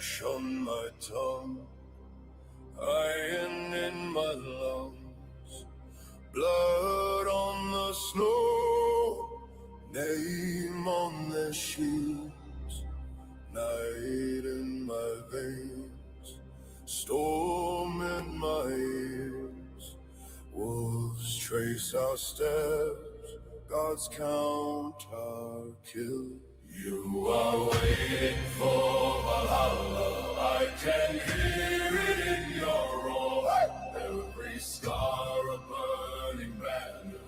ash on my tongue, iron in my lungs, blood on the snow, name on their shields, night in my veins, storm in my ears. Wolves trace our steps, God's count our kills. You are waiting for Valhalla, I can hear it in your roar. Every scar a burning banner,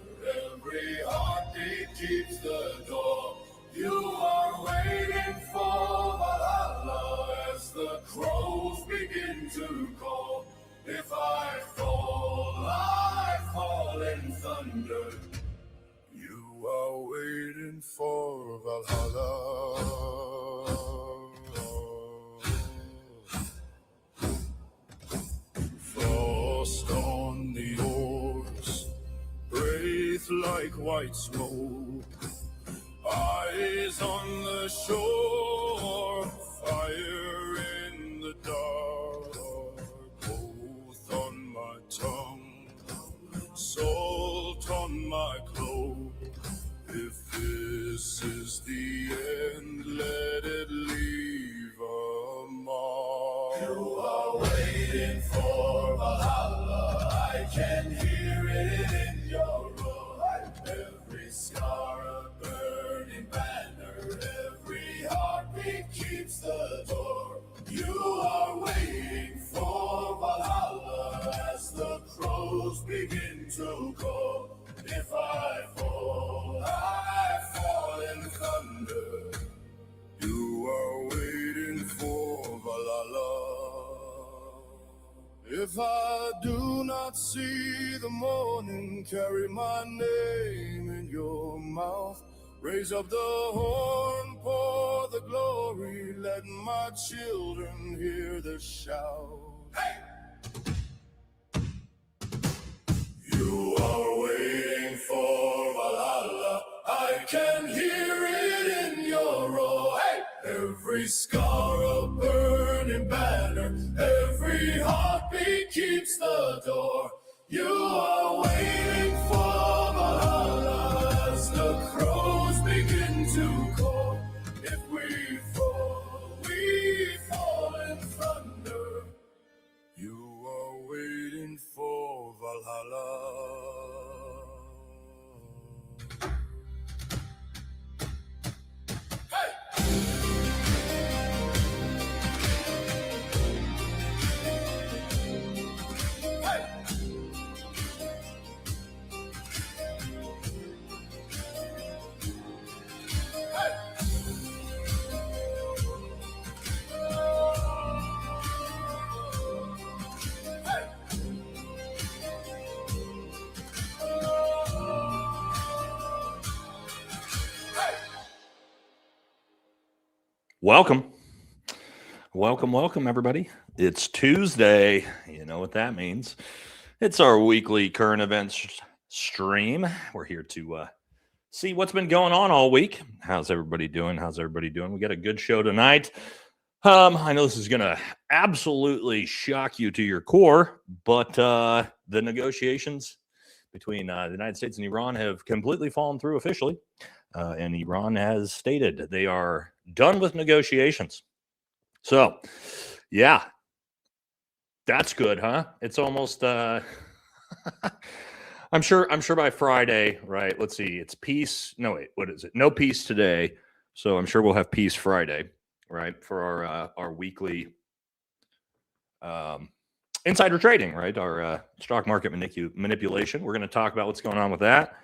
every heartbeat keeps the door. You are waiting for Valhalla as the crows begin to call. If I fall in thunder. You are waiting for Valhalla. Frost on the oars, breathe like white smoke. Eyes on the shore, fire in the dark. Oath on my tongue, salt on my clothes. If this is the end, let it leave a mark. You are waiting for Valhalla, I can hear it in your roar. Every scar a burning banner, every heartbeat keeps the door. You are waiting for Valhalla as the crows begin to call. If I fall in thunder. You are waiting for Valhalla. If I do not see the morning, carry my name in your mouth. Raise up the horn, pour the glory, let my children hear the shout. Hey! You are waiting for Valhalla, I can hear it in your roar. Hey! Every scar a burning banner, every heartbeat keeps the door. You are waiting for Valhalla as the crows begin to call. If we fall in thunder. You are waiting for Valhalla. Welcome, everybody. It's Tuesday. You know what that means. It's our weekly current events stream. We're here to see what's been going on all week. How's everybody doing? We got a good show tonight. I know this is going to absolutely shock you to your core, but the negotiations between the United States and Iran have completely fallen through officially. And Iran has stated they are done with negotiations. So, yeah, that's good, huh? It's almost, I'm sure by Friday, right? Let's see, it's peace. No, wait, what is it? No peace today. So I'm sure we'll have peace Friday, right? For our weekly insider trading, right? Our stock market manipulation. We're going to talk about what's going on with that.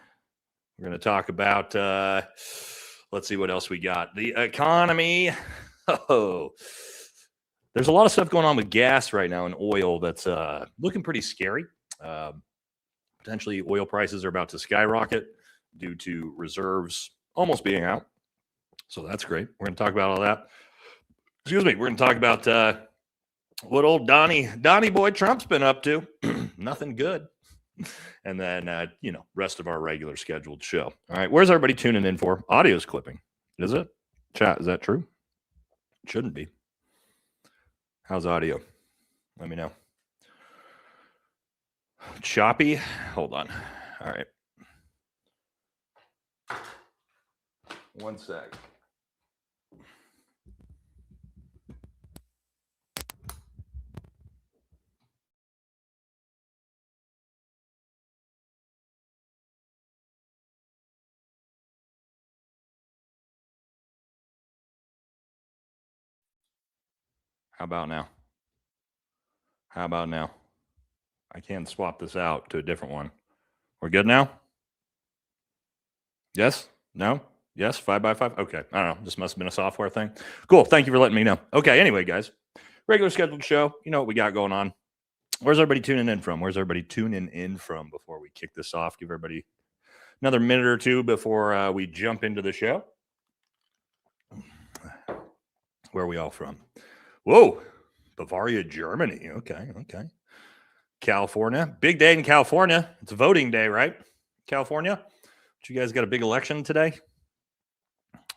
We're going to talk about, let's see what else we got. The economy. Oh, there's a lot of stuff going on with gas right now and oil that's looking pretty scary. Potentially oil prices are about to skyrocket due to reserves almost being out. So that's great. We're going to talk about all that. Excuse me. We're going to talk about what old Donnie boy Trump's been up to. Nothing good. And then, rest of our regular scheduled show. All right. Where's everybody tuning in for? Audio's clipping. Is it? Chat, is that true? It shouldn't be. How's audio? Let me know. Choppy? Hold on. All right. One sec. How about now? How about now? I can swap this out to a different one. We're good now? Yes? No? Yes? 5x5? Okay. I don't know. This must have been a software thing. Cool. Thank you for letting me know. Okay. Anyway, guys, regular scheduled show. You know what we got going on. Where's everybody tuning in from? Before we kick this off? Give everybody another minute or two before we jump into the show. Where are we all from? Whoa. Bavaria, Germany. Okay. California. Big day in California. It's voting day, right? California. But you guys got a big election today?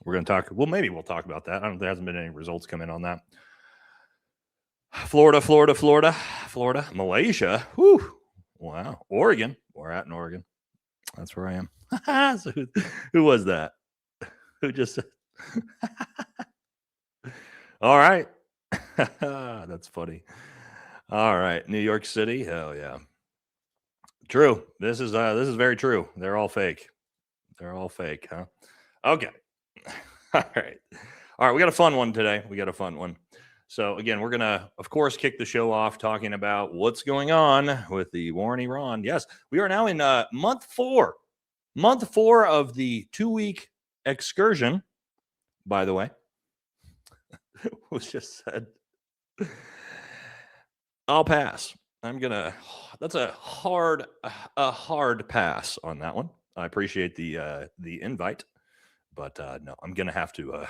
We're going to talk. Well, maybe we'll talk about that. There hasn't been any results come in on that. Florida. Malaysia. Whew. Wow. Oregon. We're at in Oregon. That's where I am. So who was that? Who just said? All right. That's funny. All right. New York City. Hell yeah. True. This is very true. They're all fake. Huh? Okay. All right. We got a fun one today. So again, we're gonna, of course, kick the show off talking about what's going on with the war in Iran. Yes, we are now in month four of the 2-week excursion. By the way, was just said. I'll pass. That's a hard pass on that one. I appreciate the invite, but no, I'm gonna have to.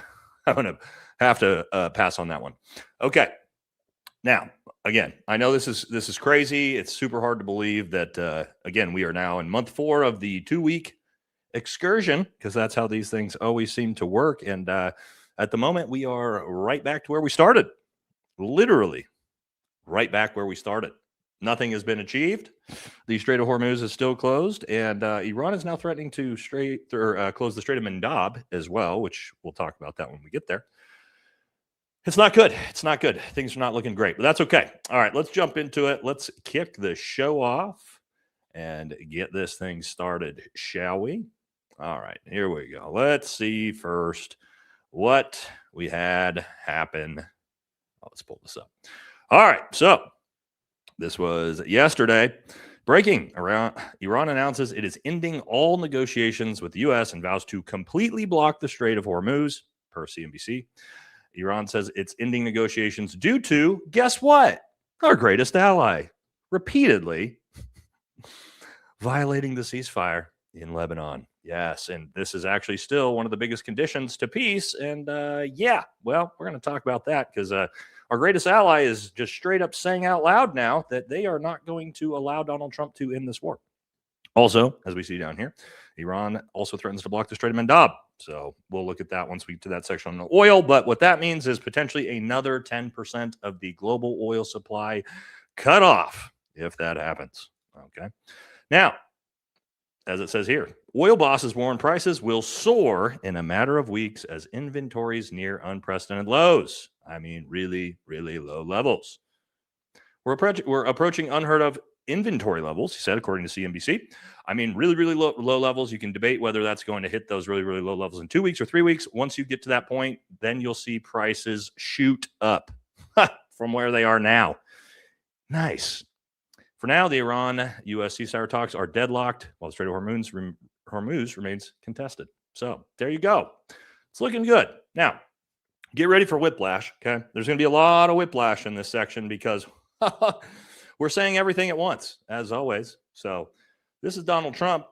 I'm gonna have to pass on that one. Okay. Now, again, I know this is crazy. It's super hard to believe that. Again, we are now in month 4 of the 2-week excursion, because that's how these things always seem to work. And at the moment, we are right back to where we started. Literally, right back where we started. Nothing has been achieved. The Strait of Hormuz is still closed, and Iran is now threatening to close the Strait of Mandab as well, which we'll talk about that when we get there. It's not good. Things are not looking great, but that's okay. All right, let's jump into it. Let's kick the show off and get this thing started, shall we? All right, here we go. Let's see first what we had happen. Let's pull this up. All right, so this was yesterday. Breaking around, Iran announces it is ending all negotiations with the U.S. and vows to completely block the Strait of Hormuz, per CNBC. Iran says it's ending negotiations due to, guess what? Our greatest ally, repeatedly violating the ceasefire in Lebanon. Yes, and this is actually still one of the biggest conditions to peace. And yeah, well, we're going to talk about that because our greatest ally is just straight up saying out loud now that they are not going to allow Donald Trump to end this war. Also, as we see down here, Iran also threatens to block the Strait of Mandab. So we'll look at that once we get to that section on the oil. But what that means is potentially another 10% of the global oil supply cut off if that happens. Okay. Now, as it says here, oil bosses warn prices will soar in a matter of weeks as inventories near unprecedented lows. I mean, really, really low levels. We're approaching unheard of inventory levels, he said, according to CNBC. I mean, really, really low levels. You can debate whether that's going to hit those really, really low levels in 2 weeks or 3 weeks. Once you get to that point, then you'll see prices shoot up from where they are now. Nice. For now, the Iran-U.S. ceasefire talks are deadlocked while the Strait of Hormuz remains contested. So there you go. It's looking good. Now, get ready for whiplash, okay? There's going to be a lot of whiplash in this section because we're saying everything at once, as always. So this is Donald Trump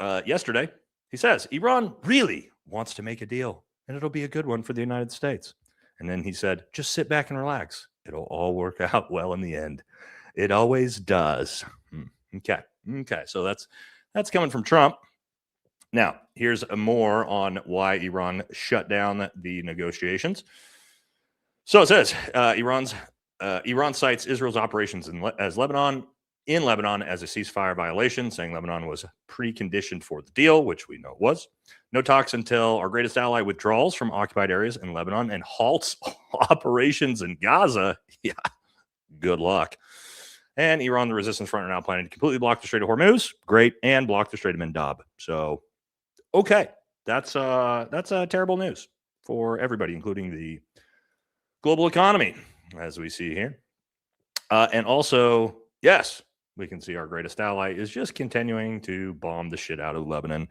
yesterday. He says, Iran really wants to make a deal, and it'll be a good one for the United States. And then he said, just sit back and relax. It'll all work out well in the end. It always does. Okay. So that's coming from Trump. Now, here's more on why Iran shut down the negotiations. So it says Iran cites Israel's operations in Lebanon as a ceasefire violation, saying Lebanon was preconditioned for the deal, which we know it was. No talks until our greatest ally withdraws from occupied areas in Lebanon and halts operations in Gaza. Yeah, good luck. And Iran, the resistance front, are now planning to completely block the Strait of Hormuz. Great, and block the Strait of Mendab. So, okay, that's terrible news for everybody, including the global economy, as we see here. And also, yes, we can see our greatest ally is just continuing to bomb the shit out of Lebanon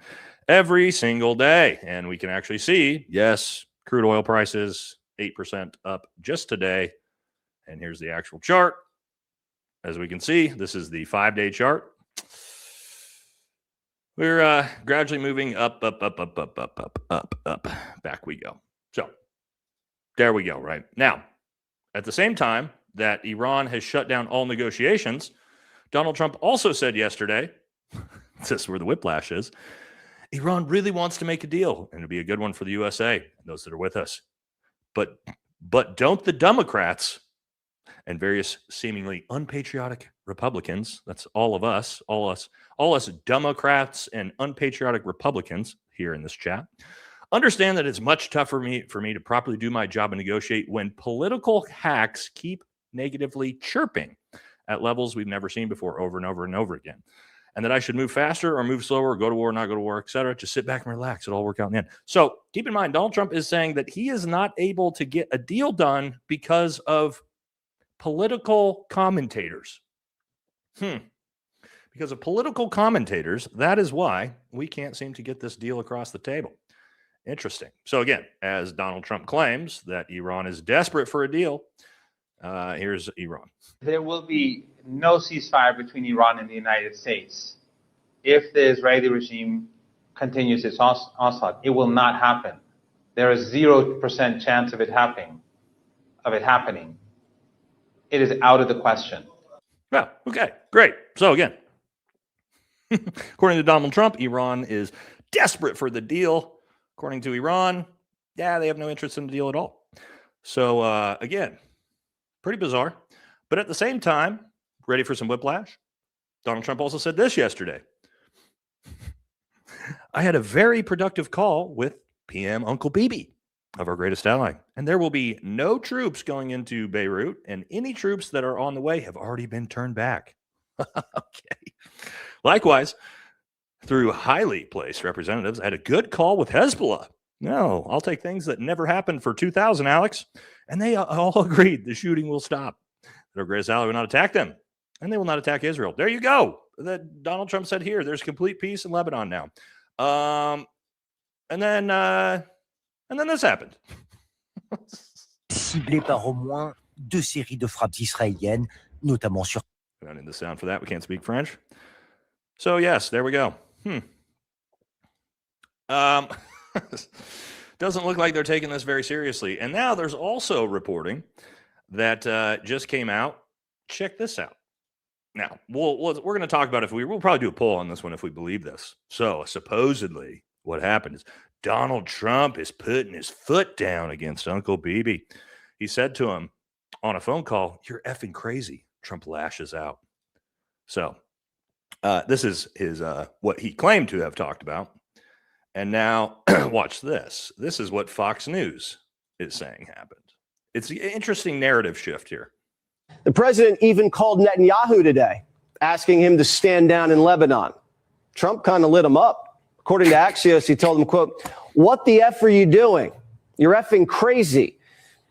every single day. And we can actually see, yes, crude oil prices 8% up just today. And here's the actual chart. As we can see, this is the 5-day chart. We're gradually moving up. Back we go. So there we go, right? Now, at the same time that Iran has shut down all negotiations, Donald Trump also said yesterday, this is where the whiplash is, Iran really wants to make a deal, and it'll be a good one for the USA and those that are with us. But don't the Democrats and various seemingly unpatriotic Republicans, that's all of us, all us Democrats and unpatriotic Republicans here in this chat, understand that it's much tougher for me to properly do my job and negotiate when political hacks keep negatively chirping at levels we've never seen before over and over and over again. And that I should move faster or move slower, or go to war, not go to war, etc. Just sit back and relax. It'll all work out in the end. So keep in mind, Donald Trump is saying that he is not able to get a deal done because of political commentators. Because of political commentators, that is why we can't seem to get this deal across the table. Interesting. So again, as Donald Trump claims that Iran is desperate for a deal, here's Iran. There will be no ceasefire between Iran and the United States if the Israeli regime continues its onslaught. It will not happen. There is 0% chance of it happening. It is out of the question. Yeah, okay, great. So again, according to Donald Trump, Iran is desperate for the deal. According to Iran, yeah, they have no interest in the deal at all. So again, pretty bizarre. But at the same time, ready for some whiplash? Donald Trump also said this yesterday. I had a very productive call with PM Uncle Bibi of our greatest ally. And there will be no troops going into Beirut, and any troops that are on the way have already been turned back. Okay. Likewise, through highly placed representatives, I had a good call with Hezbollah. No, I'll take things that never happened for 2000, Alex. And they all agreed the shooting will stop. Their greatest ally will not attack them, and they will not attack Israel. There you go. That Donald Trump said here, there's complete peace in Lebanon now. And then this happened. Ciblé par au moins 2 séries de frappes israéliennes, notamment sur. We don't need the sound for that. We can't speak French. So yes, there we go. Doesn't look like they're taking this very seriously. And now there's also reporting that just came out. Check this out. Now, we're going to talk about we'll probably do a poll on this one if we believe this. So supposedly what happened is Donald Trump is putting his foot down against Uncle Bibi. He said to him on a phone call, "You're effing crazy." Trump lashes out. So this is his what he claimed to have talked about. And now watch this. This is what Fox News is saying happened. It's an interesting narrative shift here. The president even called Netanyahu today, asking him to stand down in Lebanon. Trump kind of lit him up. According to Axios, he told him, quote, "What the F are you doing? You're effing crazy.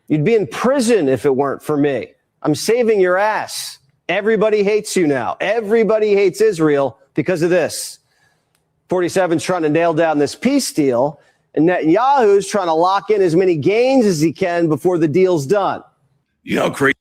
You'd be in prison if it weren't for me. I'm saving your ass. Everybody hates you now. Everybody hates Israel because of this." 47's trying to nail down this peace deal, and Netanyahu's trying to lock in as many gains as he can before the deal's done. You know, crazy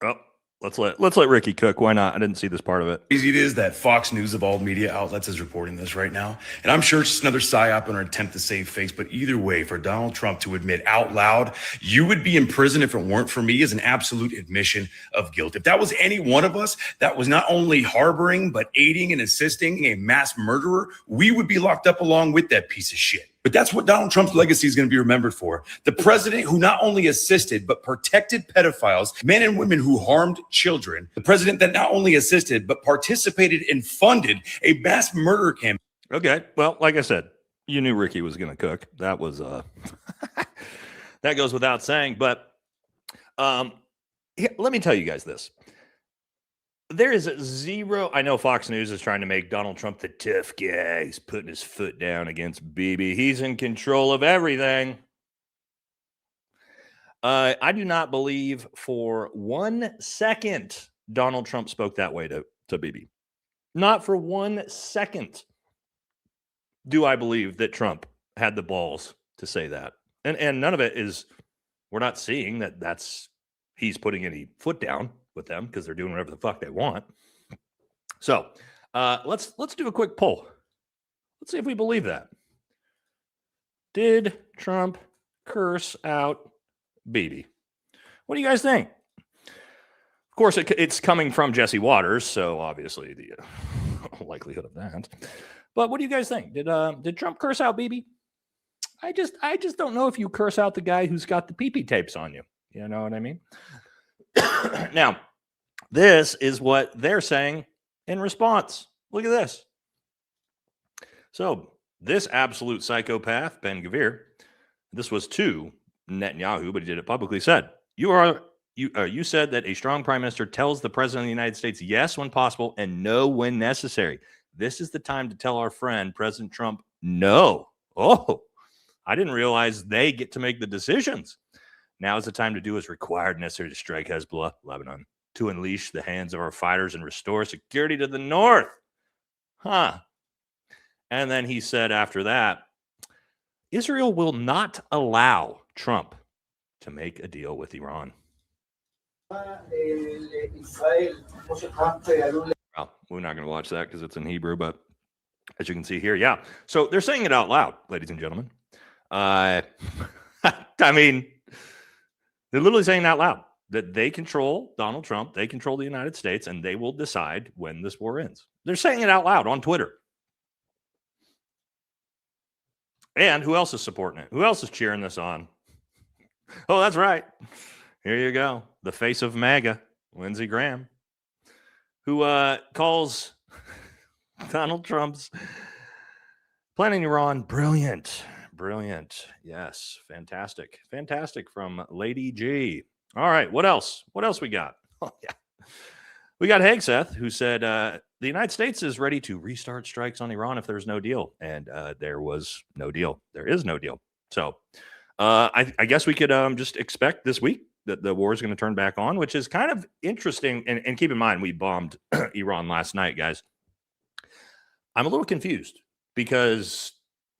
Oh, let's let Ricky cook. Why not? I didn't see this part of it. it is that Fox News of all media outlets is reporting this right now. And I'm sure it's just another psyop in an attempt to save face. But either way, for Donald Trump to admit out loud, "You would be in prison if it weren't for me," is an absolute admission of guilt. If that was any one of us that was not only harboring, but aiding and assisting a mass murderer, we would be locked up along with that piece of shit. But that's what Donald Trump's legacy is going to be remembered for. The president who not only assisted, but protected pedophiles, men and women who harmed children. The president that not only assisted, but participated and funded a mass murder campaign. Okay. Well, like I said, you knew Ricky was going to cook. That was, that goes without saying. But let me tell you guys this. There is zero. I know Fox News is trying to make Donald Trump the tough guy. He's putting his foot down against Bibi. He's in control of everything. I do not believe for 1 second Donald Trump spoke that way to Bibi. Not for 1 second do I believe that Trump had the balls to say that. And none of it is, we're not seeing that's he's putting any foot down with them because they're doing whatever the fuck they want. So let's do a quick poll. Let's see if we believe that. Did Trump curse out Bibi? What do you guys think? Of course, it's coming from Jesse Waters, so obviously the likelihood of that. But what do you guys think? Did Trump curse out Bibi? I just don't know if you curse out the guy who's got the pee-pee tapes on you. You know what I mean? Now, this is what they're saying in response. Look at this. So, this absolute psychopath, Ben Gvir, this was to Netanyahu, but he did it publicly, said, you said that a strong prime minister tells the president of the United States yes when possible and no when necessary. This is the time to tell our friend, President Trump, no. Oh, I didn't realize they get to make the decisions. Now is the time to do what's required necessary to strike Hezbollah, Lebanon, to unleash the hands of our fighters and restore security to the north. Huh. And then he said after that, Israel will not allow Trump to make a deal with Iran. Well, we're not going to watch that because it's in Hebrew, but as you can see here, yeah. So they're saying it out loud, ladies and gentlemen. I mean, they're literally saying it out loud that they control Donald Trump, they control the United States, and they will decide when this war ends. They're saying it out loud on Twitter. And who else is supporting it? Who else is cheering this on? Oh, that's right. Here you go. The face of MAGA, Lindsey Graham, who calls Donald Trump's planning Iran brilliant. Brilliant. Yes. Fantastic. Fantastic from Lady G. All right. What else? What else we got? Oh, yeah. We got Hegseth, who said the United States is ready to restart strikes on Iran if there's no deal. And there was no deal. There is no deal. So I guess we could just expect this week that the war is going to turn back on, which is kind of interesting. And keep in mind, we bombed Iran last night, guys. I'm a little confused because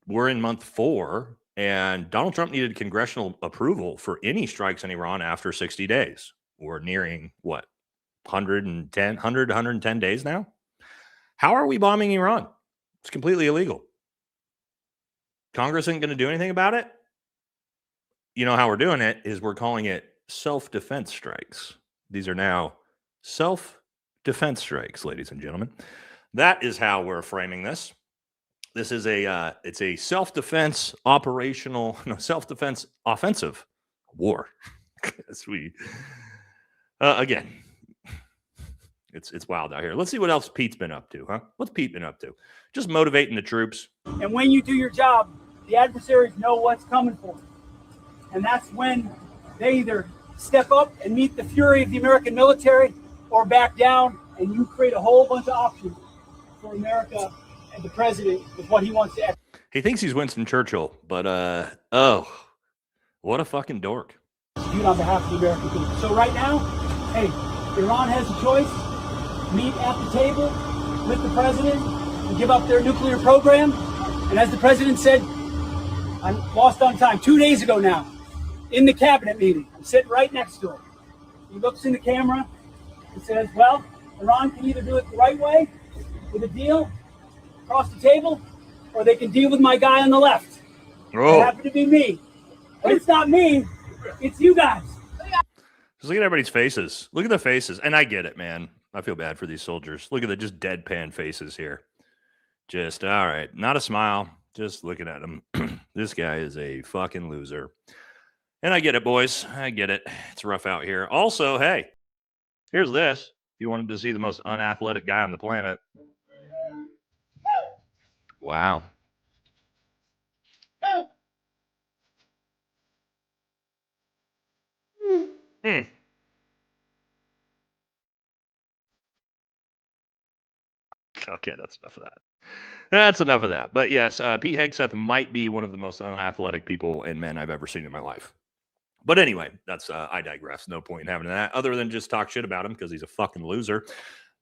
we're in month 4 and Donald Trump needed congressional approval for any strikes in Iran after 60 days. We're nearing what? 110 days now. How are we bombing Iran? It's completely illegal. Congress isn't going to do anything about it. You know how we're doing it is we're calling it self-defense strikes. These are now self-defense strikes, ladies and gentlemen. That is how we're framing this. This is it's a self-defense self-defense offensive war. As we again, it's wild out here. Let's see what else Pete's been up to, huh? What's Pete been up to? Just motivating the troops. And when you do your job, the adversaries know what's coming for them. And that's when they either step up and meet the fury of the American military or back down, and you create a whole bunch of options for America and the president with what he wants to. He thinks he's Winston Churchill, but oh, what a fucking dork. Execute on behalf of the American people. So right now, hey, Iran has a choice. Meet at the table with the president and give up their nuclear program. And as the president said, I'm lost on time, 2 days ago now, in the cabinet meeting, I'm sitting right next to him. He looks in the camera and says, well, Iran can either do it the right way with a deal across the table, or they can deal with my guy on the left. Oh. It happened to be me. But it's not me, it's you guys. Just look at everybody's faces. Look at the faces. And I get it, man. I feel bad for these soldiers. Look at the just deadpan faces here. Just, all right. Not a smile. Just looking at him. This guy is a fucking loser. And I get it, boys. I get it. It's rough out here. Also, hey, here's this. If you wanted to see the most unathletic guy on the planet. Wow. Okay, that's enough of that. That's enough of that. But yes, Pete Hegseth might be one of the most unathletic people and men I've ever seen in my life. But anyway, that's I digress. No point in having that other than just talk shit about him because he's a fucking loser.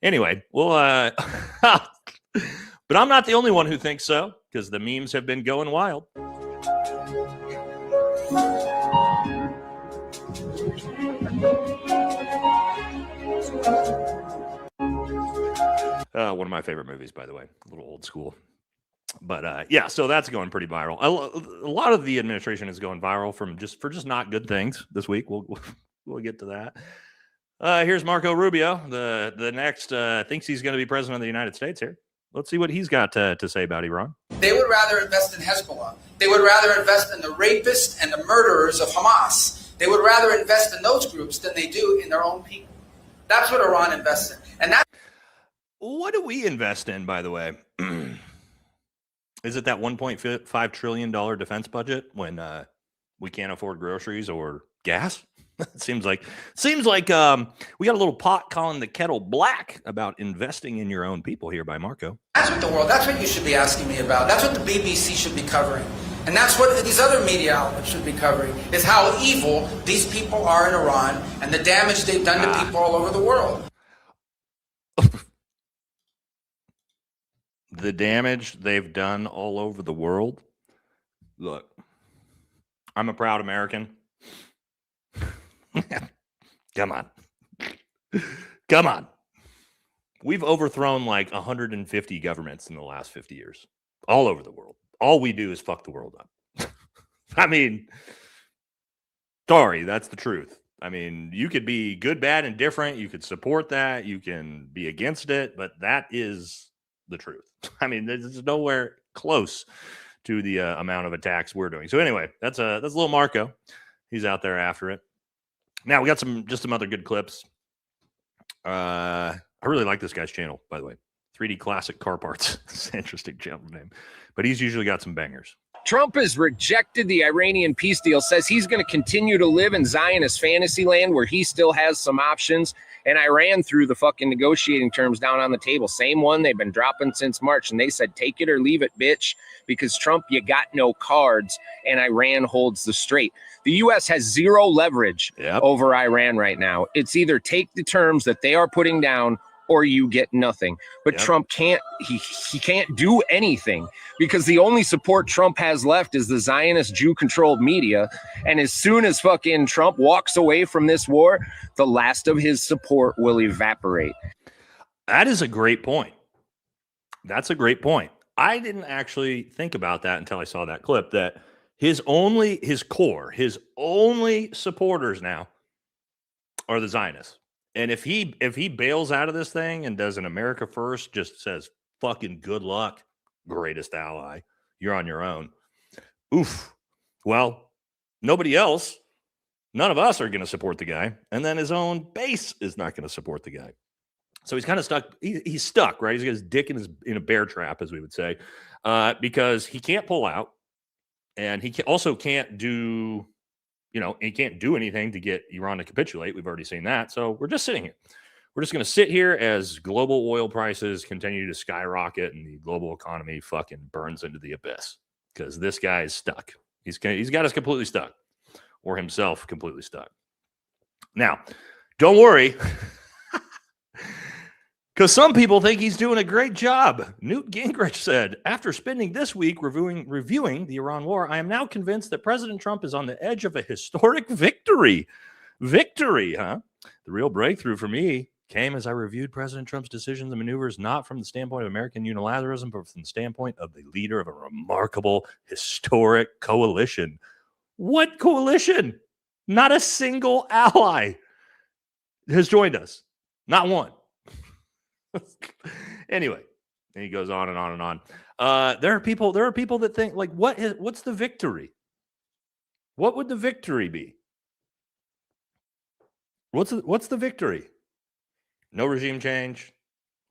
Anyway, well, but I'm not the only one who thinks so because the memes have been going wild. One of my favorite movies, by the way, a little old school. But yeah, so that's going pretty viral. A lot of the administration is going viral for just not good things this week. We'll get to that. Here's Marco Rubio, the next thinks he's going to be president of the United States here. Let's see what he's got to say about Iran. They would rather invest in Hezbollah. They would rather invest in the rapists and the murderers of Hamas. They would rather invest in those groups than they do in their own people. That's what Iran invests in. And that. What do we invest in, by the way? Is it that $1.5 trillion defense budget when we can't afford groceries or gas? seems like we got a little pot calling the kettle black about investing in your own people here by Marco. That's what you should be asking me about. That's what the BBC should be covering. And that's what these other media outlets should be covering, is how evil these people are in Iran and the damage they've done to people all over the world. The damage they've done all over the world. Look, I'm a proud American. Come on. We've overthrown like 150 governments in the last 50 years, all over the world. All we do is fuck the world up. I mean, sorry, that's the truth. I mean, you could be good, bad, and different. You could support that. You can be against it, but that is the truth. I mean, there's nowhere close to the amount of attacks we're doing. So anyway, that's a little Marco. He's out there after it. Now we got some other good clips. I really like this guy's channel, by the way. 3D Classic Car Parts. It's an interesting channel name, but he's usually got some bangers. Trump has rejected the Iranian peace deal, says he's going to continue to live in Zionist fantasy land where he still has some options. And Iran threw the fucking negotiating terms down on the table. Same one they've been dropping since March. And they said, take it or leave it, bitch, because Trump, you got no cards. And Iran holds the straight. The U.S. has zero leverage over Iran right now. It's either take the terms that they are putting down or you get nothing. But Trump can't, he can't do anything because the only support Trump has left is the Zionist Jew-controlled media. And as soon as fucking Trump walks away from this war, the last of his support will evaporate. That is a great point. That's a great point. I didn't actually think about that until I saw that clip, that his only supporters now are the Zionists. And if he bails out of this thing and does an America First, just says fucking good luck, greatest ally, you're on your own. Oof. Well, nobody else, none of us are going to support the guy. And then his own base is not going to support the guy. So he's kind of stuck. He's stuck, right? He's got his dick in a bear trap, as we would say, because he can't pull out. And he also can't do, he can't do anything to get Iran to capitulate. We've already seen that. So we're just sitting here. We're just going to sit here as global oil prices continue to skyrocket and the global economy fucking burns into the abyss because this guy is stuck. He's got us completely stuck, or himself completely stuck. Now, don't worry, because some people think he's doing a great job. Newt Gingrich said, after spending this week reviewing the Iran war, I am now convinced that President Trump is on the edge of a historic victory. Victory, huh? The real breakthrough for me came as I reviewed President Trump's decisions and maneuvers, not from the standpoint of American unilateralism, but from the standpoint of the leader of a remarkable, historic coalition. What coalition? Not a single ally has joined us. Not one. Anyway, And he goes on and on and on. There are people that think, like, what's the victory? What would the victory be? What's the victory? No regime change.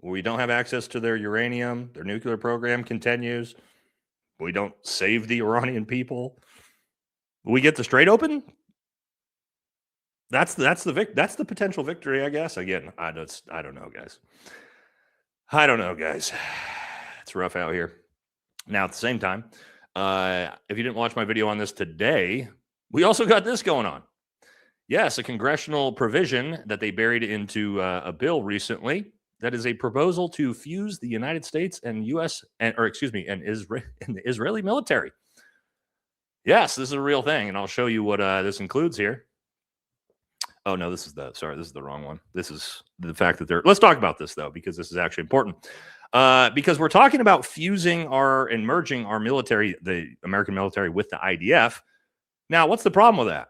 We don't have access to their uranium. Their nuclear program continues. We don't save the Iranian people. We get the Strait open. That's the potential victory, I guess. Again, I don't know, guys. I don't know, guys. It's rough out here. Now, at the same time, if you didn't watch my video on this today, we also got this going on. Yes, a congressional provision that they buried into a bill recently. That is a proposal to fuse the United States and and the Israeli military. Yes, this is a real thing, and I'll show you what this includes here. Oh no, this is the wrong one. This is the fact that let's talk about this though, because this is actually important. Because we're talking about fusing and merging our military, the American military, with the IDF. Now, what's the problem with that?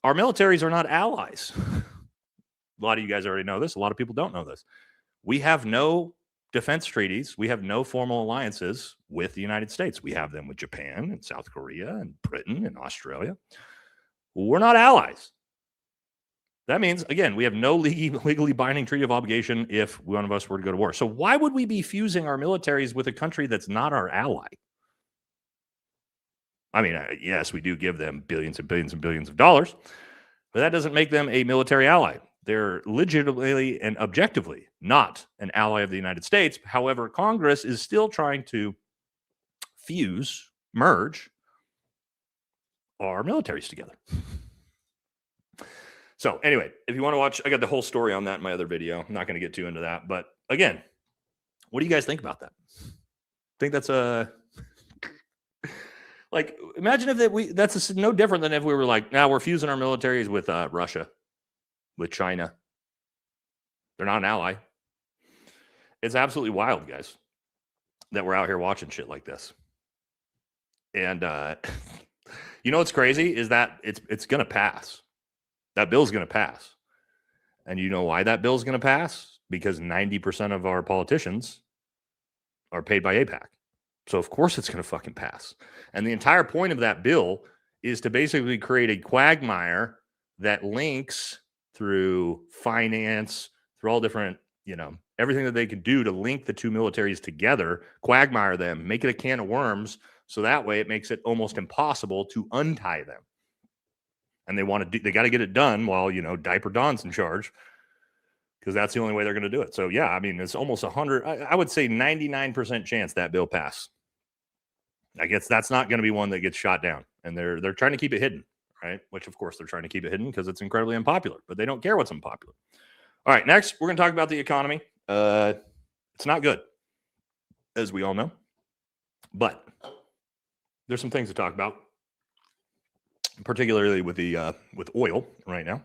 Our militaries are not allies. A lot of you guys already know this. A lot of people don't know this. We have no defense treaties. We have no formal alliances with the United States. We have them with Japan and South Korea and Britain and Australia. We're not allies. That means, again, we have no legally binding treaty of obligation if one of us were to go to war. So why would we be fusing our militaries with a country that's not our ally? I mean, yes, we do give them billions and billions and billions of dollars, but that doesn't make them a military ally. They're legitimately and objectively not an ally of the United States. However, Congress is still trying to merge our militaries together. So anyway, if you want to watch, I got the whole story on that in my other video. I'm not going to get too into that. But again, what do you guys think about that? Think that's like, imagine if that's no different than if we were like, now we're fusing our militaries with Russia, with China. They're not an ally. It's absolutely wild, guys, that we're out here watching shit like this. And you know what's crazy is that it's going to pass. That bill's going to pass. And you know why that bill's going to pass? Because 90% of our politicians are paid by AIPAC. So of course it's going to fucking pass. And the entire point of that bill is to basically create a quagmire that links through finance, through all different, everything that they can do to link the two militaries together, quagmire them, make it a can of worms. So that way it makes it almost impossible to untie them. And they got to get it done while, Diaper Don's in charge, because that's the only way they're going to do it. So yeah, I mean, it's almost 100, I would say 99% chance that bill pass. I guess that's not going to be one that gets shot down. And they're trying to keep it hidden, right? Which of course they're trying to keep it hidden because it's incredibly unpopular, but they don't care what's unpopular. All right, next we're going to talk about the economy. It's not good, as we all know, but there's some things to talk about, particularly with oil right now.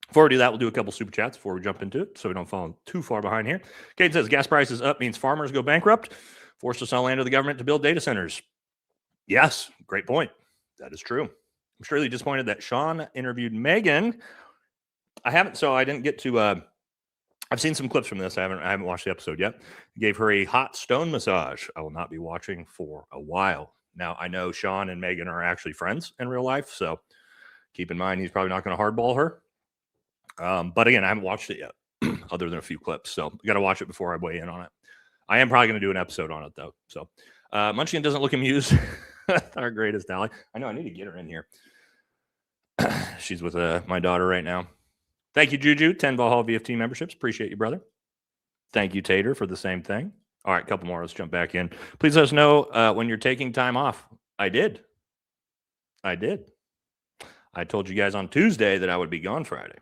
Before we do that, we'll do a couple super chats before we jump into it, so we don't fall too far behind here. Kate says gas prices up means farmers go bankrupt, forced to sell land to the government to build data centers. Yes, great point. That is true. I'm sure really disappointed that Sean interviewed Megan. I didn't get to. I've seen some clips from this. I haven't watched the episode yet. Gave her a hot stone massage. I will not be watching for a while. Now I know Sean and Megan are actually friends in real life, so keep in mind he's probably not going to hardball her. But again, I haven't watched it yet, other than a few clips. So I got to watch it before I weigh in on it. I am probably going to do an episode on it though. So Munchkin doesn't look amused. Our greatest ally. I know I need to get her in here. She's with my daughter right now. Thank you, Juju. 10 Valhalla VFT memberships. Appreciate you, brother. Thank you, Tater, for the same thing. All right, a couple more. Let's jump back in. Please let us know when you're taking time off. I did. I told you guys on Tuesday that I would be gone Friday.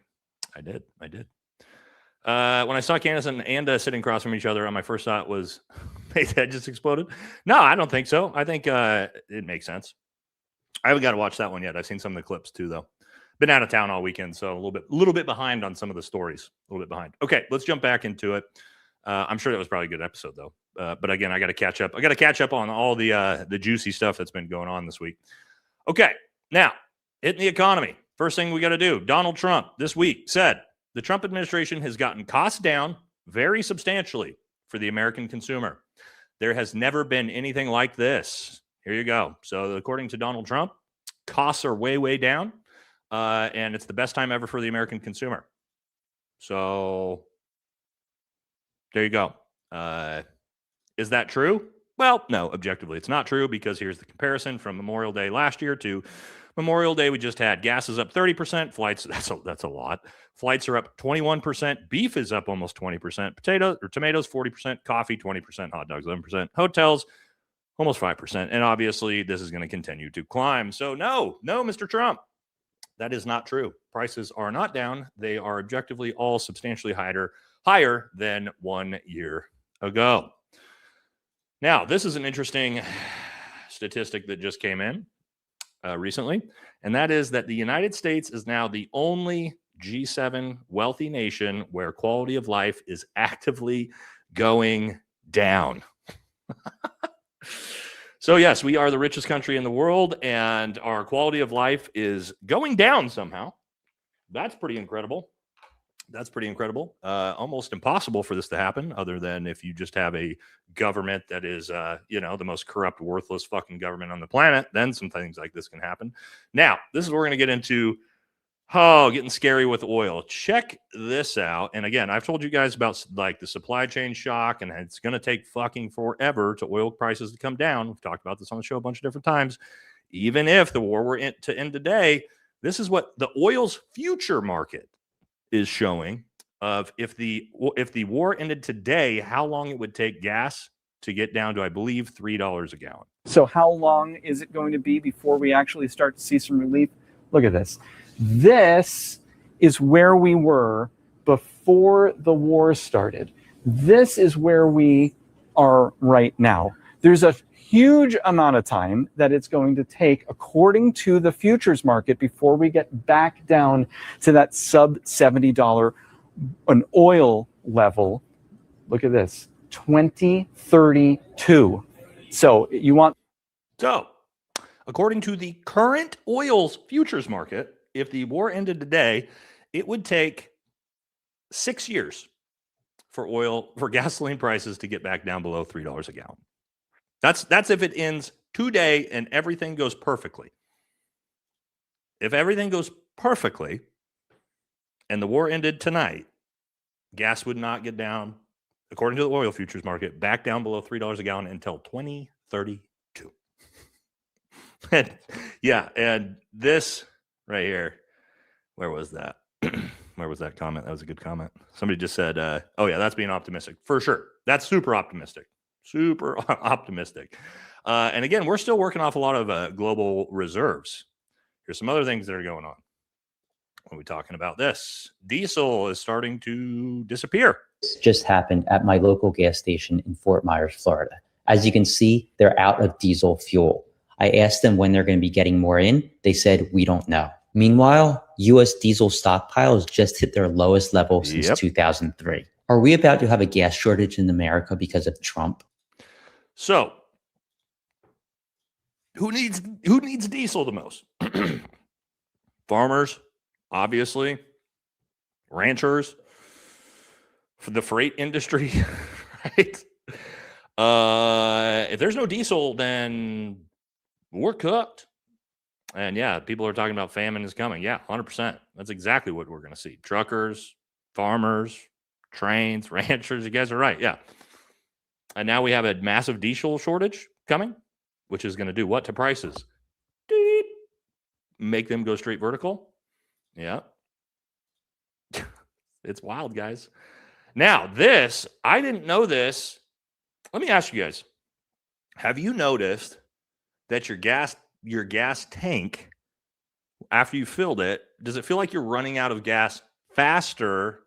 I did. When I saw Candace and Anda sitting across from each other, my first thought was, hey, that just exploded. No, I don't think so. I think it makes sense. I haven't got to watch that one yet. I've seen some of the clips too, though. Been out of town all weekend, so a little bit behind on some of the stories. A little bit behind. Okay, let's jump back into it. I'm sure that was probably a good episode, though. But again, I got to catch up. I got to catch up on all the juicy stuff that's been going on this week. Okay, now hitting the economy. First thing we got to do. Donald Trump this week said the Trump administration has gotten costs down very substantially for the American consumer. There has never been anything like this. Here you go. So according to Donald Trump, costs are way, way down. And it's the best time ever for the American consumer. So there you go. Is that true? Well, no, objectively, it's not true, because here's the comparison from Memorial Day last year to Memorial Day we just had. Gas is up 30%. Flights, that's a lot. Flights are up 21%. Beef is up almost 20%. Tomatoes 40%. Coffee 20%. Hot dogs 11%. Hotels almost 5%. And obviously, this is going to continue to climb. So no, Mr. Trump, that is not true. Prices are not down. They are objectively all substantially higher than 1 year ago. Now, this is an interesting statistic that just came in recently, and that is that the United States is now the only G7 wealthy nation where quality of life is actively going down. So, yes, we are the richest country in the world, and our quality of life is going down somehow. That's pretty incredible. That's pretty incredible. Almost impossible for this to happen, other than if you just have a government that is, the most corrupt, worthless fucking government on the planet. Then some things like this can happen. Now, this is where we're going to get into, getting scary with oil. Check this out. And again, I've told you guys about like the supply chain shock, and it's going to take fucking forever to oil prices to come down. We've talked about this on the show a bunch of different times. Even if the war were to end today, this is what the oil's future market is showing of if the war ended today, how long it would take gas to get down to, I believe, $3 a gallon. So how long is it going to be before we actually start to see some relief? Look at this. This is where we were before the war started. This is where we are right now. There's a huge amount of time that it's going to take, according to the futures market, before we get back down to that sub $70 an oil level. Look at this, 2032. So according to the current oil's futures market, if the war ended today, it would take 6 years for gasoline prices to get back down below $3 a gallon. That's if it ends today and everything goes perfectly. If everything goes perfectly and the war ended tonight, gas would not get down, according to the oil futures market, back down below $3 a gallon until 2032. And this right here, where was that? Where was that comment? That was a good comment. Somebody just said, that's being optimistic. For sure. That's super optimistic. Super optimistic. And again, we're still working off a lot of global reserves. Here's some other things that are going on. When we talking about this, diesel is starting to disappear. This just happened at my local gas station in Fort Myers, Florida. As you can see, they're out of diesel fuel. I asked them when they're going to be getting more in. They said, we don't know. Meanwhile, U.S. diesel stockpiles just hit their lowest level since 2003. Are we about to have a gas shortage in America because of Trump? So, who needs diesel the most? Farmers, obviously, ranchers, for the freight industry, right? If there's no diesel, then we're cooked. And yeah, people are talking about famine is coming. Yeah, 100%. That's exactly what we're going to see. Truckers, farmers, trains, ranchers. You guys are right. Yeah. And now we have a massive diesel shortage coming, which is going to do what to prices? Make them go straight vertical. Yeah. It's wild, guys. Now, this, I didn't know this. Let me ask you guys, have you noticed that your gas tank, after you filled it, does it feel like you're running out of gas faster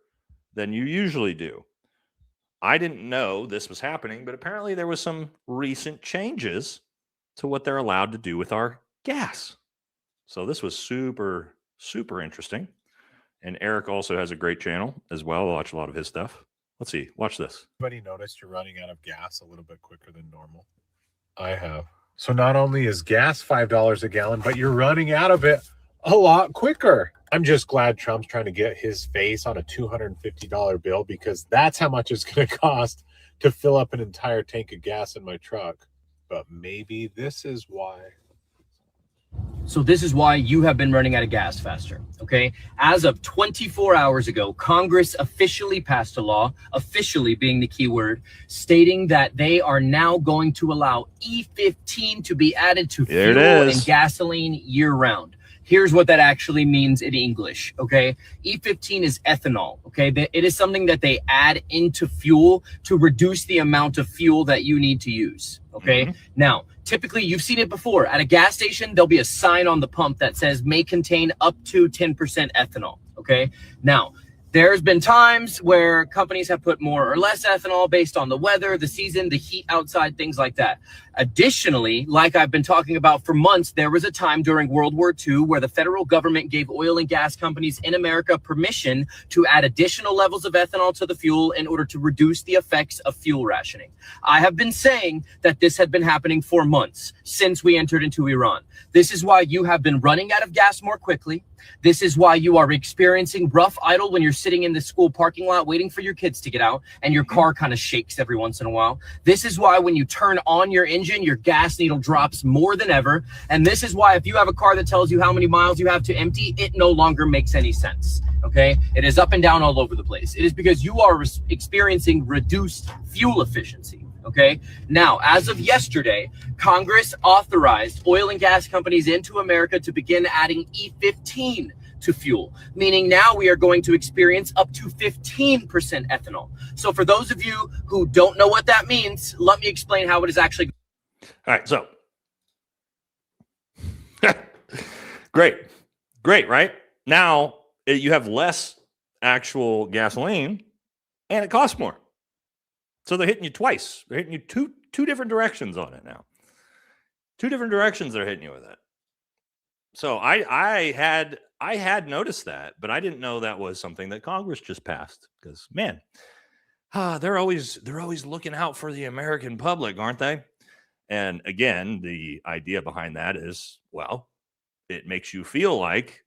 than you usually do? I didn't know this was happening, but apparently there was some recent changes to what they're allowed to do with our gas. So this was super, super interesting. And Eric also has a great channel as well. I watch a lot of his stuff. Let's see. Watch this. Anybody noticed you're running out of gas a little bit quicker than normal? I have. So not only is gas $5 a gallon, but you're running out of it a lot quicker. I'm just glad Trump's trying to get his face on a $250 bill, because that's how much it's going to cost to fill up an entire tank of gas in my truck. But maybe this is why. So this is why you have been running out of gas faster, okay? As of 24 hours ago, Congress officially passed a law, officially being the key word, stating that they are now going to allow E15 to be added to fuel and gasoline year-round. Here's what that actually means in English, okay? E15 is ethanol, okay? It is something that they add into fuel to reduce the amount of fuel that you need to use, okay? Now, typically, you've seen it before. At a gas station, there'll be a sign on the pump that says may contain up to 10% ethanol, okay? Now, there's been times where companies have put more or less ethanol based on the weather, the season, the heat outside, things like that. Additionally, like I've been talking about for months, there was a time during World War II where the federal government gave oil and gas companies in America permission to add additional levels of ethanol to the fuel in order to reduce the effects of fuel rationing. I have been saying that this had been happening for months since we entered into Iran. This is why you have been running out of gas more quickly. This is why you are experiencing rough idle when you're sitting in the school parking lot waiting for your kids to get out and your car kind of shakes every once in a while. This is why when you turn on your engine, your gas needle drops more than ever. And this is why if you have a car that tells you how many miles you have to empty, it no longer makes any sense. Okay? It is up and down all over the place. It is because you are experiencing reduced fuel efficiency. Okay. Now, as of yesterday, Congress authorized oil and gas companies into America to begin adding E15 to fuel, meaning now we are going to experience up to 15% ethanol. So for those of you who don't know what that means, let me explain how it is actually. All right. So great, right? Now you have less actual gasoline and it costs more. So they're hitting you twice. They're hitting you two different directions on it now. Two different directions they're hitting you with it. So I had noticed that, but I didn't know that was something that Congress just passed. Because man, they're always looking out for the American public, aren't they? And again, the idea behind that is, well, it makes you feel like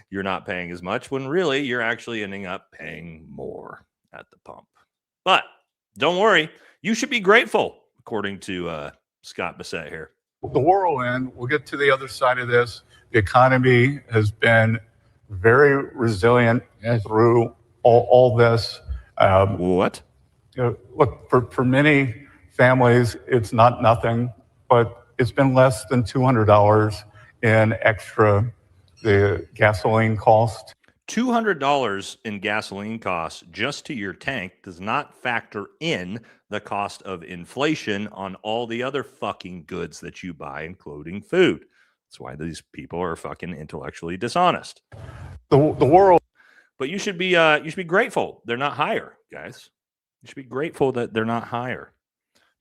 you're not paying as much when really you're actually ending up paying more at the pump. But don't worry, you should be grateful, according to Scott Bassett here. The whirlwind, we'll get to the other side of this. The economy has been very resilient through all this. What? Look, for many families, it's not nothing, but it's been less than $200 in extra the gasoline cost. $200 in gasoline costs just to your tank does not factor in the cost of inflation on all the other fucking goods that you buy, including food. That's why these people are fucking intellectually dishonest. The world. But you should be grateful they're not higher, guys. You should be grateful that they're not higher.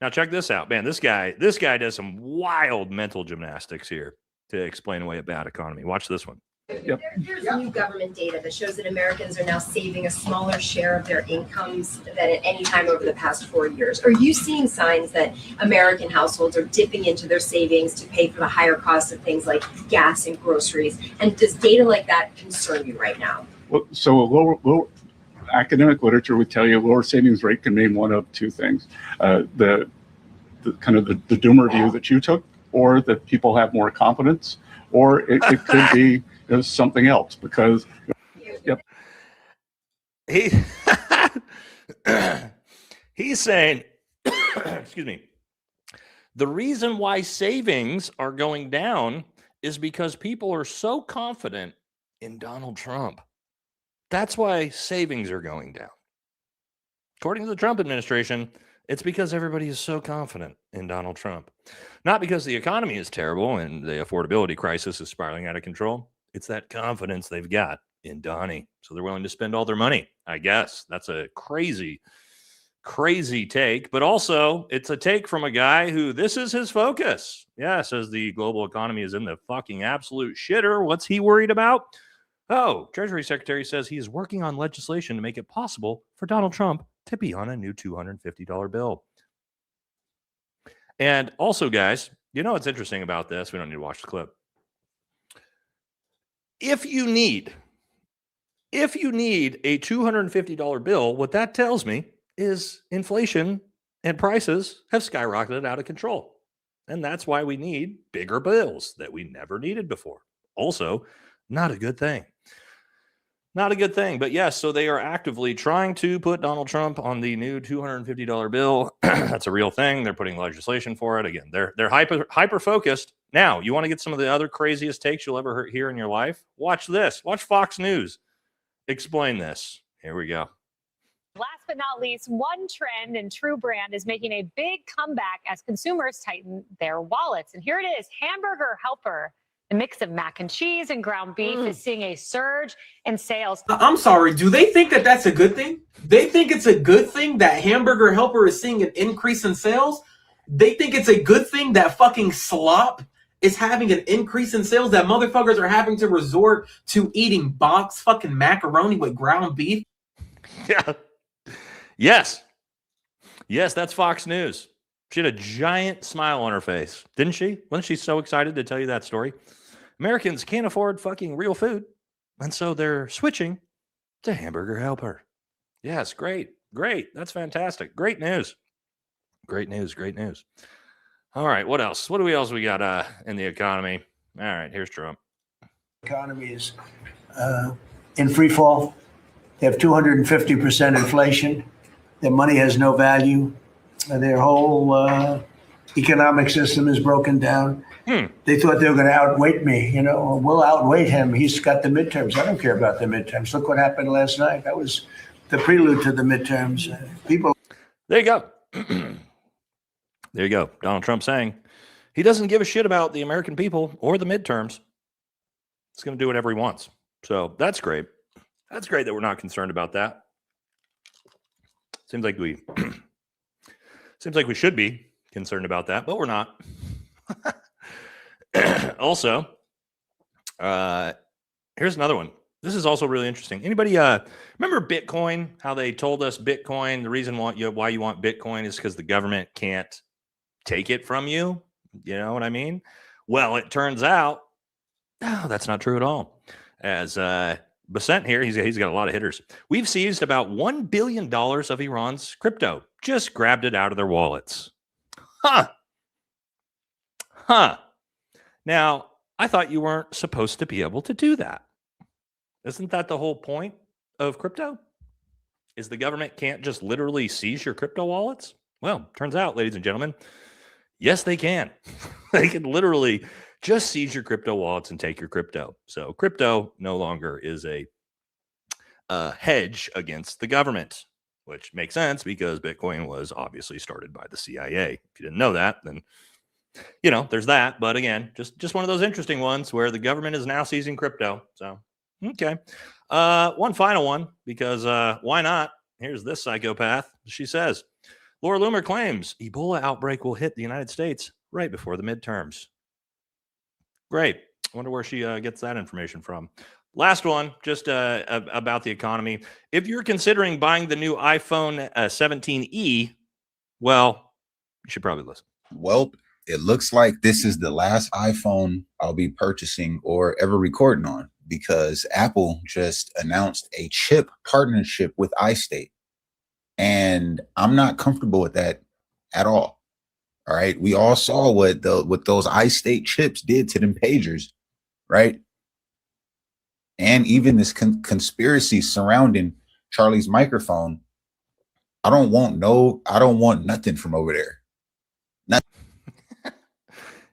Now check this out, man. This guy does some wild mental gymnastics here to explain away a bad economy. Watch this one. Yep. There's new government data that shows that Americans are now saving a smaller share of their incomes than at any time over the past 4 years. Are you seeing signs that American households are dipping into their savings to pay for the higher costs of things like gas and groceries? And does data like that concern you right now? Well, so a lower academic literature would tell you a lower savings rate can mean one of two things: the kind of the doomer view that you took, or that people have more confidence, or it could be something else, because he's saying excuse me, the reason why savings are going down is because people are so confident in Donald Trump. That's why savings are going down. According to the Trump administration, it's because everybody is so confident in Donald Trump. Not because the economy is terrible and the affordability crisis is spiraling out of control. It's that confidence they've got in Donnie. So they're willing to spend all their money, I guess. That's a crazy, crazy take. But also, it's a take from a guy who this is his focus. Yeah, says the global economy is in the fucking absolute shitter. What's he worried about? Oh, Treasury Secretary says he is working on legislation to make it possible for Donald Trump to be on a new $250 bill. And also, guys, you know what's interesting about this? We don't need to watch the clip. If you need a $250 bill, what that tells me is inflation and prices have skyrocketed out of control. And that's why we need bigger bills that we never needed before. Also, not a good thing. Not a good thing. But yes, so they are actively trying to put Donald Trump on the new $250 bill. That's a real thing. They're putting legislation for it. Again, they're hyper focused. Now, you want to get some of the other craziest takes you'll ever hear in your life? Watch this. Watch Fox News explain this. Here we go. Last but not least, one trend in True Brand is making a big comeback as consumers tighten their wallets. And here it is, Hamburger Helper. The mix of mac and cheese and ground beef is seeing a surge in sales. I'm sorry, do they think that that's a good thing? They think it's a good thing that Hamburger Helper is seeing an increase in sales? They think it's a good thing that fucking slop is having an increase in sales, that motherfuckers are having to resort to eating box fucking macaroni with ground beef? Yeah. Yes. Yes, that's Fox News. She had a giant smile on her face, didn't she? Wasn't she so excited to tell you that story? Americans can't afford fucking real food, and so they're switching to Hamburger Helper. Yes, great. Great. That's fantastic. Great news. Great news. Great news. All right, what else? What else we got in the economy? All right, here's Trump. Economy is in free fall. They have 250% inflation. Their money has no value. Their whole economic system is broken down. They thought they were going to outweight me. You know, we'll outweight him. He's got the midterms. I don't care about the midterms. Look what happened last night. That was the prelude to the midterms. People. There you go. There you go. Donald Trump saying he doesn't give a shit about the American people or the midterms. He's going to do whatever he wants. So that's great. That's great that we're not concerned about that. Seems like we should be concerned about that, but we're not. Also, here's another one. This is also really interesting. Anybody remember Bitcoin? How they told us Bitcoin, the reason why you want Bitcoin is because the government can't take it from you. You know what I mean? Well, it turns out, no, that's not true at all. As Besant here, he's got a lot of hitters. We've seized about $1 billion of Iran's crypto. Just grabbed it out of their wallets. Huh. Now, I thought you weren't supposed to be able to do that. Isn't that the whole point of crypto? Is the government can't just literally seize your crypto wallets? Well, turns out, ladies and gentlemen, yes, they can. They can literally just seize your crypto wallets and take your crypto. So crypto no longer is a hedge against the government, which makes sense because Bitcoin was obviously started by the CIA. If you didn't know that, then, you know, there's that. But again, just one of those interesting ones where the government is now seizing crypto. So, okay. One final one, because why not? Here's this psychopath. She says, Laura Loomer claims Ebola outbreak will hit the United States right before the midterms. Great. I wonder where she gets that information from. Last one, just about the economy. If you're considering buying the new iPhone 17e, well, you should probably listen. Well, it looks like this is the last iPhone I'll be purchasing or ever recording on, because Apple just announced a chip partnership with iState. And I'm not comfortable with that at all. All right. We all saw what those iState chips did to them pagers, right? And even this conspiracy surrounding Charlie's microphone. I don't want nothing from over there. Nothing.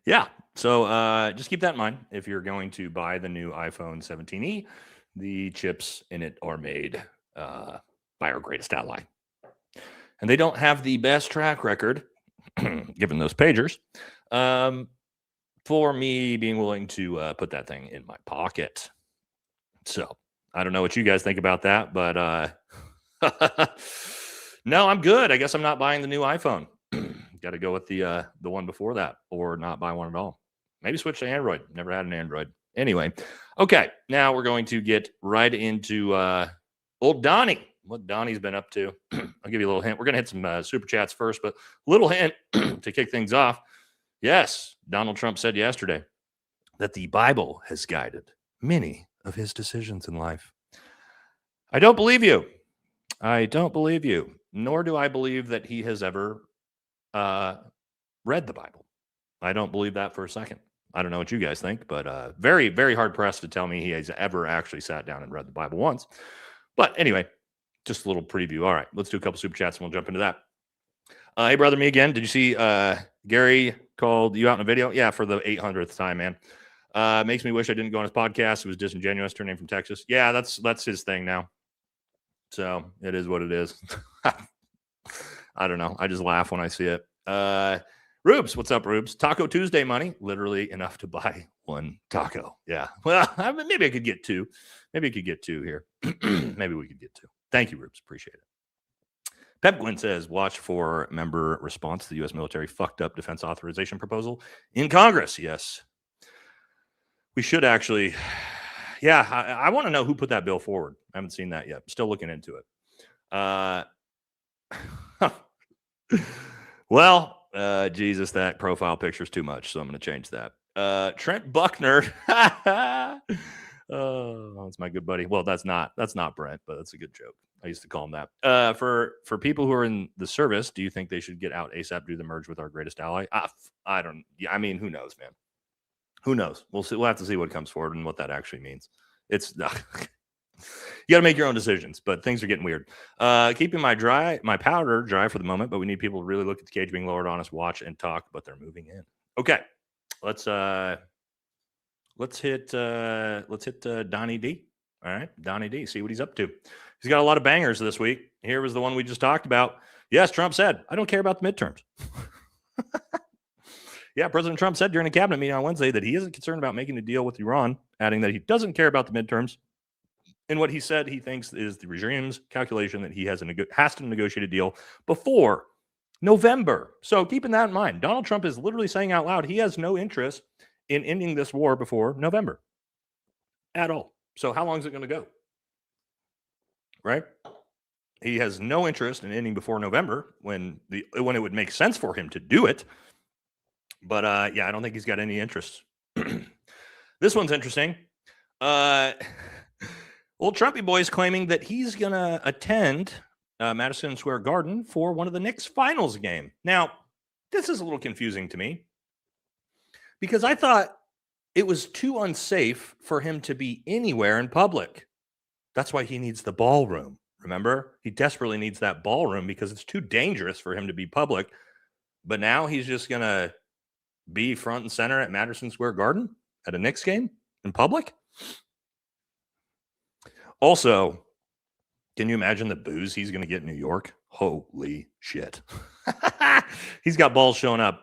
Yeah. So just keep that in mind. If you're going to buy the new iPhone 17e, the chips in it are made by our greatest ally. And they don't have the best track record, given those pagers, for me being willing to put that thing in my pocket. So I don't know what you guys think about that, but no, I'm good. I guess I'm not buying the new iPhone. Got to go with the one before that, or not buy one at all. Maybe switch to Android. Never had an Android. Anyway, okay. Now we're going to get right into old Donnie. What Donnie's been up to. I'll give you a little hint. We're going to hit some super chats first, but little hint to kick things off. Yes, Donald Trump said yesterday that the Bible has guided many of his decisions in life. I don't believe you. I don't believe you, nor do I believe that he has ever read the Bible. I don't believe that for a second. I don't know what you guys think, but very, very hard pressed to tell me he has ever actually sat down and read the Bible once. But anyway, just a little preview. All right, let's do a couple super chats and we'll jump into that. Hey, brother, me again. Did you see Gary called you out in a video? Yeah, for the 800th time, man. Makes me wish I didn't go on his podcast. It was disingenuous, turning from Texas. Yeah, that's his thing now. So it is what it is. I don't know. I just laugh when I see it. Rubes, what's up, Rubes? Taco Tuesday money, literally enough to buy one taco. Yeah. Well, maybe I could get two. Maybe I could get two here. Maybe we could get two. Thank you, Rubes. Appreciate it. Pep Gwynn says, watch for member response to the U.S. military fucked up defense authorization proposal in Congress. Yes. We should actually. Yeah, I want to know who put that bill forward. I haven't seen that yet. Still looking into it. Well, Jesus, that profile picture is too much, so I'm going to change that. Trent Buckner. Oh, that's my good buddy. Well, that's not Brent, but that's a good joke. I used to call him that. For people who are in the service, do you think they should get out ASAP due to the merge with our greatest ally? I don't. Yeah, I mean, who knows, man? Who knows? We'll see. We'll have to see what comes forward and what that actually means. It's you got to make your own decisions, but things are getting weird. Keeping my powder dry for the moment, but we need people to really look at the cage being lowered on us, watch and talk, but they're moving in. Okay, let's hit Donnie D. All right, Donnie D. See what he's up to. He's got a lot of bangers this week. Here was the one we just talked about. Yes, Trump said, I don't care about the midterms. Yeah, President Trump said during a cabinet meeting on Wednesday that he isn't concerned about making a deal with Iran, adding that he doesn't care about the midterms. And what he said he thinks is the regime's calculation that he has to negotiate a deal before November. So keeping that in mind, Donald Trump is literally saying out loud he has no interest in ending this war before November at all. So how long is it going to go? Right? He has no interest in ending before November when it would make sense for him to do it. But yeah, I don't think he's got any interest. This one's interesting. Old Trumpy boy is claiming that he's going to attend Madison Square Garden for one of the Knicks finals game. Now, this is a little confusing to me because I thought it was too unsafe for him to be anywhere in public. That's why he needs the ballroom. Remember? He desperately needs that ballroom because it's too dangerous for him to be public. But now he's just going to be front and center at Madison Square Garden at a Knicks game in public. Also, can you imagine the booze he's going to get in New York? Holy shit. He's got balls showing up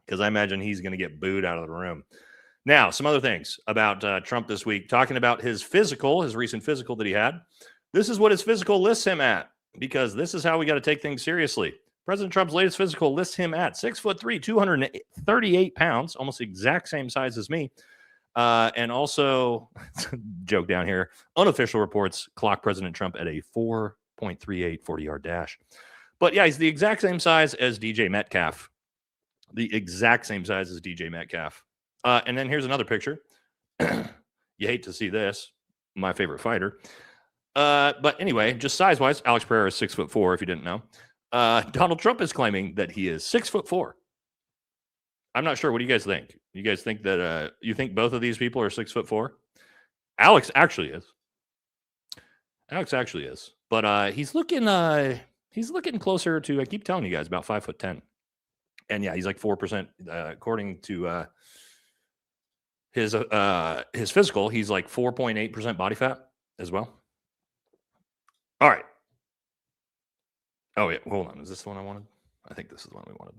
because I imagine he's going to get booed out of the room. Now, some other things about Trump this week, talking about his recent physical that he had. This is what his physical lists him at, because this is how we got to take things seriously. President Trump's latest physical lists him at 6'3", 238 pounds, almost the exact same size as me. And also, joke down here, unofficial reports clock President Trump at a 4.38 40-yard dash. But yeah, he's the exact same size as DJ Metcalf. The exact same size as DJ Metcalf. And then here's another picture. You hate to see this. My favorite fighter. But anyway, just size-wise, Alex Pereira is 6'4", if you didn't know. Donald Trump is claiming that he is 6'4". I'm not sure. What do you guys think? You guys think that you think both of these people are 6'4"? Alex actually is. But he's looking closer to, I keep telling you guys, about 5'10". And yeah, he's like 4%, according to his physical, he's like 4.8% body fat as well. All right. Oh, yeah. Hold on. Is this the one I wanted? I think this is the one we wanted.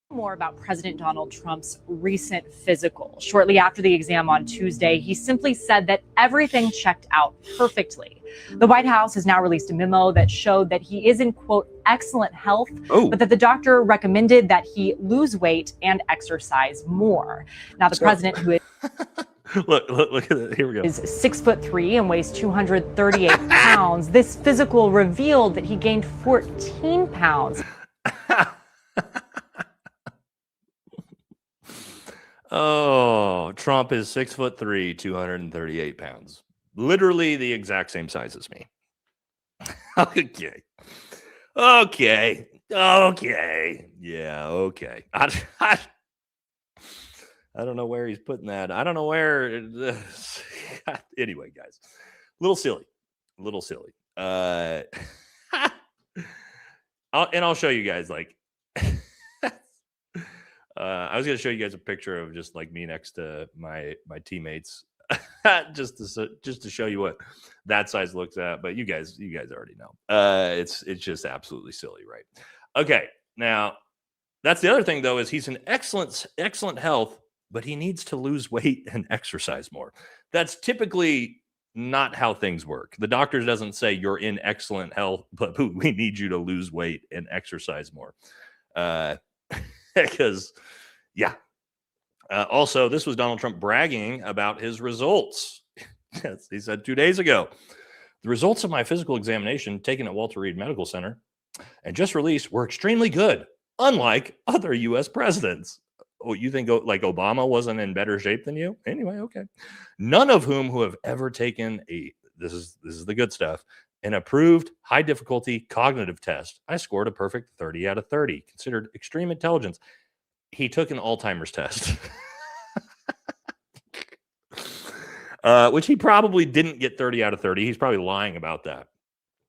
More about President Donald Trump's recent physical. Shortly after the exam on Tuesday, he simply said that everything checked out perfectly. The White House has now released a memo that showed that he is in, quote, excellent health, but that the doctor recommended that he lose weight and exercise more. Now, the president, who is look at it. Here we go. Is 6'3" and weighs 238 pounds. This physical revealed that he gained 14 pounds. Oh, Trump is 6'3", 238 pounds. Literally the exact same size as me. Okay. Okay. Okay. Yeah. Okay. I don't know where he's putting that. I don't know where. Anyway, guys, little silly. I'll show you guys like. I was gonna show you guys a picture of just like me next to my teammates, just to show you what that size looks at. But you guys already know. It's just absolutely silly, right? Okay, now that's the other thing though is he's in excellent health, but he needs to lose weight and exercise more. That's typically not how things work. The doctor doesn't say you're in excellent health, but we need you to lose weight and exercise more. Because, yeah. Also, this was Donald Trump bragging about his results. Yes, he said 2 days ago, the results of my physical examination taken at Walter Reed Medical Center and just released were extremely good, unlike other U.S. presidents. Oh, you think like Obama wasn't in better shape than you? Anyway, okay. None of whom who have ever taken this is the good stuff, an approved high difficulty cognitive test. I scored a perfect 30 out of 30, considered extreme intelligence. He took an Alzheimer's test, which he probably didn't get 30 out of 30. He's probably lying about that.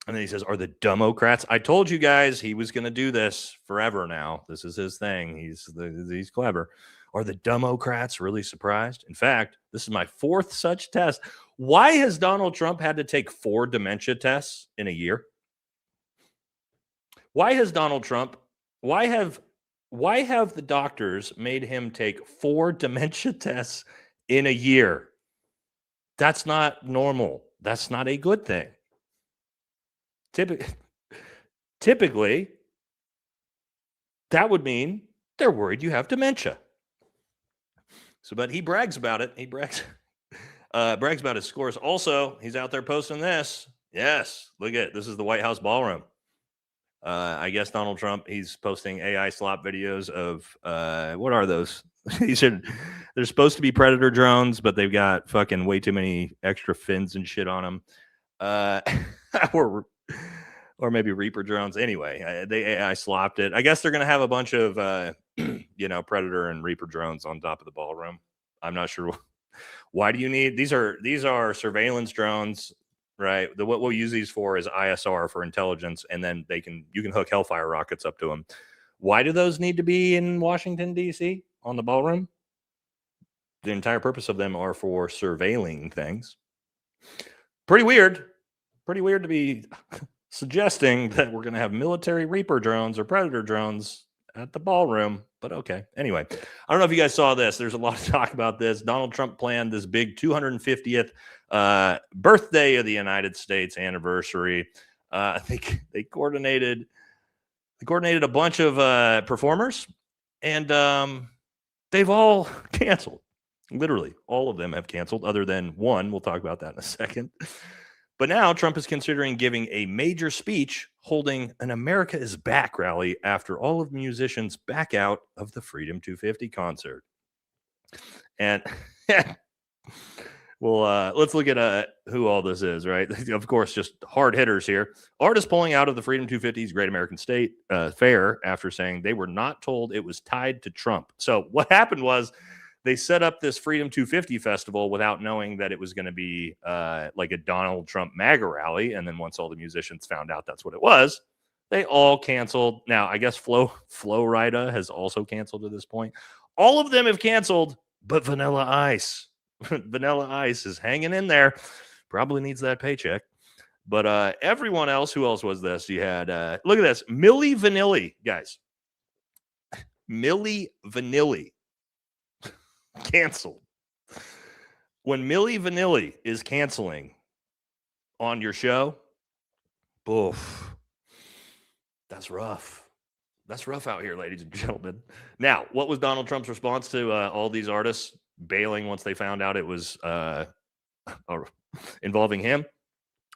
And then he says, are the Democrats? I told you guys he was going to do this forever now. This is his thing. He's clever. Are the Democrats really surprised? In fact, this is my fourth such test. Why has Donald Trump had to take 4 dementia tests in a year? Why have the doctors made him take 4 dementia tests in a year? That's not normal. That's not a good thing. Typically, that would mean they're worried you have dementia. So, but he brags about it. He brags about his scores. Also, he's out there posting this. Yes, look at it. This is the White House ballroom. I guess Donald Trump, he's posting AI slop videos of what are those? He said they're supposed to be Predator drones, but they've got fucking way too many extra fins and shit on them. Or maybe Reaper drones. Anyway, they AI slopped it. I guess they're going to have a bunch of, Predator and Reaper drones on top of the ballroom. I'm not sure. Why do you need these? Are surveillance drones, right? What we'll use these for is ISR for intelligence, and then you can hook Hellfire rockets up to them. Why do those need to be in Washington D.C. on the ballroom? The entire purpose of them are for surveilling things. Pretty weird to be suggesting that we're going to have military Reaper drones or Predator drones at the ballroom, but okay. Anyway, I don't know if you guys saw this. There's a lot of talk about this. Donald Trump planned this big 250th birthday of the United States anniversary. I think they coordinated a bunch of performers, and they've all canceled. Literally, all of them have canceled, other than one. We'll talk about that in a second. But now Trump is considering giving a major speech holding an America is Back rally after all of musicians back out of the Freedom 250 concert. And well, let's look at who all this is, right? Of course, just hard hitters here. Artists pulling out of the Freedom 250's Great American State Fair after saying they were not told it was tied to Trump. So what happened was, they set up this Freedom 250 festival without knowing that it was going to be like a Donald Trump MAGA rally. And then once all the musicians found out that's what it was, they all canceled. Now, I guess Flo Rida has also canceled at this point. All of them have canceled, but Vanilla Ice. Vanilla Ice is hanging in there. Probably needs that paycheck. But everyone else, who else was this? You had, look at this, Milli Vanilli, guys. Milli Vanilli. Canceled. When Milli Vanilli is canceling on your show, oof, that's rough. That's rough out here, ladies and gentlemen. Now, what was Donald Trump's response to all these artists bailing once they found out it was involving him?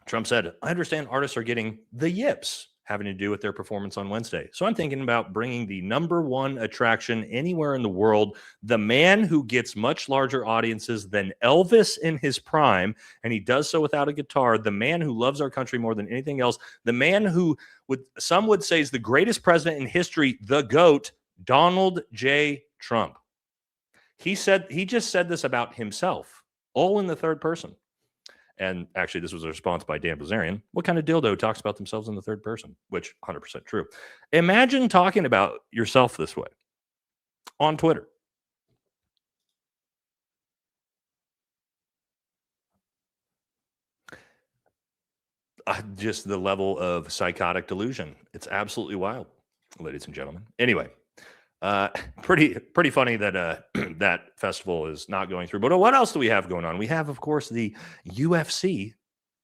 Trump said, I understand artists are getting the yips. having to do with their performance on Wednesday. So I'm thinking about bringing the #1 attraction anywhere in the world, the man who gets much larger audiences than Elvis in his prime, and he does so without a guitar, the man who loves our country more than anything else, the man who some would say is the greatest president in history, the GOAT, Donald J. Trump. He just said this about himself, all in the third person. And actually, this was a response by Dan Bilzerian. What kind of dildo talks about themselves in the third person? Which 100% true. Imagine talking about yourself this way on Twitter. Just the level of psychotic delusion. It's absolutely wild, ladies and gentlemen. Anyway, pretty funny that that festival is not going through. But what else do we have going on? We have, of course, the UFC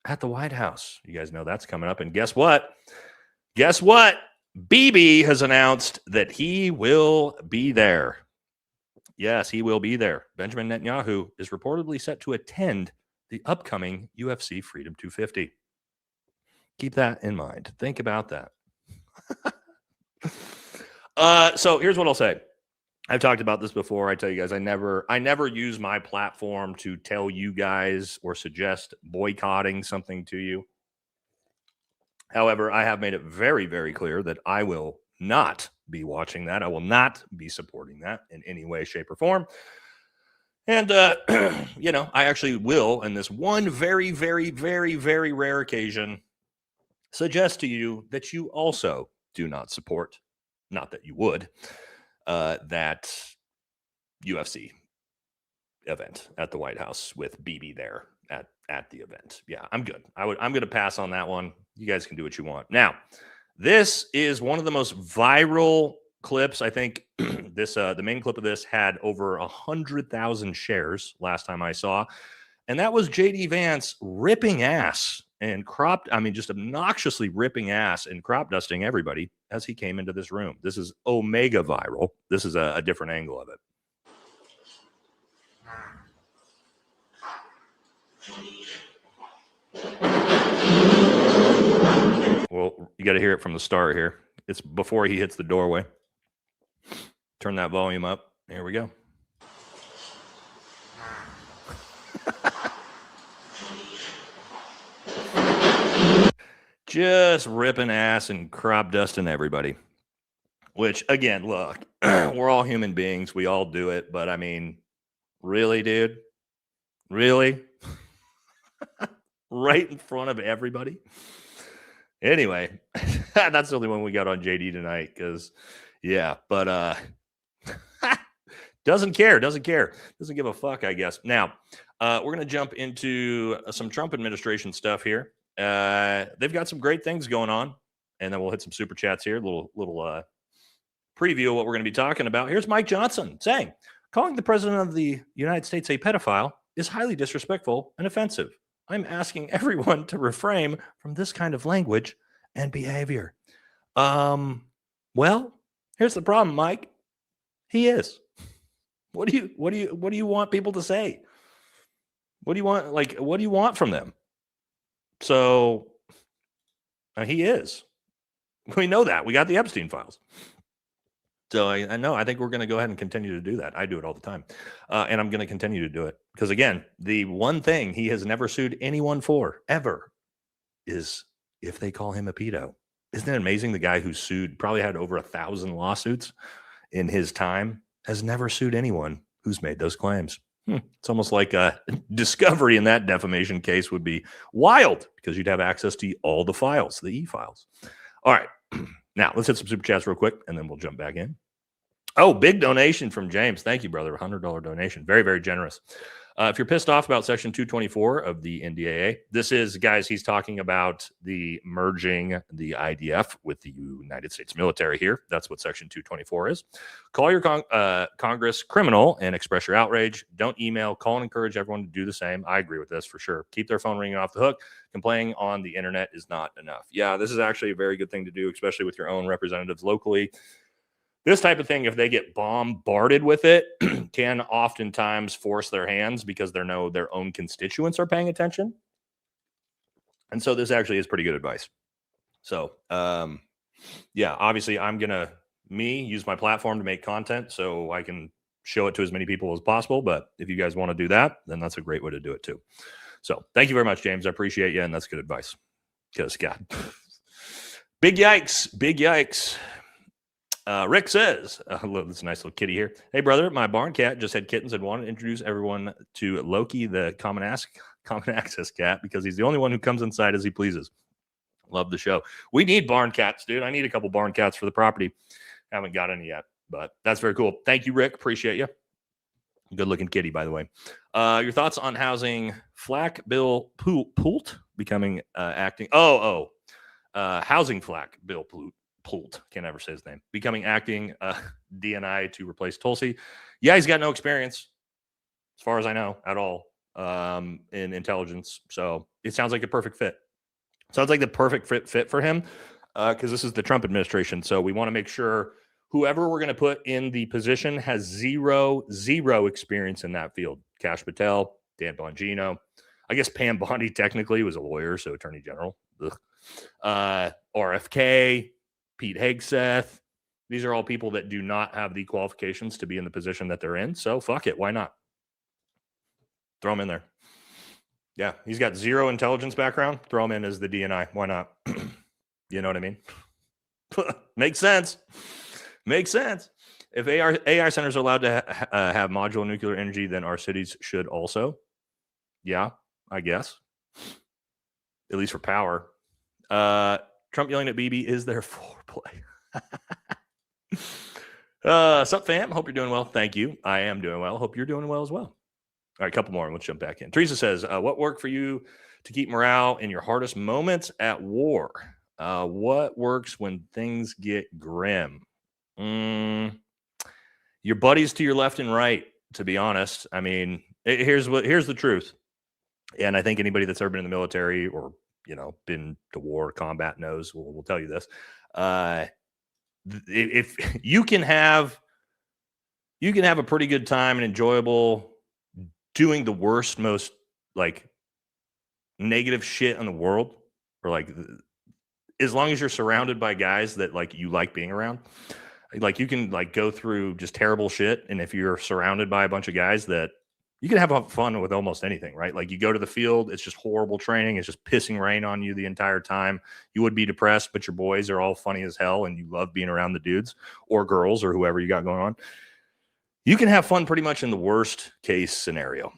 at the White House. You guys know that's coming up. And guess what? BB has announced that he will be there. Yes, he will be there. Benjamin Netanyahu is reportedly set to attend the upcoming UFC Freedom 250. Keep that in mind. Think about that. So here's what I'll say. I've talked about this before. I tell you guys, I never use my platform to tell you guys or suggest boycotting something to you. However, I have made it very, very clear that I will not be watching that. I will not be supporting that in any way, shape, or form. And, I actually will, in this one very, very, very, very rare occasion, suggest to you that you also do not support, not that you would, that UFC event at the White House with BB there at the event. Yeah, I'm good. I'm going to pass on that one. You guys can do what you want. Now, this is one of the most viral clips. I think the main clip of this had over 100,000 shares last time I saw. And that was JD Vance ripping ass and just obnoxiously ripping ass and crop dusting everybody as he came into this room. This is omega viral. This is a different angle of it. Well, you got to hear it from the start here. It's before he hits the doorway. Turn that volume up. Here we go. Just ripping ass and crop dusting everybody. Which, again, look, we're all human beings. We all do it. But, I mean, really, dude? Really? Right in front of everybody? Anyway, that's the only one we got on JD tonight because, yeah. But doesn't care. Doesn't give a fuck, I guess. Now, we're going to jump into some Trump administration stuff here. They've got some great things going on, and then we'll hit some super chats here. Little preview of what we're going to be talking about. Here's Mike Johnson saying, calling the president of the United States a pedophile is highly disrespectful and offensive. I'm asking everyone to refrain from this kind of language and behavior. Well, here's the problem, Mike. He is. What do you want people to say? What do you want? What do you want from them? So he is. We know that. We got the Epstein files. So I know. I think we're going to go ahead and continue to do that. I do it all the time. And I'm going to continue to do it. Because, again, the one thing he has never sued anyone for, ever, is if they call him a pedo. Isn't it amazing? The guy who sued, probably had over 1,000 lawsuits in his time, has never sued anyone who's made those claims. It's almost like a discovery in that defamation case would be wild because you'd have access to all the files, the e-files. All right. Now, let's hit some super chats real quick, and then we'll jump back in. Oh, big donation from James. Thank you, brother. $100 donation. Very, very generous. If you're pissed off about Section 224 of the NDAA, this is, guys, he's talking about the merging the IDF with the United States military here. That's what Section 224 is. Call your Congress criminal and express your outrage. Don't email. Call and encourage everyone to do the same. I agree with this for sure. Keep their phone ringing off the hook. Complaining on the internet is not enough. Yeah, this is actually a very good thing to do, especially with your own representatives locally. This type of thing, if they get bombarded with it, can oftentimes force their hands because they know their own constituents are paying attention. And so this actually is pretty good advice. So, yeah, obviously I'm going to use my platform to make content so I can show it to as many people as possible. But if you guys want to do that, then that's a great way to do it too. So thank you very much, James. I appreciate you. And that's good advice because God, big yikes, big yikes. Rick says, look, this nice little kitty here. Hey, brother, my barn cat just had kittens and wanted to introduce everyone to Loki, the common access cat, because he's the only one who comes inside as he pleases. Love the show. We need barn cats, dude. I need a couple barn cats for the property. Haven't got any yet, but that's very cool. Thank you, Rick. Appreciate you. Good looking kitty, by the way. Your thoughts on housing Flack Bill Pult becoming acting? Housing Flack Bill Pult. Can't ever say his name. Becoming acting DNI to replace Tulsi. Yeah, he's got no experience, as far as I know, at all in intelligence. So it sounds like a perfect fit. Sounds like the perfect fit for him because this is the Trump administration. So we want to make sure whoever we're going to put in the position has zero experience in that field. Kash Patel, Dan Bongino. I guess Pam Bondi technically was a lawyer, so attorney general. RFK, Pete Hegseth. These are all people that do not have the qualifications to be in the position that they're in. So fuck it. Why not? Throw them in there. Yeah, he's got zero intelligence background. Throw him in as the DNI. Why not? You know what I mean? Makes sense. Makes sense. If AI centers are allowed to have modular nuclear energy, then our cities should also. Yeah, I guess. At least for power. Trump yelling at BB is their foreplay. Sup, fam? Hope you're doing well. Thank you. I am doing well. Hope you're doing well as well. All right, a couple more, and let's jump back in. Teresa says, what worked for you to keep morale in your hardest moments at war? What works when things get grim? Your buddies to your left and right, to be honest. I mean, here's the truth. And I think anybody that's ever been in the military or, been to war, combat knows, will tell you this. If you can have a pretty good time and enjoyable doing the worst, most negative shit in the world, or as long as you're surrounded by guys that you like being around, you can go through just terrible shit. And if you're surrounded by a bunch of guys that you can have fun with almost anything, right? You go to the field, it's just horrible training. It's just pissing rain on you the entire time. You would be depressed, but your boys are all funny as hell and you love being around the dudes or girls or whoever you got going on. You can have fun pretty much in the worst case scenario.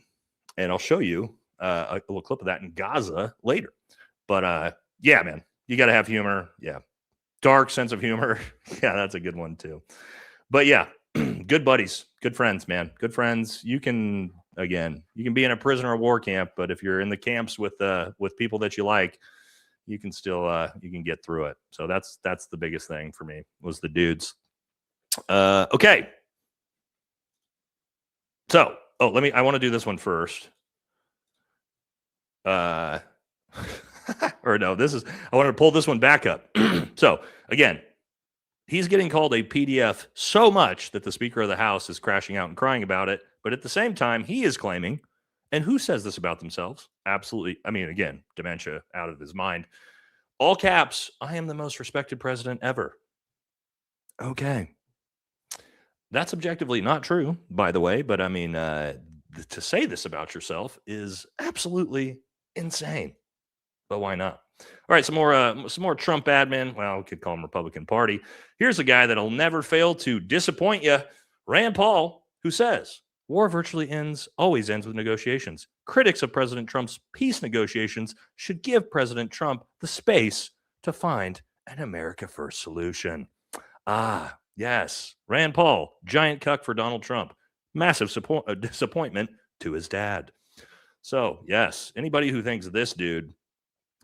And I'll show you a little clip of that in Gaza later. But yeah, man, you got to have humor. Yeah. Dark sense of humor. Yeah, that's a good one too. But yeah, good buddies, good friends, man. Good friends. You can be in a prisoner of war camp, but if you're in the camps with people that you like, you can still you can get through it. So that's the biggest thing for me was the dudes. Okay. So, I want to do this one first. Or no, I want to pull this one back up. So again, he's getting called a PDF so much that the Speaker of the House is crashing out and crying about it. But at the same time, he is claiming, and who says this about themselves? Absolutely. I mean, again, dementia out of his mind. All caps, I am the most respected president ever. Okay. That's objectively not true, by the way. But I mean, to say this about yourself is absolutely insane. But why not? All right, some more Trump admin. Well, we could call him Republican Party. Here's a guy that'll never fail to disappoint you, Rand Paul, who says, war virtually always ends with negotiations. Critics of President Trump's peace negotiations should give President Trump the space to find an America First solution. Ah, yes. Rand Paul, giant cuck for Donald Trump. Massive disappointment to his dad. So, yes, anybody who thinks this dude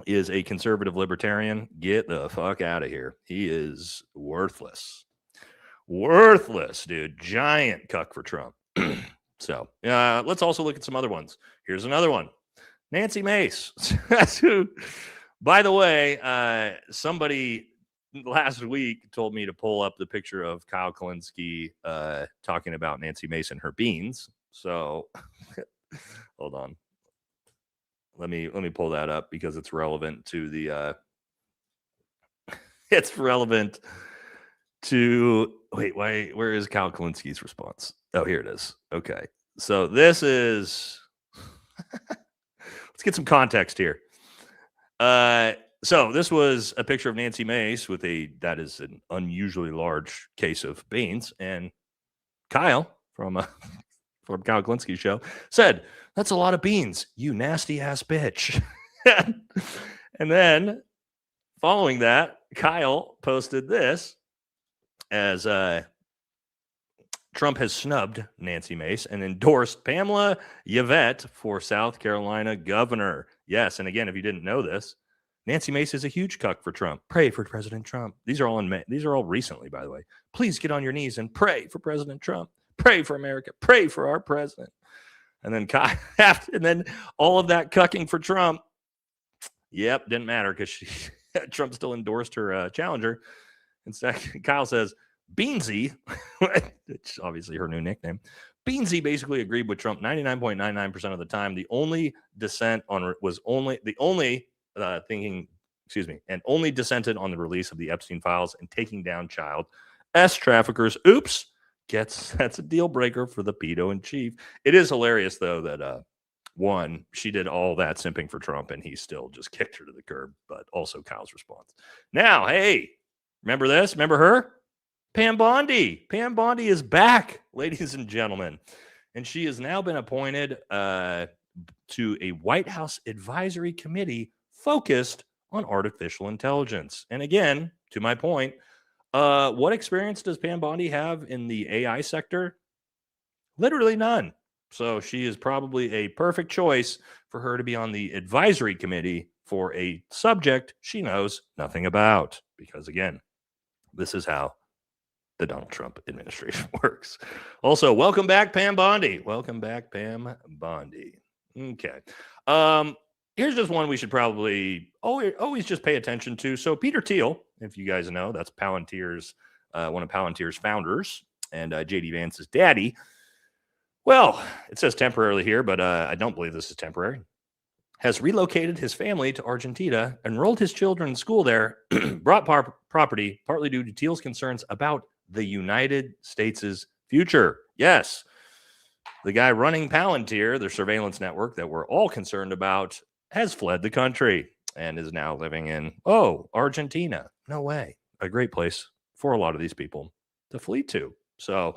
is a conservative libertarian, get the fuck out of here. He is worthless. Worthless, dude. Giant cuck for Trump. So, let's also look at some other ones. Here's another one. Nancy Mace. That's who, by the way, somebody last week told me to pull up the picture of Kyle Kalinske talking about Nancy Mace and her beans. So, hold on. Let me pull that up because it's relevant to the it's relevant to where is Kyle Kalinski's response? Oh, here it is. Okay. So this is let's get some context here. So this was a picture of Nancy Mace with that is an unusually large case of beans, and Kyle from Kyle Kalinski's show said, "That's a lot of beans, you nasty ass bitch." And then following that, Kyle posted this as Trump has snubbed Nancy Mace and endorsed Pamela Yvette for South Carolina governor. Yes, and again, if you didn't know this, Nancy Mace is a huge cuck for Trump. Pray for President Trump. These are all recently, by the way. Please get on your knees and pray for President Trump. Pray for America. Pray for our president. And then and then all of that cucking for Trump. Yep, didn't matter because Trump still endorsed her challenger. Instead, Kyle says, Beansy, which is obviously her new nickname, Beansy basically agreed with Trump 99.99% of the time. The only dissent on was only the only and only dissented on the release of the Epstein files and taking down child traffickers. Oops, that's a deal breaker for the pedo in chief. It is hilarious though that one, she did all that simping for Trump and he still just kicked her to the curb, but also Kyle's response. Now, hey, remember this? Remember her? Pam Bondi. Pam Bondi is back, ladies and gentlemen. And she has now been appointed to a White House advisory committee focused on artificial intelligence. And again, to my point, what experience does Pam Bondi have in the AI sector? Literally none. So she is probably a perfect choice for her to be on the advisory committee for a subject she knows nothing about. Because again, this is how the Donald Trump administration works. Also, welcome back, Pam Bondi. Welcome back, Pam Bondi. Okay. Here's just one we should probably always just pay attention to. So Peter Thiel, if you guys know, that's Palantir's one of Palantir's founders and JD Vance's daddy. Well, it says temporarily here, but I don't believe this is temporary. Has relocated his family to Argentina, enrolled his children in school there, brought property partly due to Thiel's concerns about the United States' future. Yes, the guy running Palantir, the surveillance network that we're all concerned about, has fled the country and is now living in, Argentina. No way. A great place for a lot of these people to flee to. So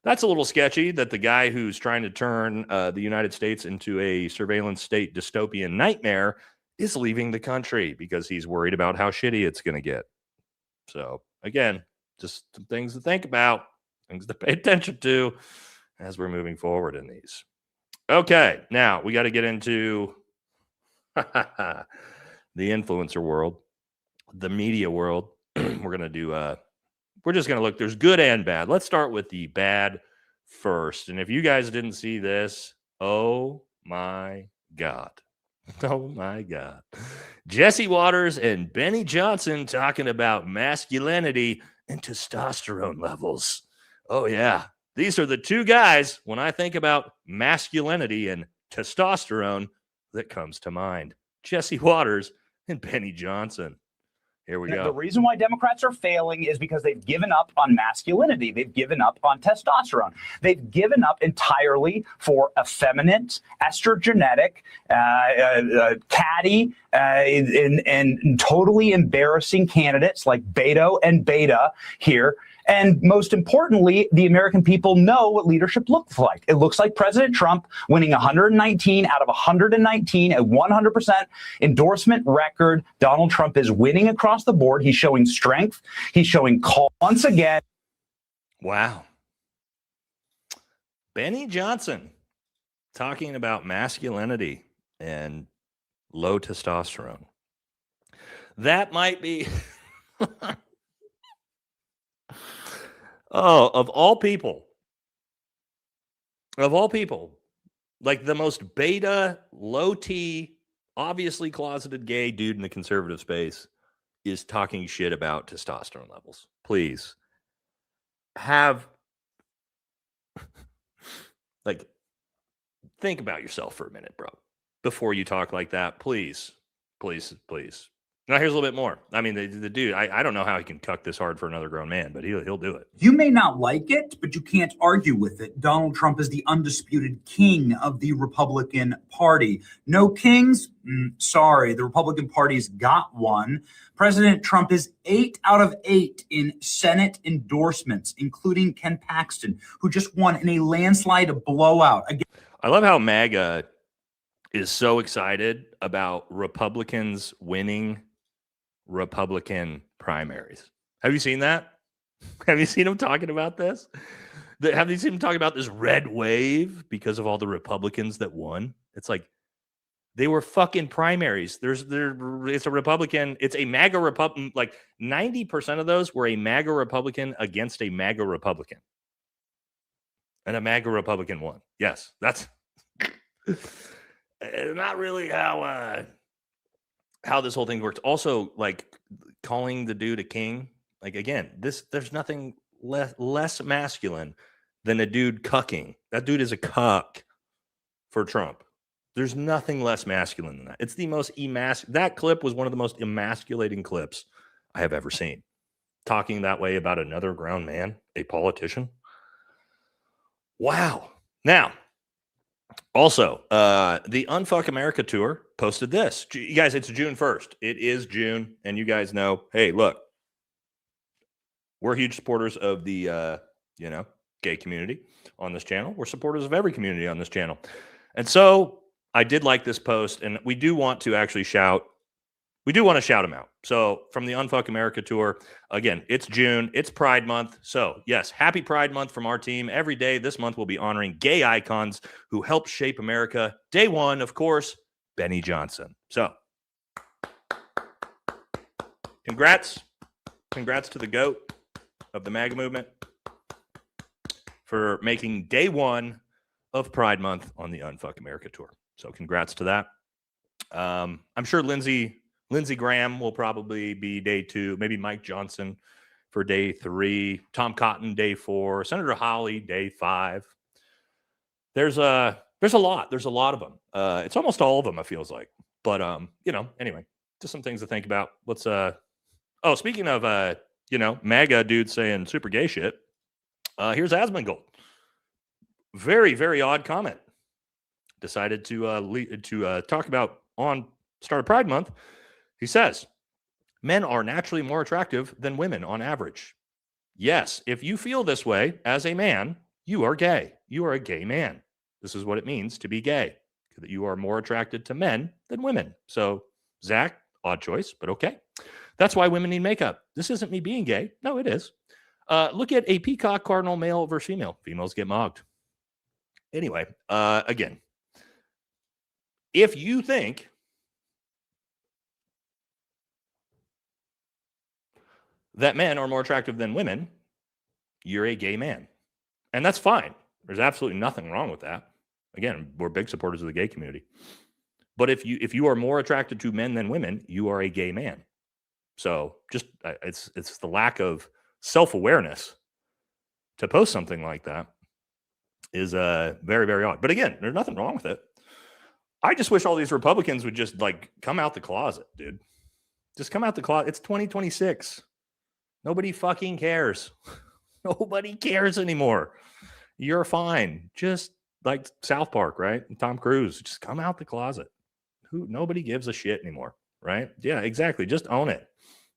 that's a little sketchy that the guy who's trying to turn the United States into a surveillance state dystopian nightmare is leaving the country because he's worried about how shitty it's going to get. So again, just some things to think about, things to pay attention to as we're moving forward in these. Okay, now we got to get into the influencer world, the media world. We're going to do we're just going to look, there's good and bad. Let's start with the bad first. And if you guys didn't see this, oh my God. Oh my God. Jesse Waters and Benny Johnson talking about masculinity and testosterone levels. Oh yeah. These are the two guys, when I think about masculinity and testosterone, that comes to mind. Jesse Waters and Benny Johnson. Here we go. The reason why Democrats are failing is because they've given up on masculinity. They've given up on testosterone. They've given up entirely for effeminate, estrogenic, catty, and totally embarrassing candidates like Beto and Beta here. And most importantly, the American people know what leadership looks like. It looks like President Trump winning 119 out of 119, a 100% endorsement record. Donald Trump is winning across the board. He's showing strength. He's showing call once again. Wow. Benny Johnson talking about masculinity and low testosterone. That might be... of all people, like the most beta, low T, obviously closeted gay dude in the conservative space is talking shit about testosterone levels. Please think about yourself for a minute, bro, before you talk like that. Please, please, please. Now here's a little bit more. I mean, the dude, I don't know how he can cuck this hard for another grown man, but he'll do it. You may not like it, but you can't argue with it. Donald Trump is the undisputed king of the Republican Party. No kings? Sorry, the Republican Party's got one. President Trump is 8 out of 8 in Senate endorsements, including Ken Paxton, who just won in a landslide blowout. I love how MAGA is so excited about Republicans winning Republican primaries. Have you seen that? Have you seen him talking about this? Have you seen him talking about this red wave because of all the Republicans that won? It's like they were fucking primaries. It's a Republican. It's a MAGA Republican. Like 90% of those were a MAGA Republican against a MAGA Republican, and a MAGA Republican won. Yes, that's not really how this whole thing works. Also, like calling the dude a king. Like again, there's nothing less masculine than a dude cucking. That dude is a cuck for Trump. There's nothing less masculine than that. It's the most that clip was one of the most emasculating clips I have ever seen. Talking that way about another grown man, a politician. Wow. Now, also, the Unfuck America tour posted this. You guys, it's June 1st. It is June, and you guys know, hey, look, we're huge supporters of the, gay community on this channel. We're supporters of every community on this channel. And so I did like this post, and we do want to actually shout them out. So from the Unfuck America tour, again, it's June, it's Pride Month. So yes, happy Pride Month from our team. Every day this month we'll be honoring gay icons who helped shape America. Day one, of course, Benny Johnson. So congrats to the GOAT of the MAGA movement for making day one of Pride Month on the Unfuck America tour. So congrats to that. I'm sure Lindsey Graham will probably be day 2, maybe Mike Johnson for day 3, Tom Cotton day 4, Senator Hawley day 5. There's a lot of them. It's almost all of them, it feels like. But anyway, just some things to think about. Let's speaking of MAGA dude saying super gay shit. Here's Asmongold. Very, very odd comment. Decided to talk about on Start of Pride Month. He says, men are naturally more attractive than women on average. Yes, if you feel this way as a man, you are gay. You are a gay man. This is what it means to be gay, that you are more attracted to men than women. So, Zach, odd choice, but okay. That's why women need makeup. This isn't me being gay. No, it is. Look at a peacock cardinal male versus female. Females get mogged. Anyway, again, if you think that men are more attractive than women, you're a gay man. And that's fine. There's absolutely nothing wrong with that. Again, we're big supporters of the gay community. But if you are more attracted to men than women, you are a gay man. So just it's the lack of self-awareness to post something like that is very, very odd. But again, there's nothing wrong with it. I just wish all these Republicans would just come out the closet, dude. Just come out the closet. It's 2026. Nobody fucking cares. Nobody cares anymore. You're fine. Just like South Park, right? And Tom Cruise, just come out the closet. Nobody gives a shit anymore, right? Yeah, exactly. Just own it.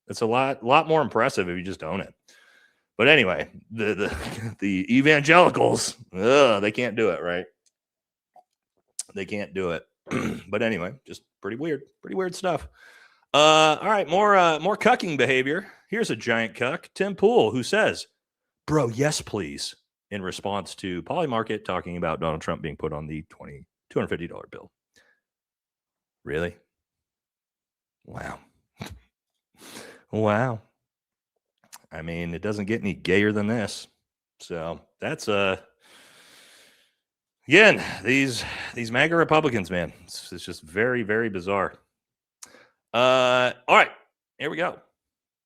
It's a lot more impressive if you just own it. But anyway, the evangelicals, they can't do it, right? They can't do it. But anyway, just pretty weird stuff. All right, more cucking behavior. Here's a giant cuck, Tim Pool, who says, "Bro, yes, please," in response to Polymarket talking about Donald Trump being put on the $250 bill. Really? Wow. Wow. I mean, it doesn't get any gayer than this. So that's again, these MAGA Republicans, man. It's just very, very bizarre. All right, here we go.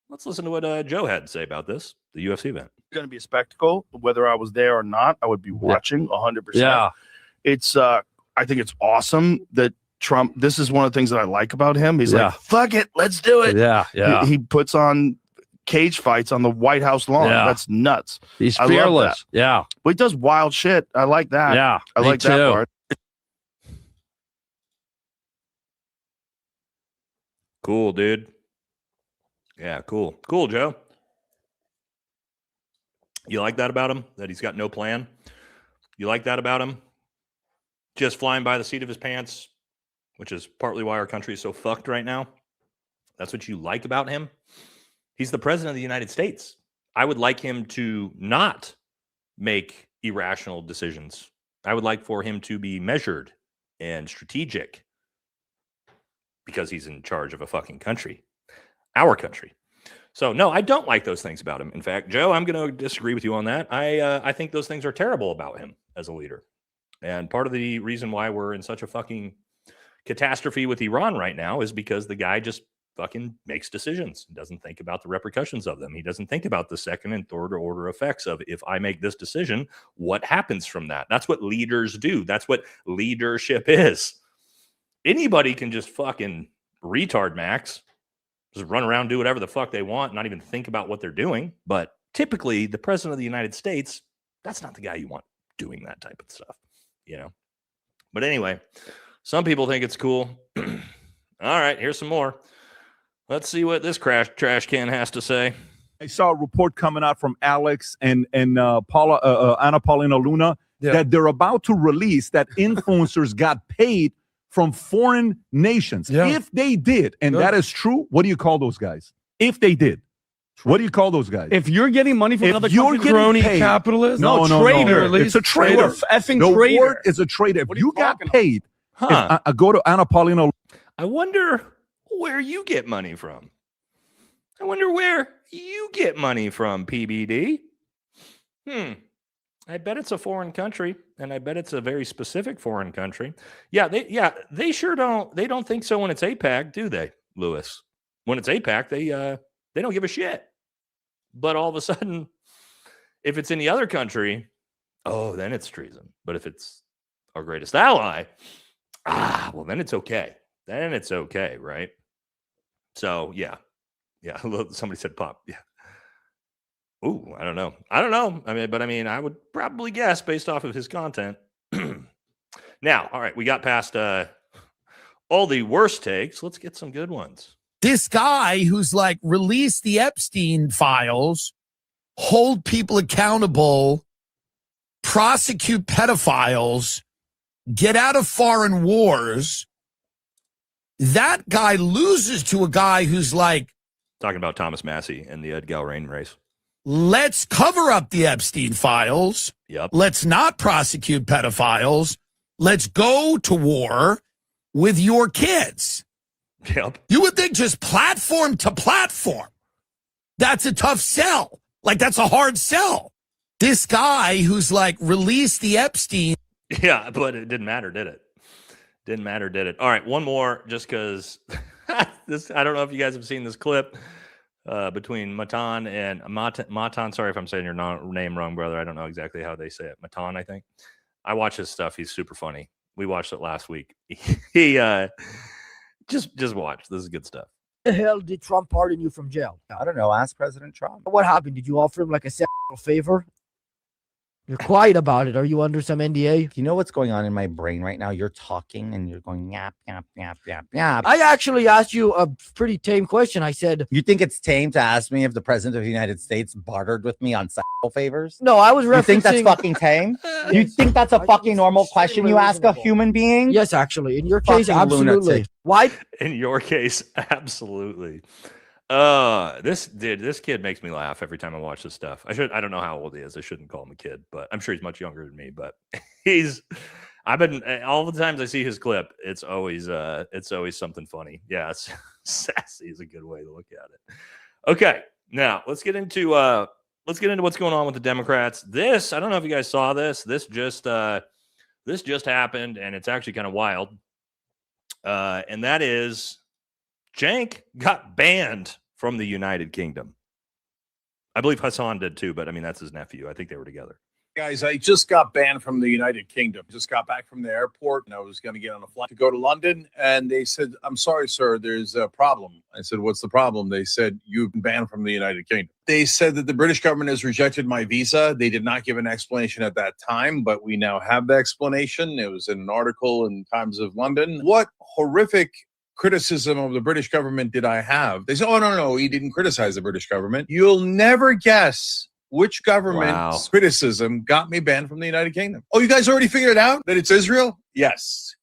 Let's listen to what Joe had to say about this, the UFC event. It's going to be a spectacle. Whether I was there or not, I would be watching 100%. Yeah. It's I think it's awesome that Trump, this is one of the things that I like about him. He's Yeah. like, fuck it, let's do it. Yeah, yeah. He puts on cage fights on the White House lawn. Yeah. That's nuts. He's I love fearless. that. Yeah. But he does wild shit. I like that. Yeah, I me like that too. part. Cool, dude. Yeah, cool. Cool, Joe. You like that about him? That he's got no plan? You like that about him? Just flying by the seat of his pants, which is partly why our country is so fucked right now. That's what you like about him? He's the president of the United States. I would like him to not make irrational decisions. I would like for him to be measured and strategic because he's in charge of a fucking country, our country. So, no, I don't like those things about him. In fact, Joe, I'm going to disagree with you on that. I think those things are terrible about him as a leader. And part of the reason why we're in such a fucking catastrophe with Iran right now is because the guy just fucking makes decisions. He doesn't think about the repercussions of them. He doesn't think about the second and third order effects of, if I make this decision, what happens from that? That's what leaders do. That's what leadership is. Anybody can just fucking retard max, just run around, do whatever the fuck they want, not even think about what they're doing. But typically, the president of the United States, that's not the guy you want doing that type of stuff, you know? But anyway, some people think it's cool. All right, here's some more. Let's see what this trash can has to say. I saw a report coming out from Alex and Anna Paulina Luna that they're about to release that influencers got paid from foreign nations. If they did, and that is true, what do you call those guys? If they did, what do you call those guys? If you're getting money from another you're country, getting paid, capitalist, no, trader. It's a trader. Effing the trader. word is a trader. If you got paid, Huh. I go to Anna Paulina. I wonder where you get money from. I wonder where you get money from, PBD. I bet it's a foreign country, and I bet it's a very specific foreign country. They sure don't. They don't think so when it's AIPAC, do they, Lewis? When it's AIPAC, they don't give a shit. But all of a sudden, if it's in the other country, then it's treason. But if it's our greatest ally, well, then it's okay. Then it's okay, right? So, yeah. Somebody said pop. Yeah. Ooh, I don't know. I would probably guess based off of his content. Now, all right, we got past all the worst takes. Let's get some good ones. This guy who's like, release the Epstein files, hold people accountable, prosecute pedophiles, get out of foreign wars. That guy loses to a guy who's like, talking about Thomas Massey and the Ed Galrain race. Let's cover up the Epstein files. Yep. Let's not prosecute pedophiles. Let's go to war with your kids. Yep. You would think just platform to platform. That's a tough sell. Like, that's a hard sell. This guy who's like, release the Epstein. Yeah, but it didn't matter, did it? Didn't matter, did it? All right, one more, just because this. I don't know if you guys have seen this clip between Matan and Matan. Sorry if I'm saying your name wrong, brother. I don't know exactly how they say it. Matan, I think. I watch his stuff. He's super funny. We watched it last week. He just watch. This is good stuff. The hell did Trump pardon you from jail? I don't know. Ask President Trump. What happened? Did you offer him like a sexual favor? You're quiet about it. Are you under some NDA? You know what's going on in my brain right now? You're talking and you're going yap, yap, yap, yap, yap. I actually asked you a pretty tame question. I said, You think it's tame to ask me if the president of the United States bartered with me on sexual favors? No, I was referencing. You think that's fucking tame? You think that's a fucking normal question you ask a human being? Yes, actually. In your case, Fucking absolutely. lunatic. Why? In your case, absolutely. This kid makes me laugh every time I watch this stuff. I don't know how old he is. I shouldn't call him a kid, but I'm sure he's much younger than me. But I've been all the times I see his clip, it's always something funny. Yeah, sassy is a good way to look at it. Okay, now let's get into what's going on with the Democrats. I don't know if you guys saw this. This just happened, and it's actually kind of wild. And that is, Cenk got banned from the United Kingdom. I believe Hassan did too, but I mean, that's his nephew. I think they were together. Guys, I just got banned from the United Kingdom. Just got back from the airport and I was going to get on a flight to go to London. And they said, I'm sorry, sir, there's a problem. I said, what's the problem? They said, you've been banned from the United Kingdom. They said that the British government has rejected my visa. They did not give an explanation at that time, but we now have the explanation. It was in an article in Times of London. What horrific criticism of the British government did I have? They said, oh, no, he didn't criticize the British government. You'll never guess which government's criticism got me banned from the United Kingdom. Oh, you guys already figured it out that it's Israel? Yes.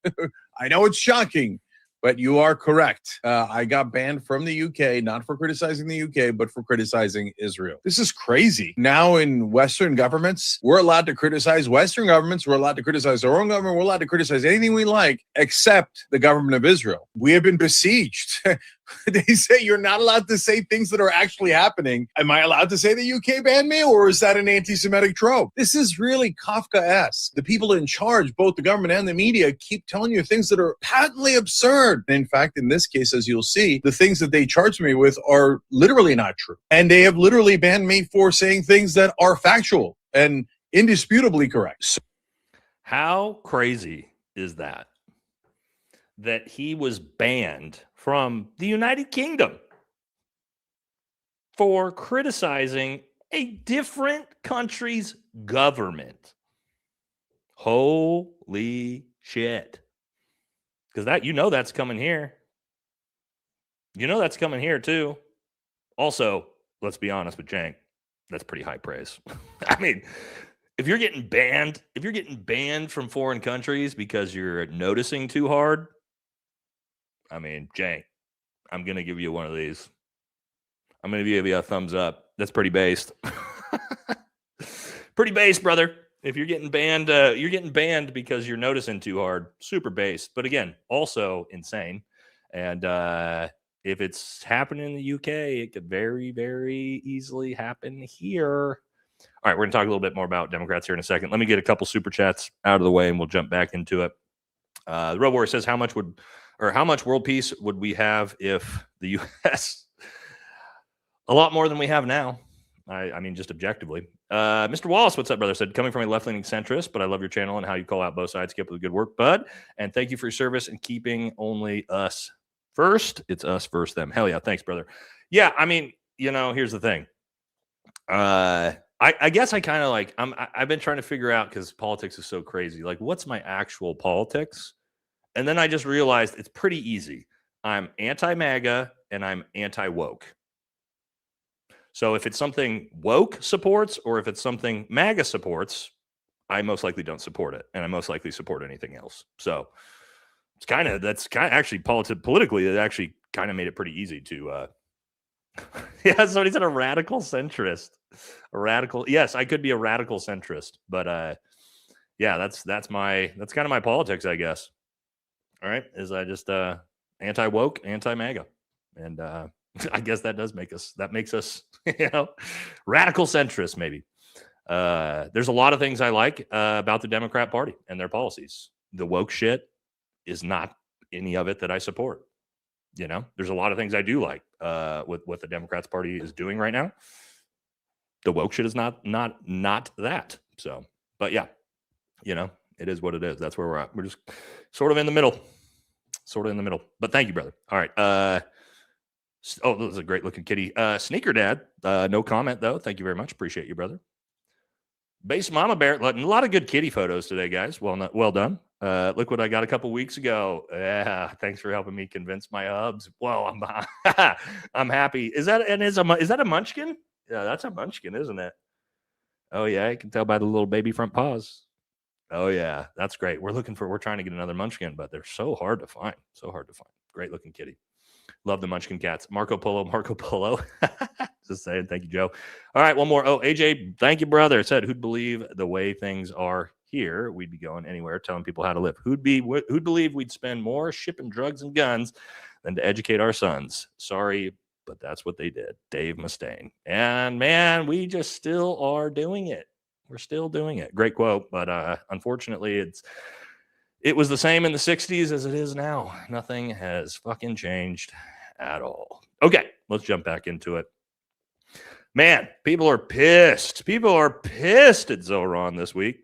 I know it's shocking, but you are correct. I got banned from the UK, not for criticizing the UK, but for criticizing Israel. This is crazy. Now in Western governments, we're allowed to criticize Western governments. We're allowed to criticize our own government. We're allowed to criticize anything we like, except the government of Israel. We have been besieged. They say you're not allowed to say things that are actually happening. Am I allowed to say the UK banned me, or is that an anti-Semitic trope? This is really Kafka-esque. The people in charge, both the government and the media, keep telling you things that are patently absurd. In fact, in this case, as you'll see, the things that they charge me with are literally not true. And they have literally banned me for saying things that are factual and indisputably correct. How crazy is that? That he was banned from the United Kingdom for criticizing a different country's government. Holy shit. Because that's coming here. That's coming here too. Also, let's be honest with Jank, that's pretty high praise. I mean, if you're getting banned from foreign countries because you're noticing too hard, I mean, Jank, I'm going to give you one of these. I'm going to give you a thumbs up. That's pretty based. Pretty based, brother. If you're getting banned because you're noticing too hard. Super based. But again, also insane. And if it's happening in the UK, it could very, very easily happen here. All right, we're going to talk a little bit more about Democrats here in a second. Let me get a couple super chats out of the way, and we'll jump back into it. The Real Warrior says, how much world peace would we have if the U.S. a lot more than we have now? I mean, just objectively. Mr. Wallace, what's up, brother? Said, coming from a left-leaning centrist, but I love your channel and how you call out both sides. Keep up the good work, bud. And thank you for your service and keeping only us first. It's us versus them. Hell yeah. Thanks, brother. Yeah, I mean, here's the thing. I guess I kind of I've been trying to figure out, because politics is so crazy, what's my actual politics? And then I just realized it's pretty easy. I'm anti-MAGA and I'm anti-woke. So if it's something woke supports or if it's something MAGA supports, I most likely don't support it. And I most likely support anything else. So that's actually politically, it actually kind of made it pretty easy to, yeah, somebody said a radical centrist. Yes, I could be a radical centrist, but yeah, that's kind of my politics, I guess. All right, is I just anti-woke, anti-MAGA. And I guess that makes us, radical centrist, maybe. There's a lot of things I like about the Democrat Party and their policies. The woke shit is not any of it that I support. There's a lot of things I do like with what the Democrats Party is doing right now. The woke shit is not that. So, but yeah, it is what it is. That's where we're at. We're just sort of in the middle. But thank you, brother. All right. This is a great looking kitty. Sneaker Dad. No comment though. Thank you very much. Appreciate you, brother. Base Mama Bear. A lot of good kitty photos today, guys. Well done. Look what I got a couple weeks ago. Yeah, thanks for helping me convince my hubs. Well, I'm happy. Is that a munchkin? Yeah, that's a munchkin, isn't it? Oh yeah, you can tell by the little baby front paws. Oh yeah, that's great. We're trying to get another munchkin, but they're so hard to find. Great looking kitty. Love the munchkin cats. Marco Polo. Just saying. Thank you, Joe. All right, one more. Oh, AJ, thank you, brother. Said, who'd believe the way things are here, we'd be going anywhere telling people how to live? Who'd believe we'd spend more shipping drugs and guns than to educate our sons? Sorry, but that's what they did. Dave Mustaine. And man, we just still are doing it. We're still doing it. Great quote, but unfortunately, it was the same in the 60s as it is now. Nothing has fucking changed at all. Okay, let's jump back into it. Man, people are pissed. People are pissed at Zoran this week.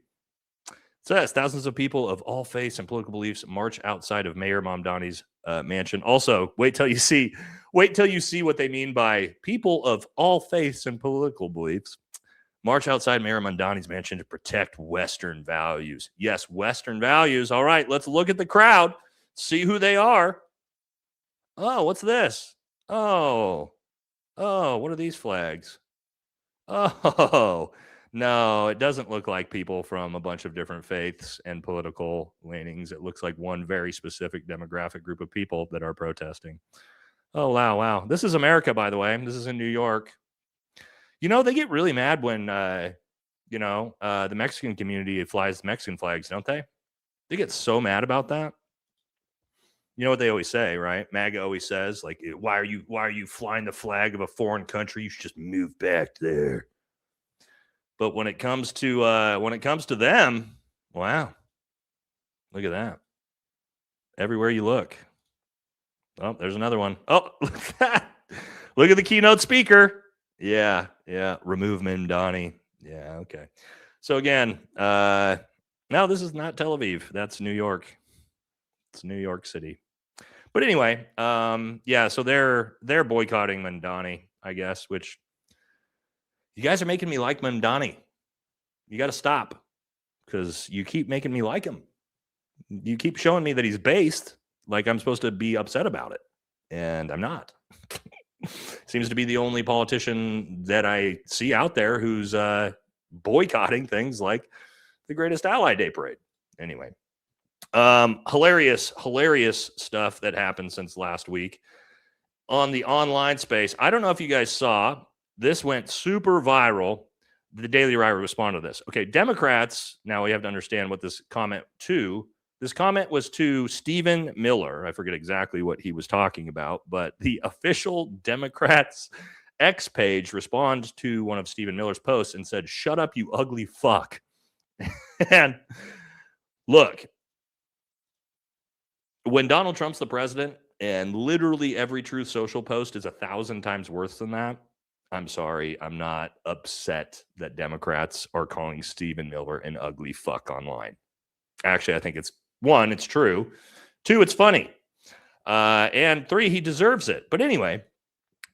It says thousands of people of all faiths and political beliefs march outside of Mayor Mamdani's mansion. Also, wait till you see what they mean by people of all faiths and political beliefs march outside Mayor Mamdani's mansion to protect Western values. Yes, Western values. All right, let's look at the crowd, see who they are. Oh, what's this? Oh, what are these flags? Oh, no, it doesn't look like people from a bunch of different faiths and political leanings. It looks like one very specific demographic group of people that are protesting. Oh, wow. This is America, by the way. This is in New York. You know, they get really mad when, the Mexican community flies Mexican flags, don't they? They get so mad about that. You know what they always say, right? MAGA always says, like, why are you flying the flag of a foreign country? You should just move back there. But when it comes to them, wow, look at that. Everywhere you look. Oh, there's another one. Oh, look at that. Look at the keynote speaker. Yeah. Remove Mamdani. Yeah, okay. So again, no, this is not Tel Aviv. That's New York. It's New York City. But anyway, so they're boycotting Mamdani, I guess, which you guys are making me like Mamdani. You got to stop because you keep making me like him. You keep showing me that he's based, like I'm supposed to be upset about it, and I'm not. Seems to be the only politician that I see out there who's boycotting things like the Greatest Ally Day Parade. Anyway. Hilarious stuff that happened since last week on the online space. I don't know if you guys saw, this went super viral. The Daily Wire responded to this. Okay, Democrats, now we have to understand what this comment was to Stephen Miller. I forget exactly what he was talking about, but the official Democrats X page responds to one of Stephen Miller's posts and said, "Shut up, you ugly fuck." And look, when Donald Trump's the president and literally every Truth Social post is 1,000 times worse than that, I'm sorry, I'm not upset that Democrats are calling Stephen Miller an ugly fuck online. Actually, I think it's 1, it's true. 2, it's funny. And 3, he deserves it. But anyway,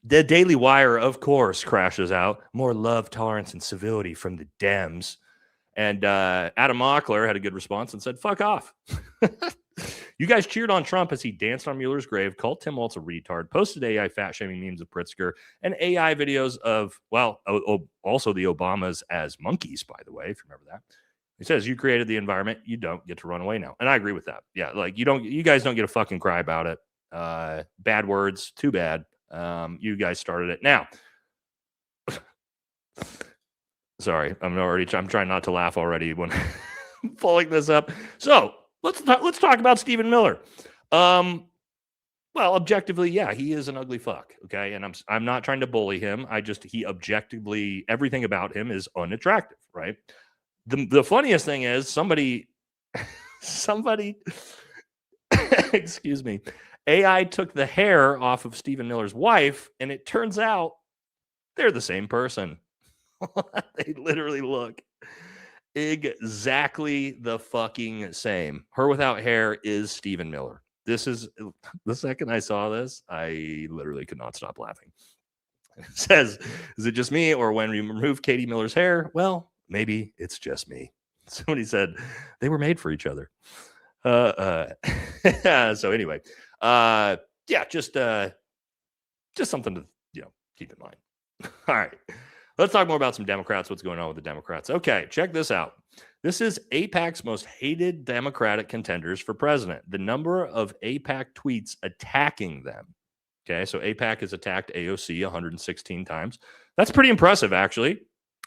the Daily Wire, of course, crashes out. More love, tolerance, and civility from the Dems. And Adam Mockler had a good response and said, fuck off. You guys cheered on Trump as he danced on Mueller's grave, called Tim Walz a retard, posted AI fat-shaming memes of Pritzker, and AI videos of, also the Obamas as monkeys, by the way, if you remember that. He says, you created the environment, you don't get to run away now. And I agree with that. Yeah, like you guys don't get to fucking cry about it. Bad words, too bad. You guys started it. Now, sorry, I'm trying not to laugh already when pulling this up. So let's talk about Stephen Miller. Well, objectively, yeah, he is an ugly fuck. Okay, and I'm not trying to bully him. He objectively, everything about him is unattractive, right? The funniest thing is somebody, excuse me, AI took the hair off of Stephen Miller's wife, and it turns out they're the same person. They literally look exactly the fucking same. Her without hair is Stephen Miller. This is the second I saw this, I literally could not stop laughing. It says, is it just me, or when we remove Katie Miller's hair? Well, maybe it's just me. Somebody said they were made for each other. So anyway, just something to keep in mind. All right. Let's talk more about some Democrats, what's going on with the Democrats. Okay, check this out. This is AIPAC's most hated Democratic contenders for president. The number of AIPAC tweets attacking them. Okay, so AIPAC has attacked AOC 116 times. That's pretty impressive, actually.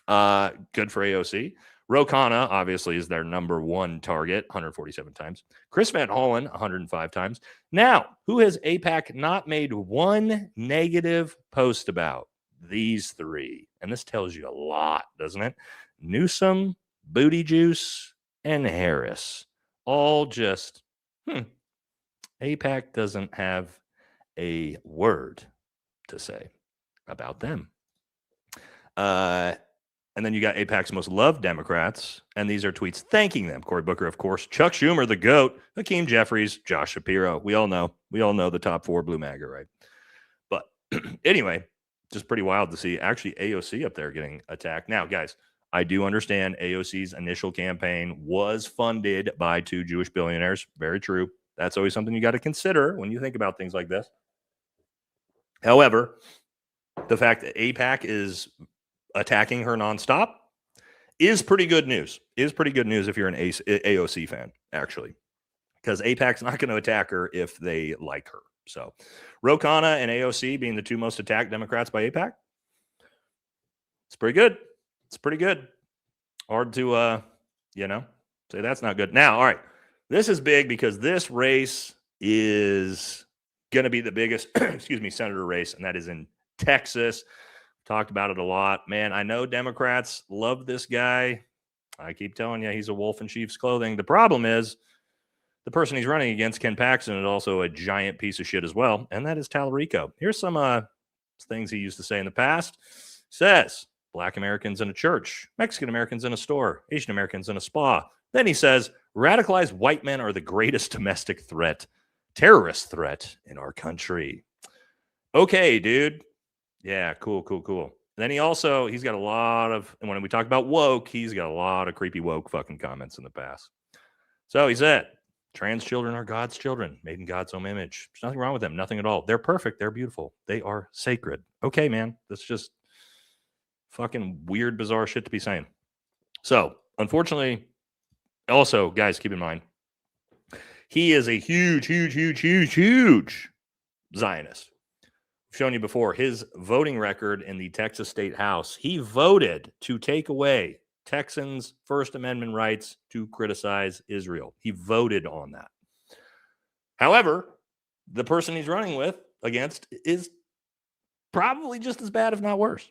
Good for AOC. Ro Khanna, obviously, is their number one target, 147 times. Chris Van Hollen, 105 times. Now, who has AIPAC not made one negative post about? These three. And this tells you a lot, doesn't it? Newsom, Booty Juice, and Harris. All just, AIPAC doesn't have a word to say about them. And then you got AIPAC's most loved Democrats, and these are tweets thanking them. Cory Booker, of course, Chuck Schumer, the GOAT, Hakeem Jeffries, Josh Shapiro. We all know the top 4 Blue MAGA, right? But anyway, just pretty wild to see actually AOC up there getting attacked. Now, guys, I do understand AOC's initial campaign was funded by 2 Jewish billionaires. Very true. That's always something you got to consider when you think about things like this. However, the fact that AIPAC is attacking her nonstop is pretty good news. Is pretty good news if you're an AOC fan, actually, because AIPAC's not going to attack her if they like her. So, Ro Khanna and AOC being the 2 most attacked Democrats by AIPAC, it's pretty good. It's pretty good. Hard to, say that's not good. Now, all right, this is big because this race is going to be the biggest, senator race, and that is in Texas. Talked about it a lot. Man, I know Democrats love this guy. I keep telling you, he's a wolf in sheep's clothing. The problem is the person he's running against, Ken Paxton, is also a giant piece of shit as well, and that is Talarico. Here's some things he used to say in the past. Says, Black Americans in a church, Mexican Americans in a store, Asian Americans in a spa. Then he says, radicalized white men are the greatest domestic threat, terrorist threat in our country. Okay, dude. Yeah, cool. Then he's got a lot of, and when we talk about woke, he's got a lot of creepy woke fucking comments in the past. So he said, trans children are God's children, made in God's own image. There's nothing wrong with them, nothing at all. They're perfect, they're beautiful, they are sacred. Okay, man, that's just fucking weird, bizarre shit to be saying. So, unfortunately, also, guys, keep in mind, he is a huge Zionist. Shown you before his voting record in the Texas State House. He voted to take away Texans' First Amendment rights to criticize Israel. He voted on that. However, the person he's running against is probably just as bad, if not worse.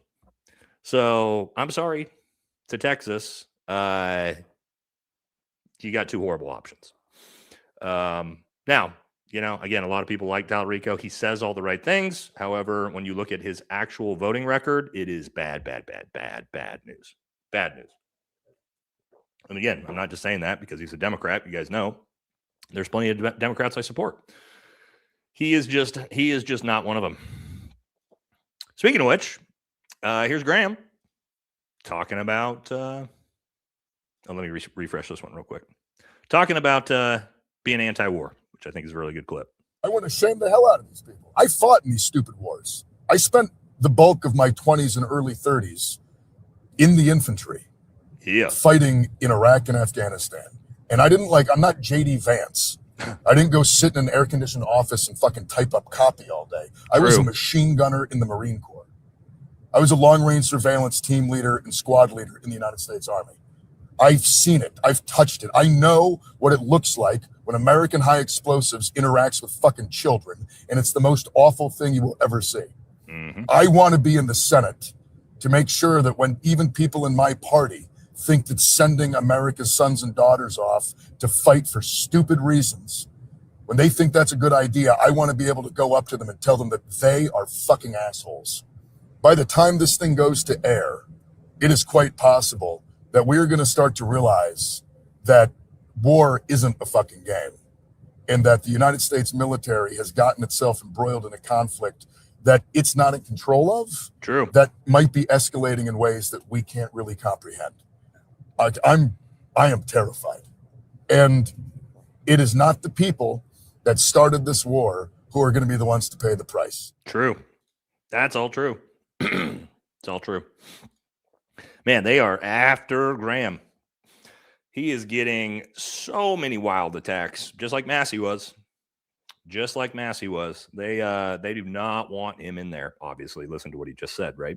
So I'm sorry to Texas. You got 2 horrible options. Now, again, a lot of people like Talarico. He says all the right things. However, when you look at his actual voting record, it is bad news. Bad news. And again, I'm not just saying that because he's a Democrat. You guys know there's plenty of Democrats I support. He is just not one of them. Speaking of which, here's Graham talking about, let me refresh this one real quick. Talking about being anti-war, which I think is a really good clip. I want to shame the hell out of these people. I fought in these stupid wars. I spent the bulk of my 20s and early 30s in the infantry, fighting in Iraq and Afghanistan. And I'm not J.D. Vance. I didn't go sit in an air-conditioned office and fucking type up copy all day. I was a machine gunner in the Marine Corps. I was a long-range surveillance team leader and squad leader in the United States Army. I've seen it. I've touched it. I know what it looks like when American high explosives interacts with fucking children, and it's the most awful thing you will ever see. Mm-hmm. I want to be in the Senate to make sure that when even people in my party think that sending America's sons and daughters off to fight for stupid reasons, when they think that's a good idea, I want to be able to go up to them and tell them that they are fucking assholes. By the time this thing goes to air, it is quite possible that we're going to start to realize that war isn't a fucking game, and that the United States military has gotten itself embroiled in a conflict that it's not in control of. True. That might be escalating in ways that we can't really comprehend. I am terrified. And it is not the people that started this war who are going to be the ones to pay the price. True. That's all true. It's all true. Man, they are after Graham. He is getting so many wild attacks, just like Massey was. Just like Massey was. They do not want him in there, obviously. Listen to what he just said, right?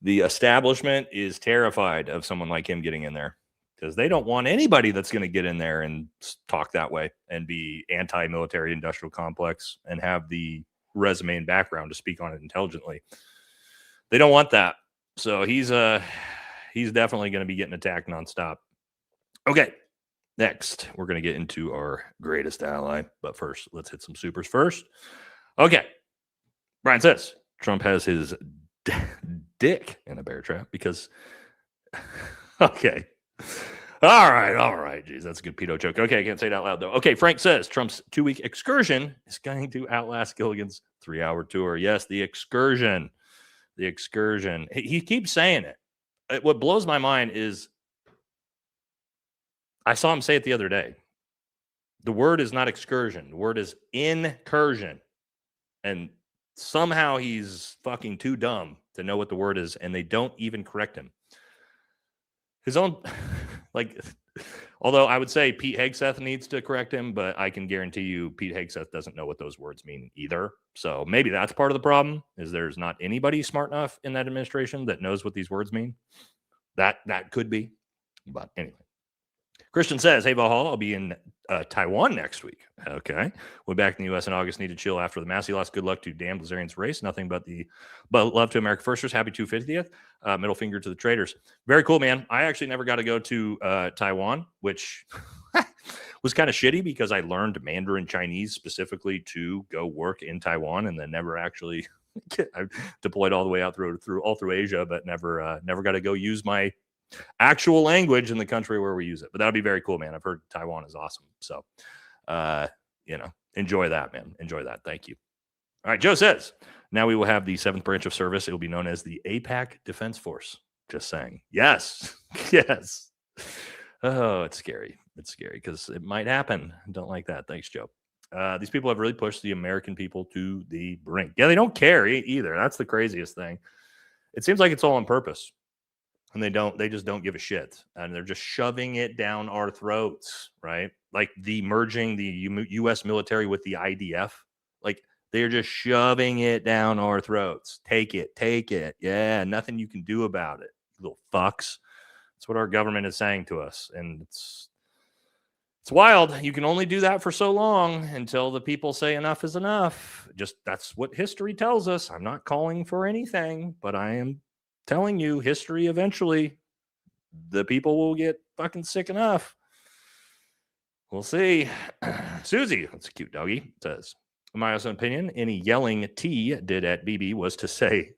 The establishment is terrified of someone like him getting in there because they don't want anybody that's going to get in there and talk that way and be anti-military industrial complex and have the resume and background to speak on it intelligently. They don't want that. So he's definitely going to be getting attacked nonstop. Okay, next we're going to get into our greatest ally. But first, let's hit some supers first. Okay, Brian says Trump has his dick in a bear trap because, okay. All right. Jeez, that's a good pedo joke. Okay, I can't say it out loud, though. Okay, Frank says Trump's 2-week excursion is going to outlast Gilligan's 3-hour tour. Yes, the excursion. The excursion. He keeps saying it. What blows my mind is I saw him say it the other day. The word is not excursion. The word is incursion. And somehow he's fucking too dumb to know what the word is, and they don't even correct him. His own, although I would say Pete Hegseth needs to correct him, but I can guarantee you Pete Hegseth doesn't know what those words mean either. So maybe that's part of the problem, is there's not anybody smart enough in that administration that knows what these words mean. That could be. But anyway. Christian says, hey, Valhalla, I'll be in Taiwan next week. Okay. We're back in the U.S. in August. Need to chill after the Massey loss. Good luck to Dan Blazarian's race. Nothing but love to America Firsters. Happy 250th. Middle finger to the traders. Very cool, man. I actually never got to go to Taiwan, which was kind of shitty because I learned Mandarin Chinese specifically to go work in Taiwan and then never actually I deployed all the way out through Asia, but never got to go use my actual language in the country where we use it. But that would be very cool, man. I've heard Taiwan is awesome. So, enjoy that, man. Enjoy that. Thank you. All right. Joe says, now we will have the 7th branch of service. It will be known as the APAC Defense Force. Just saying. Yes. Yes. Oh, it's scary. It's scary because it might happen. Don't like that. Thanks, Joe. These people have really pushed the American people to the brink. Yeah, they don't care either. That's the craziest thing. It seems like it's all on purpose. And they just don't give a shit. And they're just shoving it down our throats, right? Like the merging the U.S. military with the IDF. Like they're just shoving it down our throats. Take it. Yeah, nothing you can do about it, you little fucks. That's what our government is saying to us. And it's wild. You can only do that for so long until the people say enough is enough. Just that's what history tells us. I'm not calling for anything, but I am telling you, history eventually, the people will get fucking sick enough. We'll see. Susie, that's a cute doggy, says, in my own opinion, any yelling T did at BB was to say,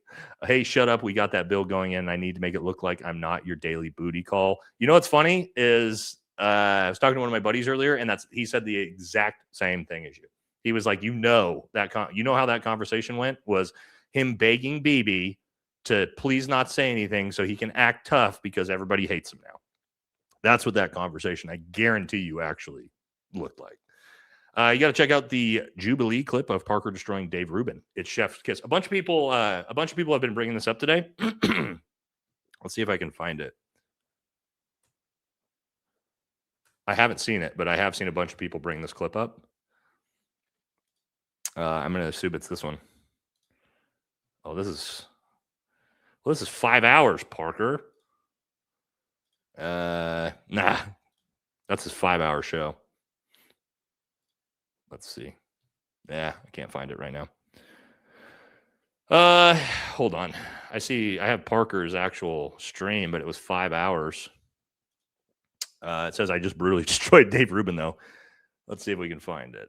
hey, shut up. We got that bill going in. I need to make it look like I'm not your daily booty call. You know what's funny is I was talking to one of my buddies earlier, and he said the exact same thing as you. He was like, how that conversation went was him begging BB to please not say anything so he can act tough because everybody hates him now. That's what that conversation, I guarantee you, actually looked like. You got to check out the Jubilee clip of Parker destroying Dave Rubin. It's Chef's Kiss. A bunch of people have been bringing this up today. Let's see if I can find it. I haven't seen it, but I have seen a bunch of people bring this clip up. I'm going to assume it's this one. Oh, this is 5 hours, Parker. Nah, that's his 5-hour show. Let's see. Yeah, I can't find it right now. Hold on. I have Parker's actual stream, but it was 5 hours. It says I just brutally destroyed Dave Rubin, though. Let's see if we can find it.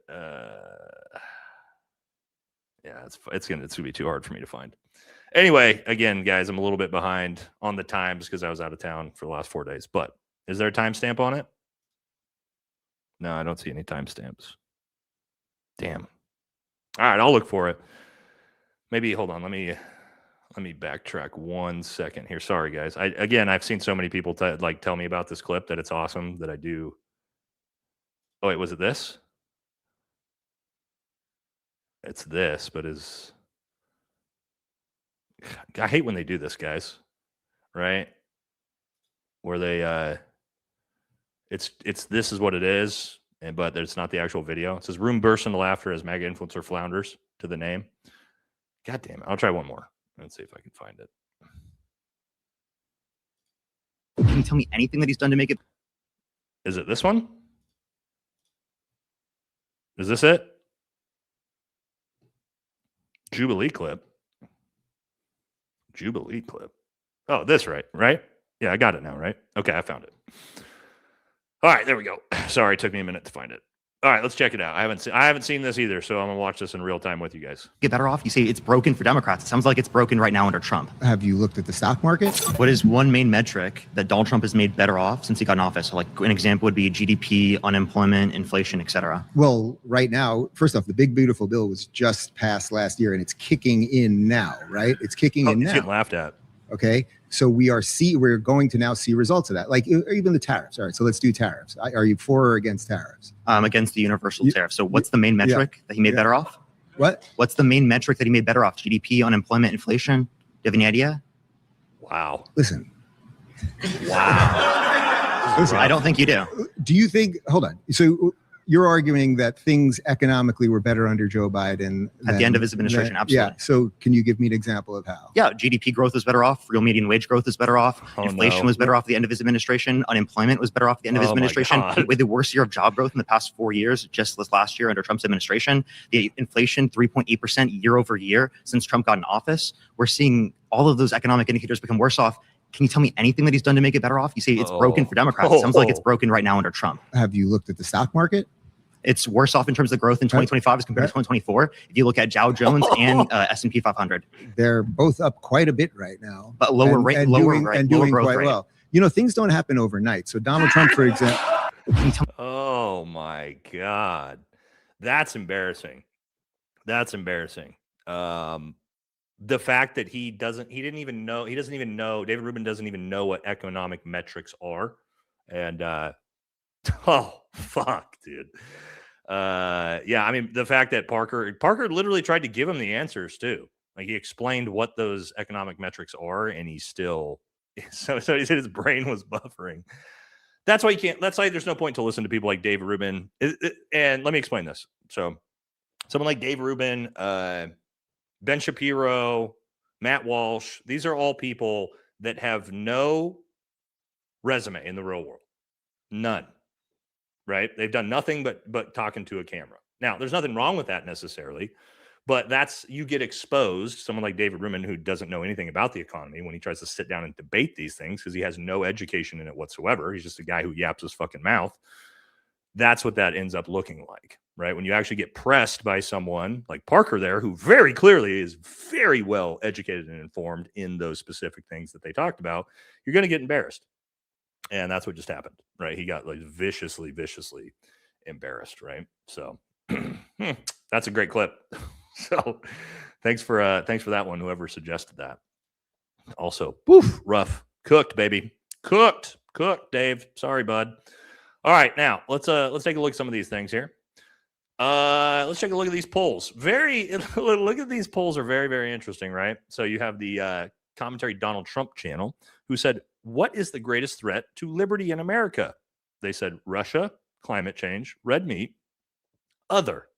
Yeah, it's gonna be too hard for me to find. Anyway, again, guys, I'm a little bit behind on the times because I was out of town for the last 4 days. But is there a timestamp on it? No, I don't see any timestamps. Damn. All right, I'll look for it. Maybe hold on. Let me backtrack 1 second here. Sorry, guys. I've seen so many people tell me about this clip that it's awesome that I do. Oh wait, was it this? It's this, but I hate when they do this, guys. Right? Where they it's this is what it is, but it's not the actual video. It says room bursts into laughter as MAGA influencer flounders to the name. God damn it. I'll try one more. Let's see if I can find it. Can you tell me anything that he's done to make it? Is it this one? Is this it? Jubilee clip. Oh, this right? Yeah, I got it now, right? Okay, I found it. All right, there we go. Sorry, it took me a minute to find it. All right, let's check it out. I haven't seen this either, so I'm gonna watch this in real time with you guys. Get better off? You say it's broken for Democrats. It sounds like it's broken right now under Trump. Have you looked at the stock market? What is one main metric that Donald Trump has made better off since he got in office? So like an example would be GDP, unemployment, inflation, etc. Well, right now, first off, the big beautiful bill was just passed last year and it's kicking in now, right? It's kicking in He's now. getting laughed at. Okay. So we're going to now see results of that, like even the tariffs. All right. So let's do tariffs. Are you for or against tariffs? Against the universal tariff. So what's the main metric that he made better off? What? What's the main metric that he made better off? GDP, unemployment, inflation? Do you have any idea? Wow. Listen. Wow. Listen, I don't think you do. Do you think, hold on. So you're arguing that things economically were better under Joe Biden At the end of his administration, absolutely. Yeah. So can you give me an example of how? Yeah, GDP growth was better off. Real median wage growth is better off. Inflation was better off at the end of his administration. Unemployment was better off at the end of his administration. With the worst year of job growth in the past 4 years, just this last year under Trump's administration, the inflation 3.8% year over year since Trump got in office. We're seeing all of those economic indicators become worse off. Can you tell me anything that he's done to make it better off? You say it's broken for Democrats. It sounds like it's broken right now under Trump. Have you looked at the stock market? It's worse off in terms of growth in 2025 as compared to 2024. If you look at Dow Jones and S&P 500, they're both up quite a bit right now, but lower rate, and lower doing, rate, and lower doing growth quite rate. well. You know, things don't happen overnight. So Donald Trump, for example. Oh my God, that's embarrassing. That's embarrassing. The fact that he doesn't even know. David Rubin doesn't even know what economic metrics are, and oh fuck, dude. Yeah, I mean, the fact that Parker literally tried to give him the answers too. Like he explained what those economic metrics are, and he still so he said his brain was buffering. That's why you can't. That's why there's no point to listen to people like David Rubin. And let me explain this. So, someone like Dave Rubin, Ben Shapiro, Matt Walsh. These are all people that have no resume in the real world. None. Right? They've done nothing but talking to a camera. Now, there's nothing wrong with that necessarily, but you get exposed. Someone like David Rubin, who doesn't know anything about the economy, when he tries to sit down and debate these things because he has no education in it whatsoever. He's just a guy who yaps his fucking mouth. That's what that ends up looking like, right? When you actually get pressed by someone like Parker there, who very clearly is very well educated and informed in those specific things that they talked about, you're going to get embarrassed. And that's what just happened, right? He got like viciously embarrassed, right? So that's a great clip. So thanks for that one, whoever suggested that. Also, poof, rough, cooked, baby, cooked, Dave. Sorry, bud. All right, now let's take a look at some of these things here. Let's take a look at these polls. Look at these polls are very, very interesting, right? So you have the Commentary Donald Trump channel, who said, "What is the greatest threat to liberty in America?" They said Russia, climate change, red meat, other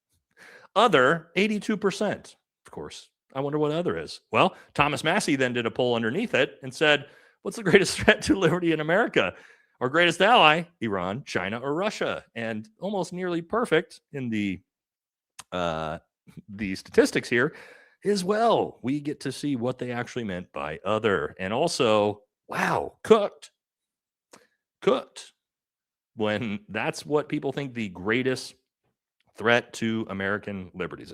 82%. Of course, I wonder what other is. Well, Thomas Massey then did a poll underneath it and said, "What's the greatest threat to liberty in America? Our greatest ally, Iran, China, or Russia?" And almost nearly perfect in the statistics here is, well, we get to see what they actually meant by other. And also, wow, cooked. When that's what people think the greatest threat to American liberties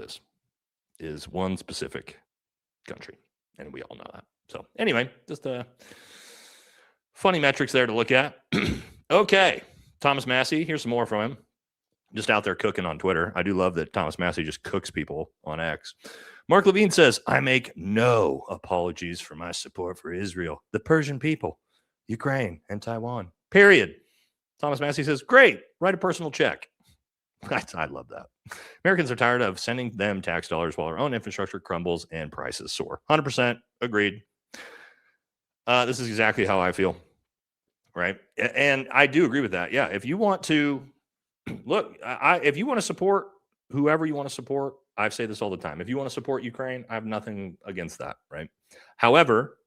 is one specific country. And we all know that. So anyway, just funny metrics there to look at. Okay, Thomas Massey, here's some more from him. Just out there cooking on Twitter. I do love that Thomas Massey just cooks people on X. Mark Levine says, "I make no apologies for my support for Israel, the Persian people, Ukraine, and Taiwan. Period." Thomas Massey says, "Great, write a personal check." I love that. Americans are tired of sending them tax dollars while our own infrastructure crumbles and prices soar. 100% agreed. This is exactly how I feel, right? And I do agree with that. Yeah, if you want to look, if you want to support whoever you want to support, I say this all the time. If you want to support Ukraine, I have nothing against that, right? However,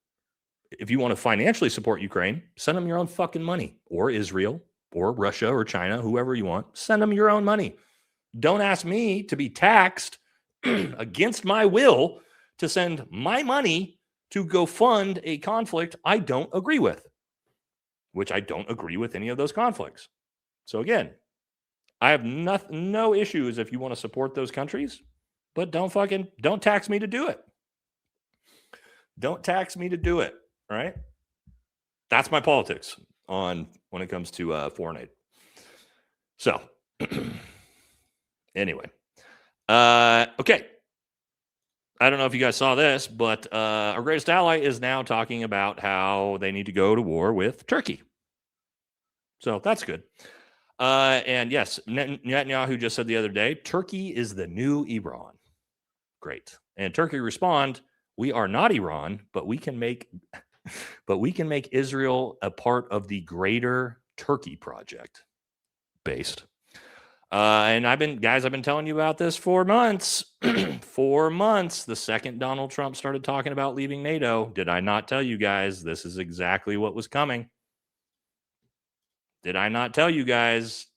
if you want to financially support Ukraine, send them your own fucking money, or Israel, or Russia, or China, whoever you want. Send them your own money. Don't ask me to be taxed against my will to send my money to go fund a conflict I don't agree with, which I don't agree with any of those conflicts. So again, I have no issues if you want to support those countries, but don't tax me to do it. Don't tax me to do it. All right. That's my politics when it comes to foreign aid. So anyway, okay. I don't know if you guys saw this, but our greatest ally is now talking about how they need to go to war with Turkey. So that's good. And yes, Netanyahu just said the other day, Turkey is the new Iran. Great. And Turkey respond, we are not Iran, but we can make Israel a part of the greater Turkey project based. And I've been telling you about this for months. 4 months. The second Donald Trump started talking about leaving NATO, did I not tell you guys this is exactly what was coming? Did I not tell you guys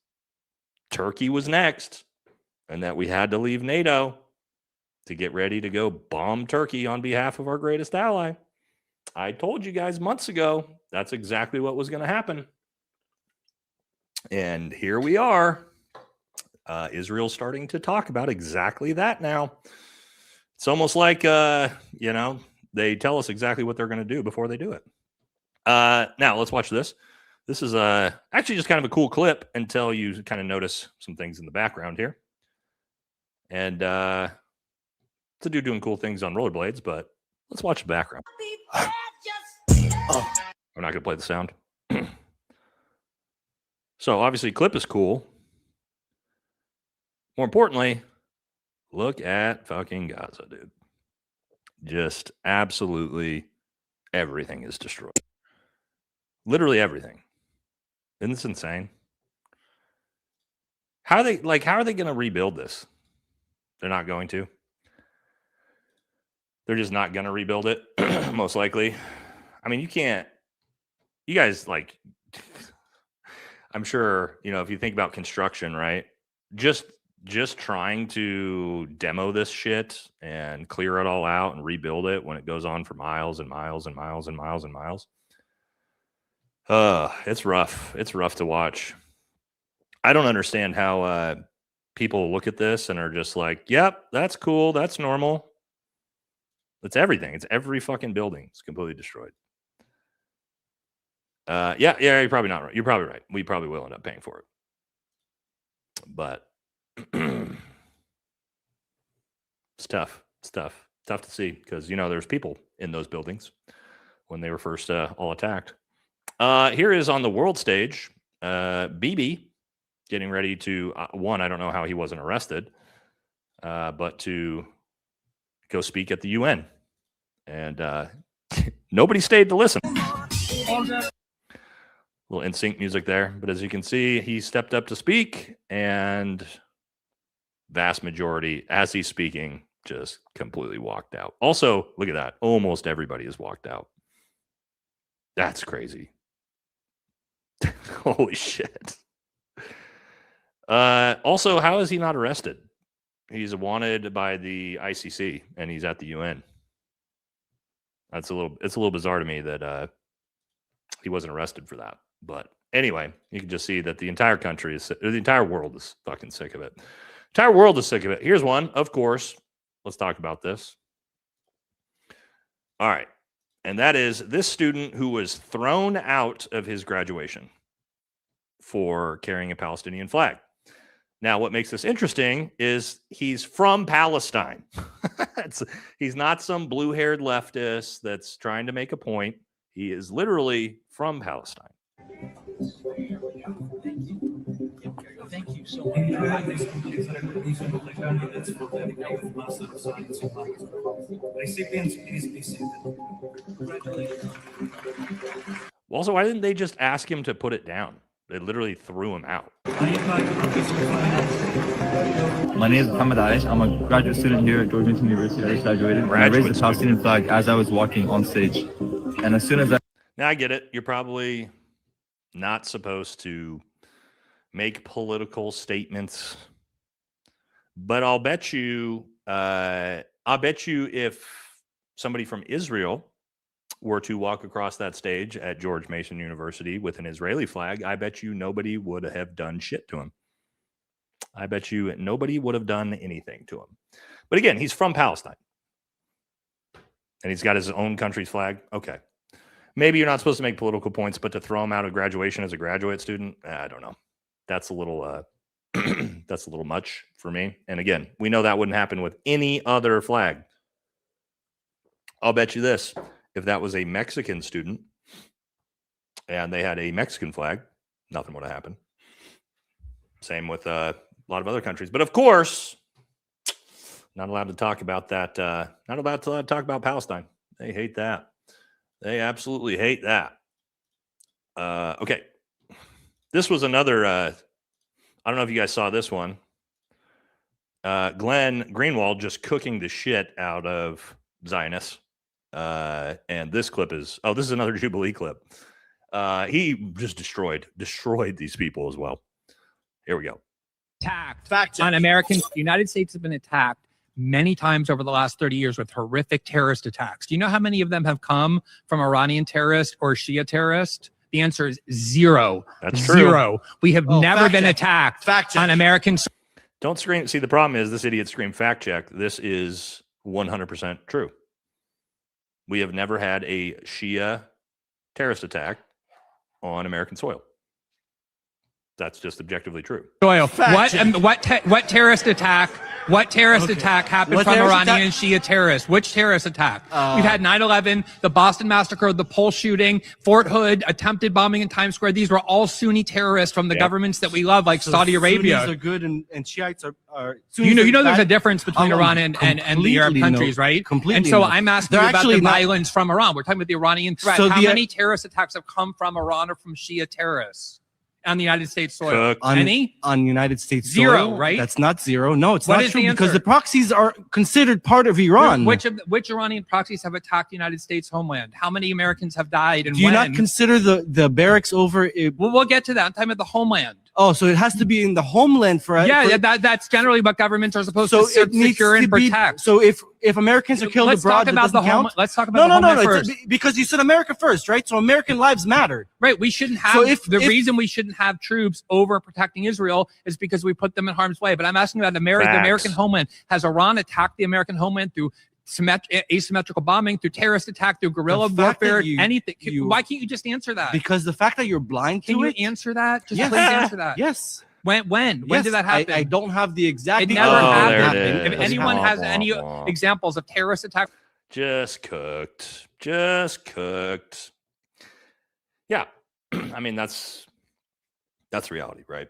Turkey was next and that we had to leave NATO to get ready to go bomb Turkey on behalf of our greatest ally? I told you guys months ago that's exactly what was going to happen. And here we are. Israel's starting to talk about exactly that now. It's almost like, they tell us exactly what they're going to do before they do it. Now, let's watch this. This is actually just kind of a cool clip until you kind of notice some things in the background here. And it's a dude doing cool things on rollerblades, but let's watch the background. I'm not going to play the sound. So, obviously, clip is cool. More importantly, look at fucking Gaza, dude. Just absolutely everything is destroyed. Literally everything. Isn't this insane? How are they going to rebuild this? They're not going to. They're just not going to rebuild it, most likely. I mean, you guys, I'm sure, if you think about construction, right? Just trying to demo this shit and clear it all out and rebuild it when it goes on for miles and miles and miles and miles and miles. It's rough. It's rough to watch. I don't understand how people look at this and are just like, yep, that's cool. That's normal. It's everything. It's every fucking building. It's completely destroyed. Yeah, you're probably not right. You're probably right. We probably will end up paying for it. But it's tough. It's tough. Tough to see because, there's people in those buildings when they were first all attacked. Here is on the world stage, Bibi getting ready to, I don't know how he wasn't arrested, but to go speak at the UN. And nobody stayed to listen. Little NSYNC music there. But as you can see, he stepped up to speak, and vast majority, as he's speaking, just completely walked out. Also, look at that. Almost everybody has walked out. That's crazy. Holy shit. Also, how is he not arrested? He's wanted by the ICC, and he's at the UN. It's a little bizarre to me that he wasn't arrested for that. But anyway, you can just see that the entire world is fucking sick of it. The entire world is sick of it. Here's one, of course. Let's talk about this. All right. And that is this student who was thrown out of his graduation for carrying a Palestinian flag. Now, what makes this interesting is he's from Palestine. He's not some blue-haired leftist that's trying to make a point. He is literally from Palestine. Thank you so much. Also, why didn't they just ask him to put it down? They literally threw him out. My name is Muhammad Aish. I'm a graduate student here at George Mason University. I just graduated. And I raised the Palestinian flag as I was walking on stage. And as soon as Now, I get it. You're probably not supposed to make political statements. But I'll bet you if somebody from Israel were to walk across that stage at George Mason University with an Israeli flag, I bet you nobody would have done shit to him. I bet you nobody would have done anything to him. But again, he's from Palestine. And he's got his own country's flag. Okay. Maybe you're not supposed to make political points, but to throw him out of graduation as a graduate student, I don't know. That's a little that's a little much for me. And again, we know that wouldn't happen with any other flag. I'll bet you this. If that was a Mexican student and they had a Mexican flag, nothing would have happened. Same with a lot of other countries. But of course, not allowed to talk about that. Not allowed to talk about Palestine. They hate that. They absolutely hate that. Okay. This was another, I don't know if you guys saw this one. Glenn Greenwald just cooking the shit out of Zionists. And this clip is, this is another Jubilee clip. He just destroyed these people as well. Here we go. Attacked on American, the United States has been attacked many times over the last 30 years with horrific terrorist attacks. Do you know how many of them have come from Iranian terrorists or Shia terrorists? The answer is zero. That's true. Zero. We have never been attacked on American. Don't scream. See, the problem is this idiot screamed fact check. This is 100% true. We have never had a Shia terrorist attack on American soil. That's just objectively true. What terrorist attack? What terrorist attack happened from Iranian Shia terrorists? Which terrorist attack? We've had 9/11, the Boston Massacre, the Pulse shooting, Fort Hood, attempted bombing in Times Square. These were all Sunni terrorists from the governments that we love, like Saudi Arabia. Sunnis are good and Shiites are. You know, there's a difference between Iran and the Arab countries, right? Completely. And so I'm asking you about the violence from Iran. We're talking about the Iranian threat. So How many terrorist attacks have come from Iran or from Shia terrorists on the United States soil? Any? On United States Zero, soil? right? That's not zero. No, it's What not is true the because answer? the proxies are considered part of Iran. Which Iranian proxies have attacked the United States homeland? How many Americans have died and Do you when? not consider the barracks over? We'll get to that. I'm talking about the homeland. Oh, so it has to be in the homeland for that's generally what governments are supposed to it needs secure and to be- protect. So if Americans are killed Let's abroad, talk about that doesn't count? Let's talk about the homeland first. Because you said America first, right? So American lives matter. Right. We shouldn't have. The reason we shouldn't have troops over protecting Israel is because we put them in harm's way. But I'm asking about the American homeland. Has Iran attacked the American homeland through asymmetrical bombing, through terrorist attack, through guerrilla warfare, anything? Why can't you just answer that? Because the fact that you're blind to it. Can you answer that? Just Yes. please answer that. Yes. When Yes, did that happen? I don't have the exact. It never happened. there it If is. anyone has any Wah, wah. examples of terrorist attacks, Just cooked. Yeah. I mean, that's reality, right?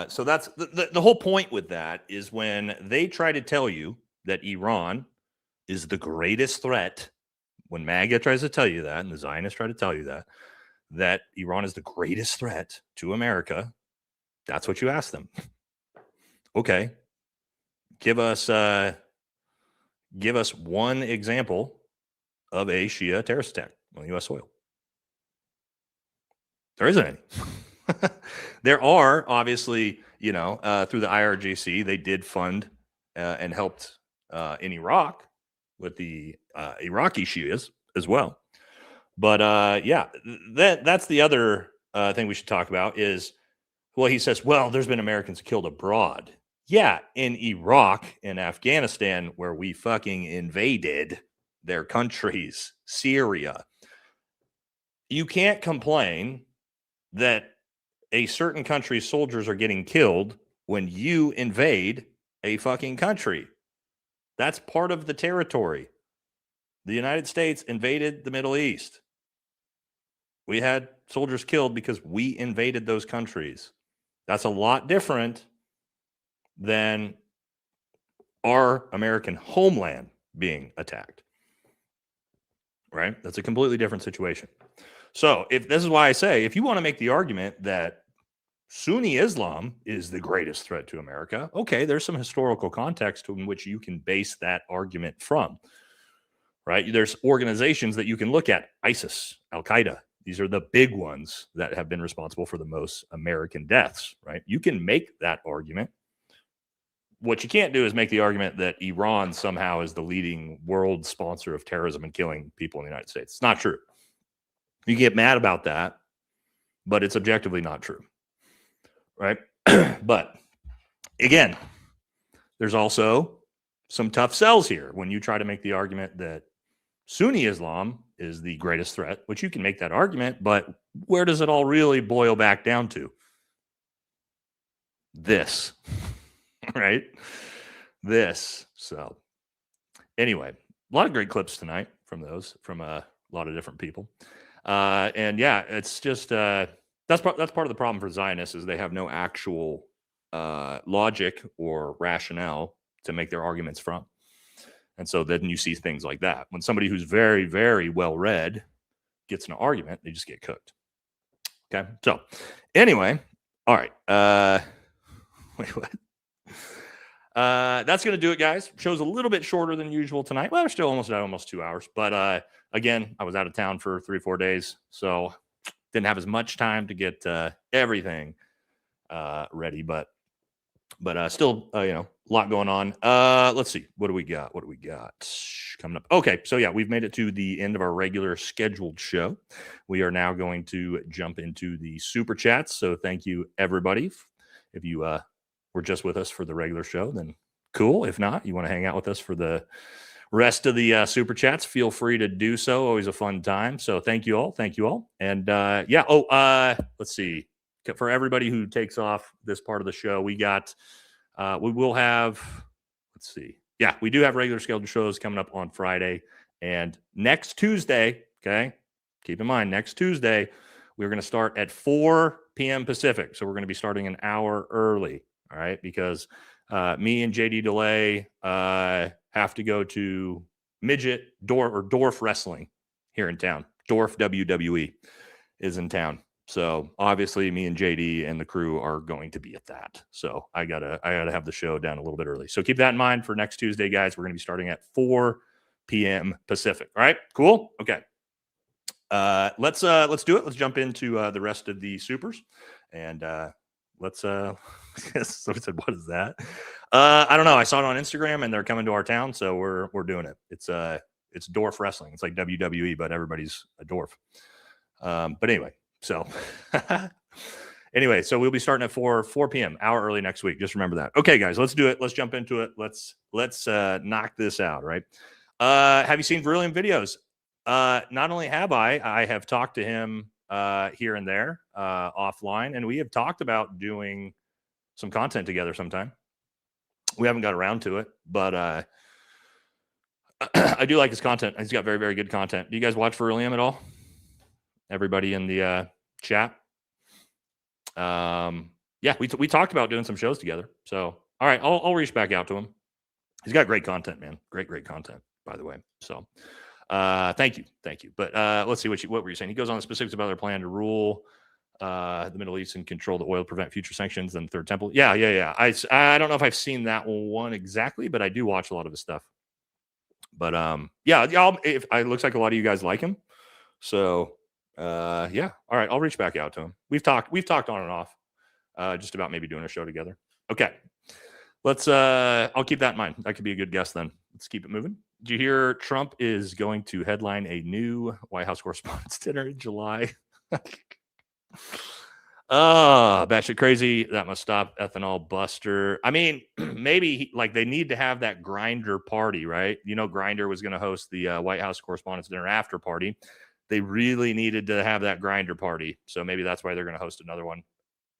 So that's the whole point with that is when they try to tell you that Iran is the greatest threat, when MAGA tries to tell you that, and the Zionists try to tell you that Iran is the greatest threat to America, that's what you ask them. Okay. Give us one example of a Shia terrorist attack on U.S. soil. There isn't any. There are, obviously, through the IRGC, they did fund and helped in Iraq with the Iraqi Shias as well. But that's the other thing we should talk about is, well, he says, well, there's been Americans killed abroad. Yeah, in Iraq and Afghanistan, where we fucking invaded their countries, Syria. You can't complain that a certain country's soldiers are getting killed when you invade a fucking country. That's part of the territory. The United States invaded the Middle East. We had soldiers killed because we invaded those countries. That's a lot different than our American homeland being attacked. Right? That's a completely different situation. So this is why I say, if you want to make the argument that Sunni Islam is the greatest threat to America, okay, there's some historical context in which you can base that argument from, right? There's organizations that you can look at, ISIS, Al-Qaeda. These are the big ones that have been responsible for the most American deaths, right? You can make that argument. What you can't do is make the argument that Iran somehow is the leading world sponsor of terrorism and killing people in the United States. It's not true. You get mad about that, but it's objectively not true, right? But again, there's also some tough sells here when you try to make the argument that Sunni Islam is the greatest threat, which you can make that argument, but where does it all really boil back down to? This, right? This. So anyway, a lot of great clips tonight from a lot of different people. And yeah, it's just, that's part of the problem for Zionists is they have no actual logic or rationale to make their arguments from. And so then you see things like that. When somebody who's very, very well read gets an argument, they just get cooked. Okay. So anyway, all right. Wait, what? That's going to do it, guys. Show's a little bit shorter than usual tonight. Well, we're still almost 2 hours. But again, I was out of town for 3 or 4 days, so didn't have as much time to get everything ready. But still, a lot going on. Let's see. What do we got? Coming up? Okay, so yeah, we've made it to the end of our regular scheduled show. We are now going to jump into the super chats. So thank you, everybody. If you were just with us for the regular show, then cool. If not, you want to hang out with us for the rest of the super chats, feel free to do so. Always a fun time. So thank you all. And let's see. For everybody who takes off this part of the show, we will have, let's see. Yeah, we do have regular scheduled shows coming up on Friday. And next Tuesday, okay, keep in mind, next Tuesday, we're going to start at 4 p.m. Pacific. So we're going to be starting an hour early, all right, because me and JD DeLay have to go to Midget Dwarf Wrestling here in town. Dwarf WWE is in town. So obviously me and JD and the crew are going to be at that. So I gotta have the show down a little bit early. So keep that in mind for next Tuesday, guys. We're going to be starting at 4 p.m. Pacific. All right, cool. Okay. Let's do it. Let's jump into the rest of the supers. And let's so I said, what is that? I don't know. I saw it on Instagram and they're coming to our town, so we're doing it. It's Dwarf Wrestling. It's like WWE, but everybody's a dwarf. But anyway. So so we'll be starting at 4 p.m. hour early next week. Just remember that. Okay, guys, let's do it. Let's jump into it. Let's knock this out, right? Have you seen Brilliant videos? Not only have I have talked to him here and there offline, and we have talked about doing some content together sometime. We haven't got around to it, but I do like his content. He's got very, very good content. Do you guys watch Brilliant at all? Everybody in the chat. Yeah, we talked about doing some shows together. So, all right, I'll reach back out to him. He's got great content, man. Great content, by the way. So, thank you. But let's see what were you saying? He goes on the specifics about their plan to rule the Middle East and control the oil, prevent future sanctions, and Third Temple. Yeah. I don't know if I've seen that one exactly, but I do watch a lot of his stuff. But it looks like a lot of you guys like him. So. Yeah. All right. I'll reach back out to him. We've talked on and off, just about maybe doing a show together. Okay. I'll keep that in mind. That could be a good guess then. Let's keep it moving. Did you hear Trump is going to headline a new White House Correspondents' Dinner in July? Batshit crazy. That must stop. Ethanol buster. I mean, maybe they need to have that Grindr party, right? Grindr was going to host the White House Correspondents' Dinner after party. They really needed to have that Grindr party. So maybe that's why they're going to host another one.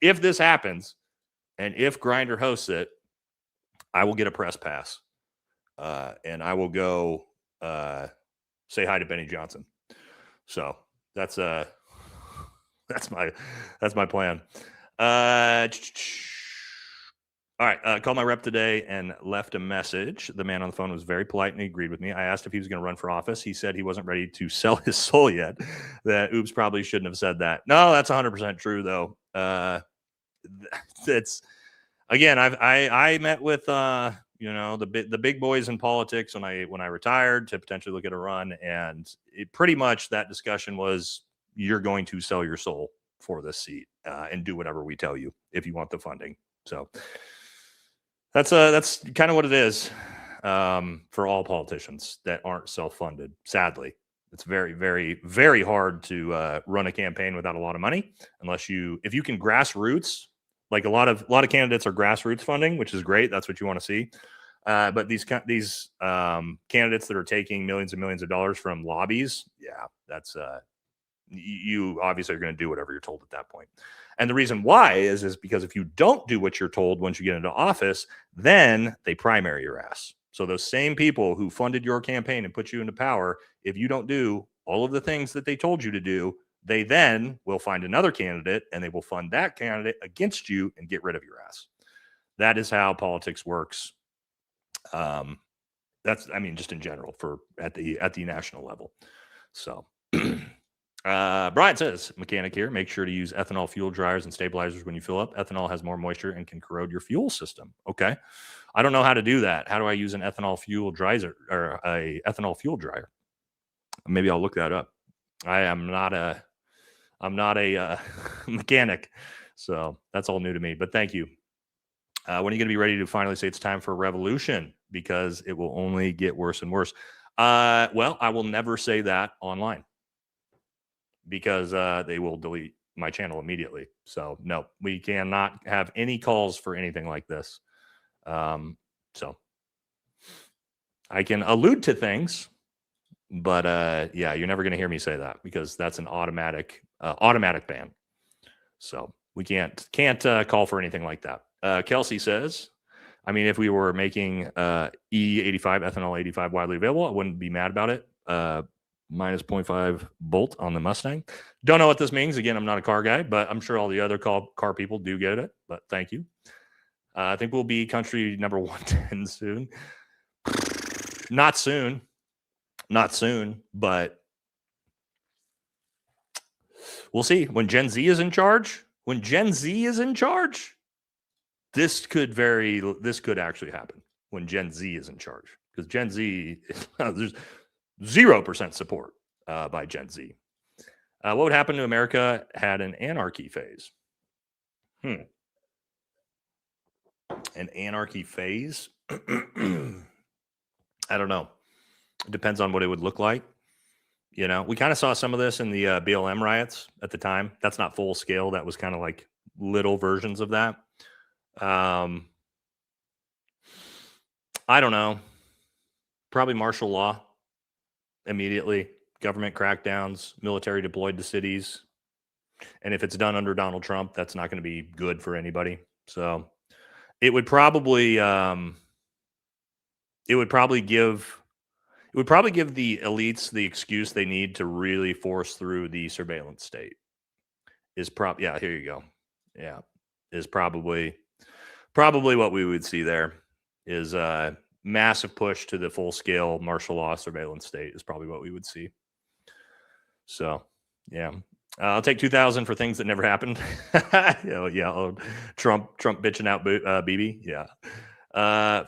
If this happens, and if Grindr hosts it, I will get a press pass. And I will go say hi to Benny Johnson. So that's my plan. All right, called my rep today and left a message. The man on the phone was very polite and he agreed with me. I asked if he was going to run for office. He said he wasn't ready to sell his soul yet. That oops, probably shouldn't have said that. No, that's 100% true though. It's again, I met with the big boys in politics when I retired to potentially look at a run, and it pretty much that discussion was you're going to sell your soul for this seat and do whatever we tell you if you want the funding. So. That's kind of what it is for all politicians that aren't self-funded. Sadly, it's very, very, very hard to run a campaign without a lot of money, if you can grassroots Like a lot of candidates are grassroots funding, which is great. That's what you want to see. But these candidates that are taking millions and millions of dollars from lobbies, yeah, that's you obviously are going to do whatever you're told at that point. And the reason why is because if you don't do what you're told once you get into office, then they primary your ass. So those same people who funded your campaign and put you into power, if you don't do all of the things that they told you to do, they then will find another candidate and they will fund that candidate against you and get rid of your ass. That is how politics works. That's, I mean, just in general for at the national level. So Brian says, mechanic here, make sure to use ethanol fuel dryers and stabilizers when you fill up. Ethanol has more moisture and can corrode your fuel system. Okay. I don't know how to do that. How do I use an ethanol fuel dryer or a ethanol fuel dryer? Maybe I'll look that up. I'm not a mechanic, so that's all new to me, but thank you. When are you going to be ready to finally say it's time for a revolution? Because it will only get worse and worse. Well, I will never say that online because they will delete my channel immediately. So no, we cannot have any calls for anything like this. So I can allude to things, but yeah, you're never going to hear me say that because that's an automatic ban. So we can't call for anything like that. Kelsey says, I mean, if we were making E85 ethanol 85 widely available, I wouldn't be mad about it. Minus 0.5 Bolt on the Mustang. Don't know what this means. Again, I'm not a car guy, but I'm sure all the other car people do get it. But thank you. I think we'll be country number 110 soon. Not soon. Not soon, but we'll see. When Gen Z is in charge, this could actually happen when Gen Z is in charge. Because Gen Z, there's 0% support by Gen Z. What would happen to America had an anarchy phase? An anarchy phase? I don't know. It depends on what it would look like. You know, we kind of saw some of this in the BLM riots at the time. That's not full scale. That was kind of like little versions of that. I don't know. Probably martial law immediately. Government crackdowns, military deployed to cities. And if it's done under Donald Trump, that's not going to be good for anybody. So it would probably give the elites the excuse they need to really force through the surveillance state. Yeah, here you go. Yeah, is probably what we would see there is a massive push to the full scale martial law surveillance state is probably what we would see. So, yeah. I'll take 2,000 for things that never happened. Trump bitching out BB. Yeah.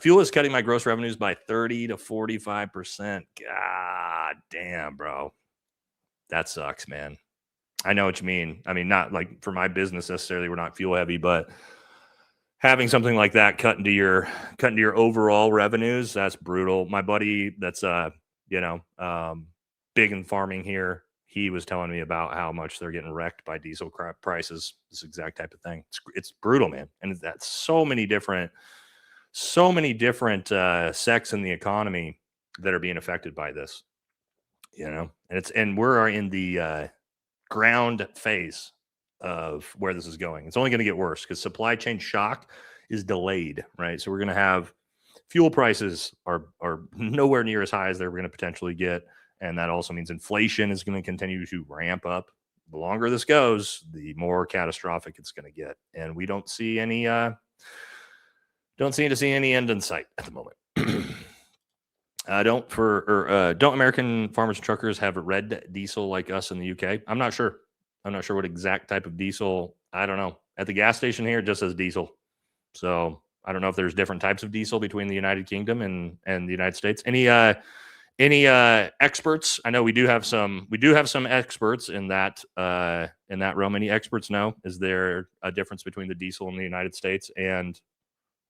Fuel is cutting my gross revenues by 30 to 45%. God damn, bro. That sucks, man. I know what you mean. I mean, not like for my business necessarily, we're not fuel heavy, but having something like that cut into your overall revenues, that's brutal. My buddy that's big in farming here, he was telling me about how much they're getting wrecked by diesel prices, this exact type of thing. It's brutal, man. And that's so many different sects in the economy that are being affected by this, you know, and we're in the ground phase of where this is going. It's only going to get worse because supply chain shock is delayed, right? So we're going to have fuel prices are nowhere near as high as they're going to potentially get. And that also means inflation is going to continue to ramp up. The longer this goes, the more catastrophic it's going to get. And we don't see any end in sight at the moment. Don't American farmers and truckers have red diesel like us in the UK? I'm not sure. I'm not sure what exact type of diesel. I don't know. At the gas station here, it just says diesel. So I don't know if there's different types of diesel between the United Kingdom and the United States. Any experts? I know we do have some experts in that realm. Any experts know? Is there a difference between the diesel in the United States and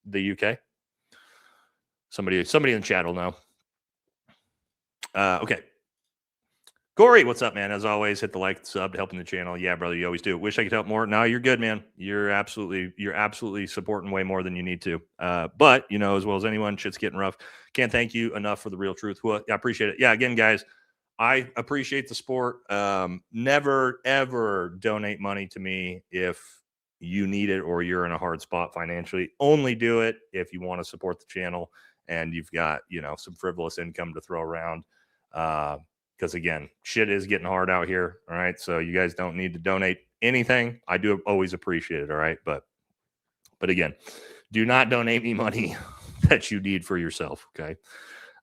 the UK? Somebody in the chat will know. Okay. Corey, what's up, man? As always, hit the like, sub, helping the channel. Yeah, brother, you always do. Wish I could help more. No, you're good, man. You're absolutely supporting way more than you need to. But you know, as well as anyone, shit's getting rough. Can't thank you enough for the real truth. Well, I appreciate it. Yeah, again, guys, I appreciate the support. Never ever donate money to me if you need it or you're in a hard spot financially. Only do it if you want to support the channel and you've got, you know, some frivolous income to throw around. Because again, shit is getting hard out here. All right. So you guys don't need to donate anything. I do always appreciate it. All right. But again, do not donate me money that you need for yourself. Okay.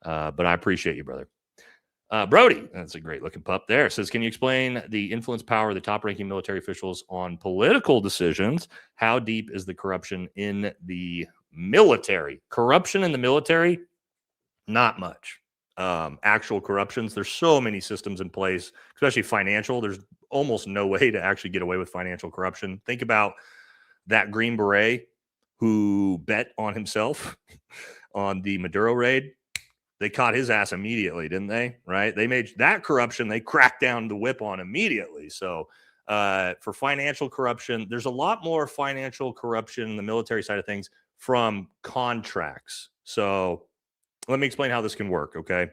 But I appreciate you, brother. Brody, that's a great looking pup there. Says, can you explain the influence power of the top ranking military officials on political decisions? How deep is the corruption in the military? Corruption in the military? Not much. Actual corruptions, there's so many systems in place, especially financial. There's almost no way to actually get away with financial corruption. Think about that Green Beret who bet on himself on the Maduro raid. They caught his ass immediately, didn't they? Right? They made that corruption. They cracked down the whip on immediately. So for financial corruption, there's a lot more financial corruption in the military side of things from contracts. So let me explain how this can work. Okay.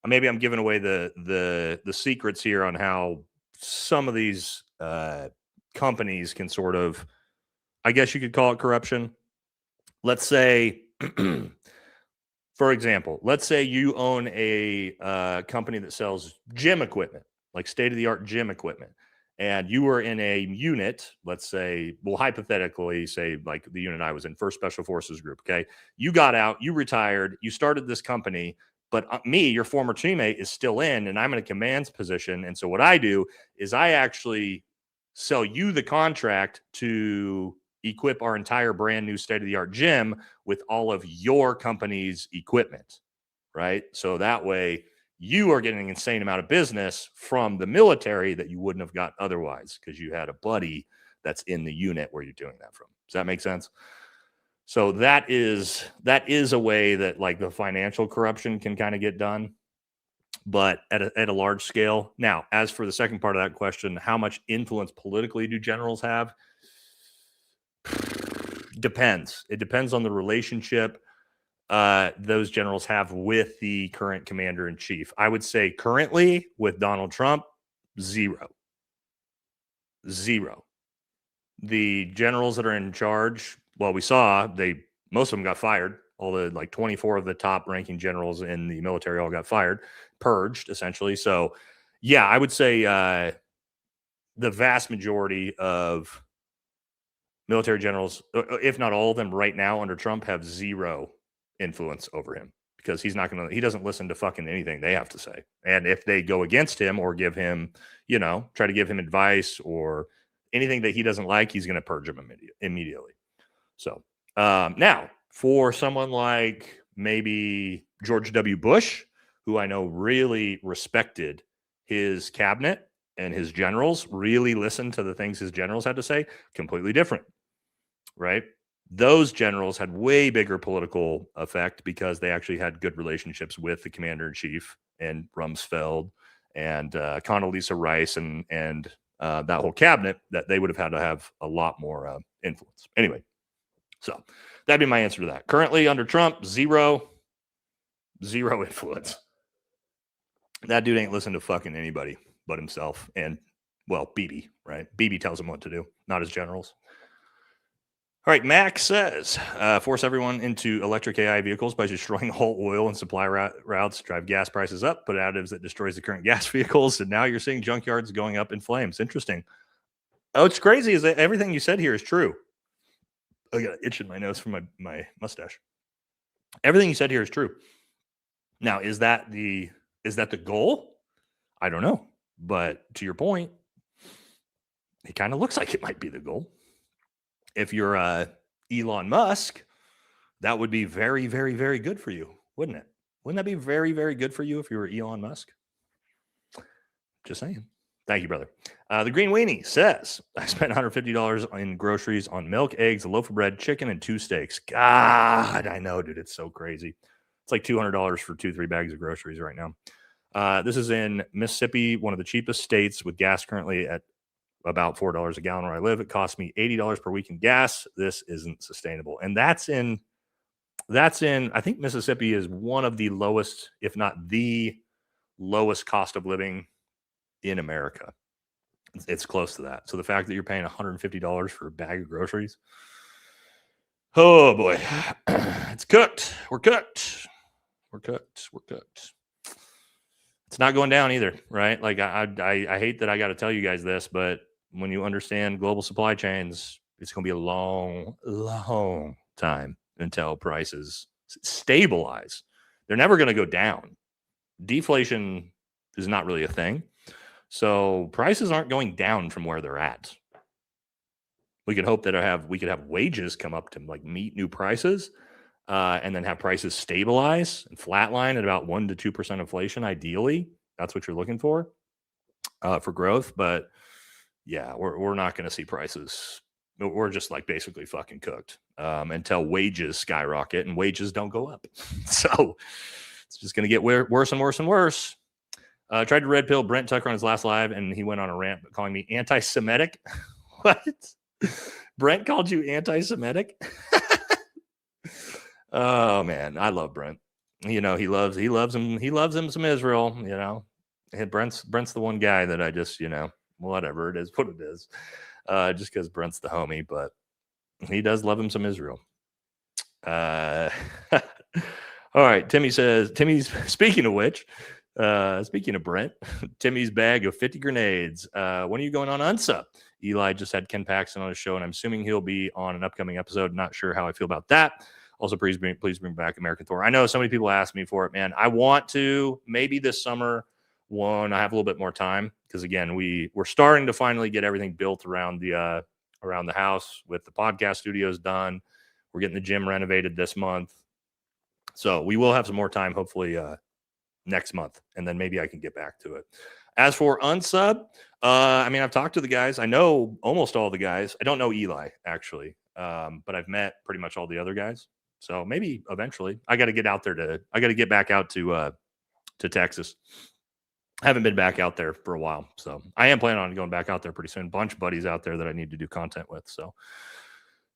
Maybe I'm giving away the secrets here on how some of these companies can sort of, I guess you could call it corruption. Let's say, for example, let's say you own a company that sells gym equipment, like state-of-the-art gym equipment, and you were in a unit, let's say, well, hypothetically, say like the unit I was in, 1st Special Forces Group, okay? You got out, you retired, you started this company, but me, your former teammate, is still in, and I'm in a command position, and so what I do is I actually sell you the contract to equip our entire brand new state-of-the-art gym with all of your company's equipment, right? So that way you are getting an insane amount of business from the military that you wouldn't have got otherwise because you had a buddy that's in the unit where you're doing that from. Does that make sense? So that is a way that like the financial corruption can kind of get done, but at a large scale. Now, as for the second part of that question, how much influence politically do generals have? Depends. It depends on the relationship those generals have with the current commander in chief. I would say currently with Donald Trump, zero. The generals that are in charge, well, we saw most of them got fired. All the like 24 of the top ranking generals in the military all got fired, purged essentially. So yeah, I would say the vast majority of military generals, if not all of them right now under Trump, have zero influence over him because he doesn't listen to fucking anything they have to say. And if they go against him or give him, try to give him advice or anything that he doesn't like, he's going to purge him immediately. So now for someone like maybe George W. Bush, who I know really respected his cabinet and his generals, really listened to the things his generals had to say, completely different. Right? Those generals had way bigger political effect because they actually had good relationships with the commander-in-chief and Rumsfeld and Condoleezza Rice and that whole cabinet, that they would have had to have a lot more influence. Anyway, so that'd be my answer to that. Currently under Trump, zero influence. That dude ain't listening to fucking anybody but himself and, well, Bibi, right? Bibi tells him what to do, not his generals. All right, Max says, force everyone into electric AI vehicles by destroying whole oil and supply routes, drive gas prices up, put additives that destroys the current gas vehicles, and now you're seeing junkyards going up in flames. Interesting. Oh, it's crazy is that everything you said here is true. I got an itch in my nose from my mustache. Everything you said here is true. Now, is that the goal? I don't know. But to your point, it kind of looks like it might be the goal. If you're Elon Musk, that would be very, very, very good for you, wouldn't it? Wouldn't that be very, very good for you if you were Elon Musk? Just saying. Thank you, brother. The Green Weenie says, I spent $150 in groceries on milk, eggs, a loaf of bread, chicken, and 2 steaks. God, I know, dude. It's so crazy. It's like $200 for 2-3 bags of groceries right now. This is in Mississippi, one of the cheapest states, with gas currently at about $4 a gallon where I live. It costs me $80 per week in gas. This isn't sustainable. And that's in, I think Mississippi is one of the lowest, if not the lowest cost of living in America. It's close to that. So the fact that you're paying $150 for a bag of groceries, oh boy, it's cooked. We're cooked. We're cooked. We're cooked. It's not going down either, right? Like I hate that I got to tell you guys this, but when you understand global supply chains, it's going to be a long, long time until prices stabilize. They're never going to go down. Deflation is not really a thing. So prices aren't going down from where they're at. We could hope that we could have wages come up to like meet new prices, and then have prices stabilize and flatline at about 1 to 2% inflation. Ideally, that's what you're looking for growth. But yeah, we're not going to see prices. We're just like basically fucking cooked until wages skyrocket, and wages don't go up. So it's just going to get worse and worse and worse. Tried to red pill Brent Tucker on his last live, and he went on a rant calling me anti-Semitic. What? Brent called you anti-Semitic? Oh man, I love Brent. You know, he loves him some Israel, you know. And Brent's the one guy that I just, you know, whatever it is, what it is. Just because Brent's the homie, but he does love him some Israel. All right, Timmy's speaking of which, speaking of Brent, Timmy's bag of 50 grenades. When are you going on unsub? Eli just had Ken Paxton on his show, and I'm assuming he'll be on an upcoming episode. Not sure how I feel about that. Also, please bring back American Thor. I know so many people ask me for it, man. I want to, maybe this summer when I have a little bit more time, because again, we're starting to finally get everything built around the house with the podcast studios done. We're getting the gym renovated this month, so we will have some more time, hopefully next month, and then maybe I can get back to it. As for unsub, I mean, I've talked to the guys. I know almost all the guys. I don't know Eli actually, but I've met pretty much all the other guys. So maybe eventually I got to get out there I got to get back out to Texas. I haven't been back out there for a while. So I am planning on going back out there pretty soon. Bunch of buddies out there that I need to do content with. So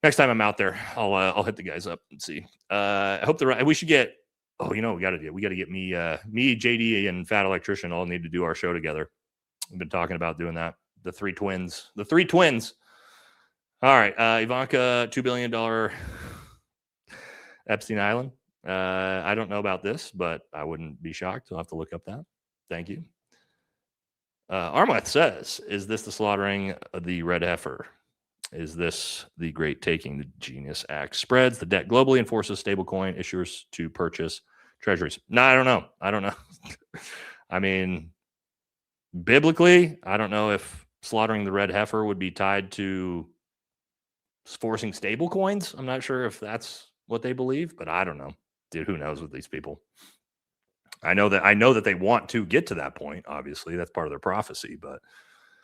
next time I'm out there, I'll hit the guys up and see. I hope we should get, oh, you know, we got to get me, JD and Fat Electrician all need to do our show together. We've been talking about doing that. The three twins. All right. Ivanka, $2 billion Epstein Island. I don't know about this, but I wouldn't be shocked. I'll have to look up that. Thank you. Armleth says, is this the slaughtering of the red heifer? Is this the great taking? The Genius Act spreads the debt globally and forces stablecoin issuers to purchase treasuries. No, I don't know. I mean, biblically, I don't know if slaughtering the red heifer would be tied to forcing stablecoins. I'm not sure if that's what they believe, but I don't know. Dude, who knows with these people? I know that they want to get to that point. Obviously, that's part of their prophecy, but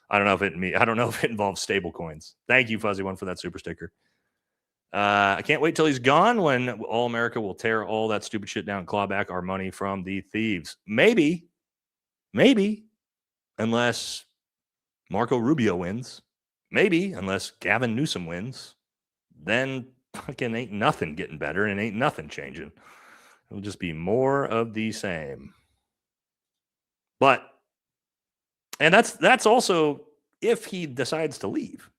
I don't know if it involves stable coins. Thank you, Fuzzy One, for that super sticker. I can't wait till he's gone when all America will tear all that stupid shit down and claw back our money from the thieves. Maybe, unless Marco Rubio wins. Maybe, unless Gavin Newsom wins. Then fucking ain't nothing getting better and ain't nothing changing. It'll just be more of the same. And that's also if he decides to leave,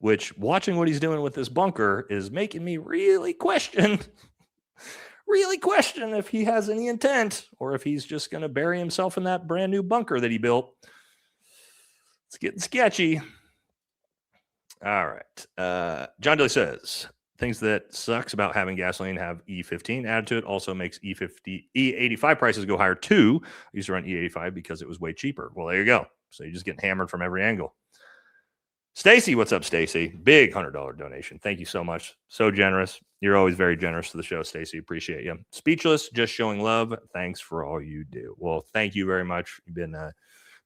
which watching what he's doing with this bunker is making me really question if he has any intent or if he's just going to bury himself in that brand new bunker that he built. It's getting sketchy. All right. John Daly says, things that sucks about having gasoline have E15 added to it also makes E85 prices go higher too. I used to run E85 because it was way cheaper. Well, there you go. So you're just getting hammered from every angle. Stacy, what's up, Stacy? Big $100 donation. Thank you so much. So generous. You're always very generous to the show, Stacy. Appreciate you. Speechless, just showing love. Thanks for all you do. Well, thank you very much. You've been a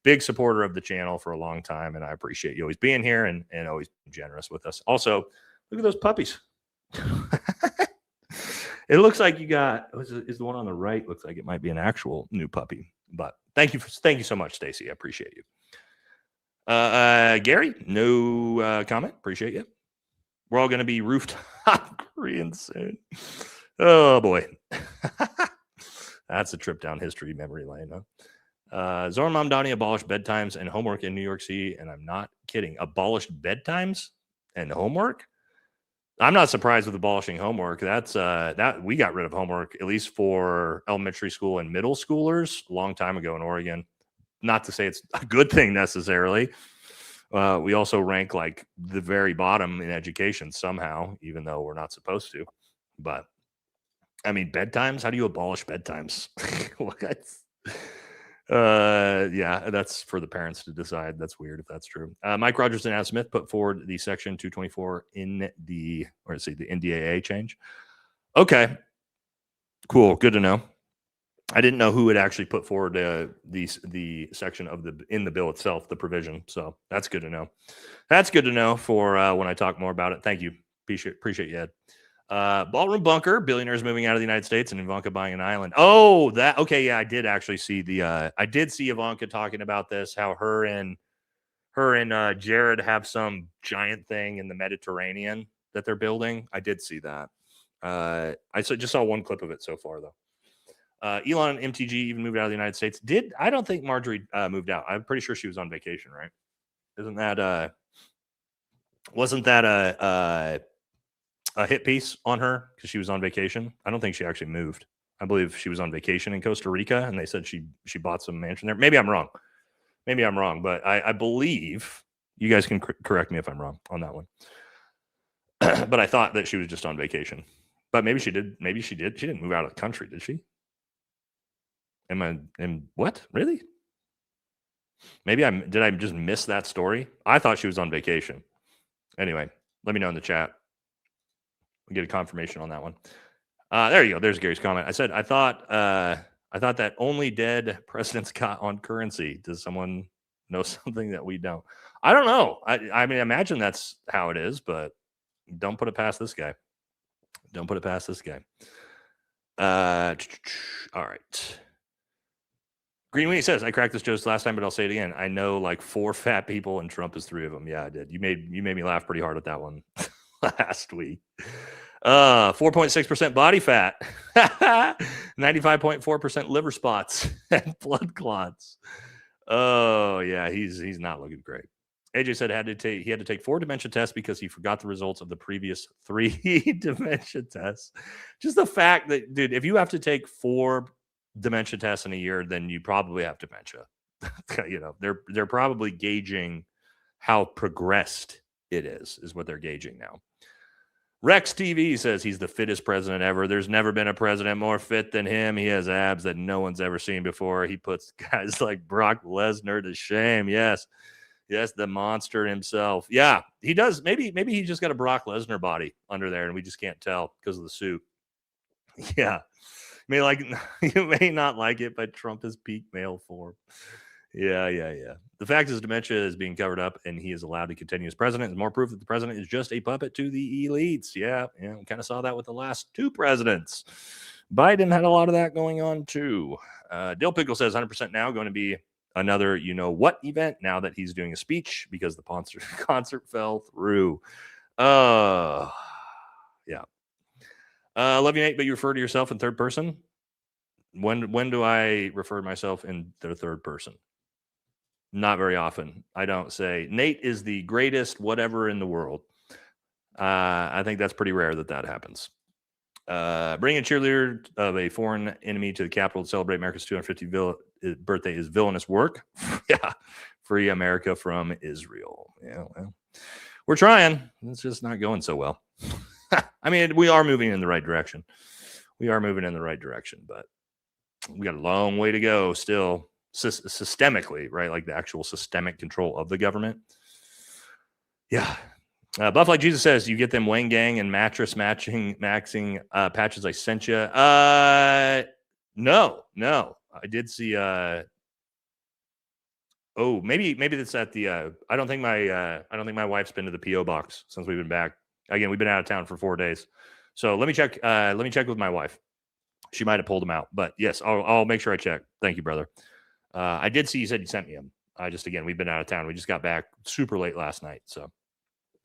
big supporter of the channel for a long time, and I appreciate you always being here and always being generous with us. Also, look at those puppies. It looks like you got, is the one on the right, looks like it might be an actual new puppy. But thank you so much, Stacy. I appreciate you. Gary, no comment. Appreciate you. We're all going to be rooftop Korean soon. Oh boy. That's a trip down history memory lane, huh? Zoran Mamdani abolished bedtimes and homework in New York City, and I'm not kidding. Abolished bedtimes and homework? I'm not surprised with abolishing homework. That's that we got rid of homework, at least for elementary school and middle schoolers, a long time ago in Oregon. Not to say it's a good thing necessarily. We also rank like the very bottom in education somehow, even though we're not supposed to. But I mean, bedtimes? How do you abolish bedtimes? What? Yeah, that's for the parents to decide. That's weird if that's true. Mike Rogers and Adam Smith put forward the Section 224 in the NDAA change. Okay, cool. Good to know. I didn't know who had actually put forward the section of in the bill itself, the provision. So that's good to know. That's good to know for when I talk more about it. Thank you. Appreciate you, Ed. Ballroom Bunker, billionaires moving out of the United States and Ivanka buying an island. Oh, that okay. Yeah, I did actually see I did see Ivanka talking about this, how her and Jared have some giant thing in the Mediterranean that they're building. I did see that. I just saw one clip of it so far though. Elon and MTG even moved out of the United States. I don't think Marjorie moved out. I'm pretty sure she was on vacation, right? Wasn't that a hit piece on her because she was on vacation? I don't think she actually moved. I believe she was on vacation in Costa Rica, and they said she bought some mansion there. Maybe I'm wrong, but I believe you guys can correct me if I'm wrong on that one. But I thought that she was just on vacation. But maybe she did. Maybe she did. She didn't move out of the country, did she? What? Really? Maybe did I just miss that story? I thought she was on vacation. Anyway, let me know in the chat. We'll get a confirmation on that one. There you go. There's Gary's comment. I thought that only dead presidents got on currency. Does someone know something that we don't? I don't know. I mean, imagine that's how it is, but don't put it past this guy. Don't put it past this guy. All right. Green Weenie says, I cracked this joke last time, but I'll say it again. I know like 4 fat people and Trump is 3 of them. Yeah, I did. You made me laugh pretty hard at that one last week. 4.6% body fat, 95.4% liver spots and blood clots. Oh, yeah, he's not looking great. AJ said he had to take 4 dementia tests because he forgot the results of the previous 3 dementia tests. Just the fact that, dude, if you have to take 4 dementia tests in a year, then you probably have dementia. You know, they're probably gauging how progressed it is what they're gauging now. Rex TV says he's the fittest president ever. There's never been a president more fit than him. He has abs that no one's ever seen before. He puts guys like Brock Lesnar to shame. Yes, the monster himself. Yeah, he does. Maybe he just got a Brock Lesnar body under there, and we just can't tell because of the suit. Yeah. You may not like it, but Trump is peak male form. Yeah. The fact is dementia is being covered up and he is allowed to continue as president is more proof that the president is just a puppet to the elites. Yeah. We kind of saw that with the last 2 presidents. Biden had a lot of that going on too. Dill Pickle says 100% now going to be another you-know-what event now that he's doing a speech because the concert fell through. Yeah. Love you, Nate, but you refer to yourself in third person? When do I refer to myself in the third person? Not very often. I don't say Nate is the greatest whatever in the world. I think that's pretty rare that happens. Bringing a cheerleader of a foreign enemy to the Capitol to celebrate America's 250th birthday is villainous work. Yeah. Free America from Israel. Yeah, well, we're trying. It's just not going so well. I mean, we are moving in the right direction. But we got a long way to go still systemically, right? Like the actual systemic control of the government. Yeah. Buff Like Jesus says, you get them Wayne Gang and mattress maxing patches I sent you. No. I did see maybe that's at the I don't think my wife's been to the PO box since we've been back. Again, we've been out of town for 4 days. So let me check with my wife. She might have pulled them out, but yes, I'll make sure I check. Thank you, brother. I did see you said you sent me them. Again, we've been out of town. We just got back super late last night, so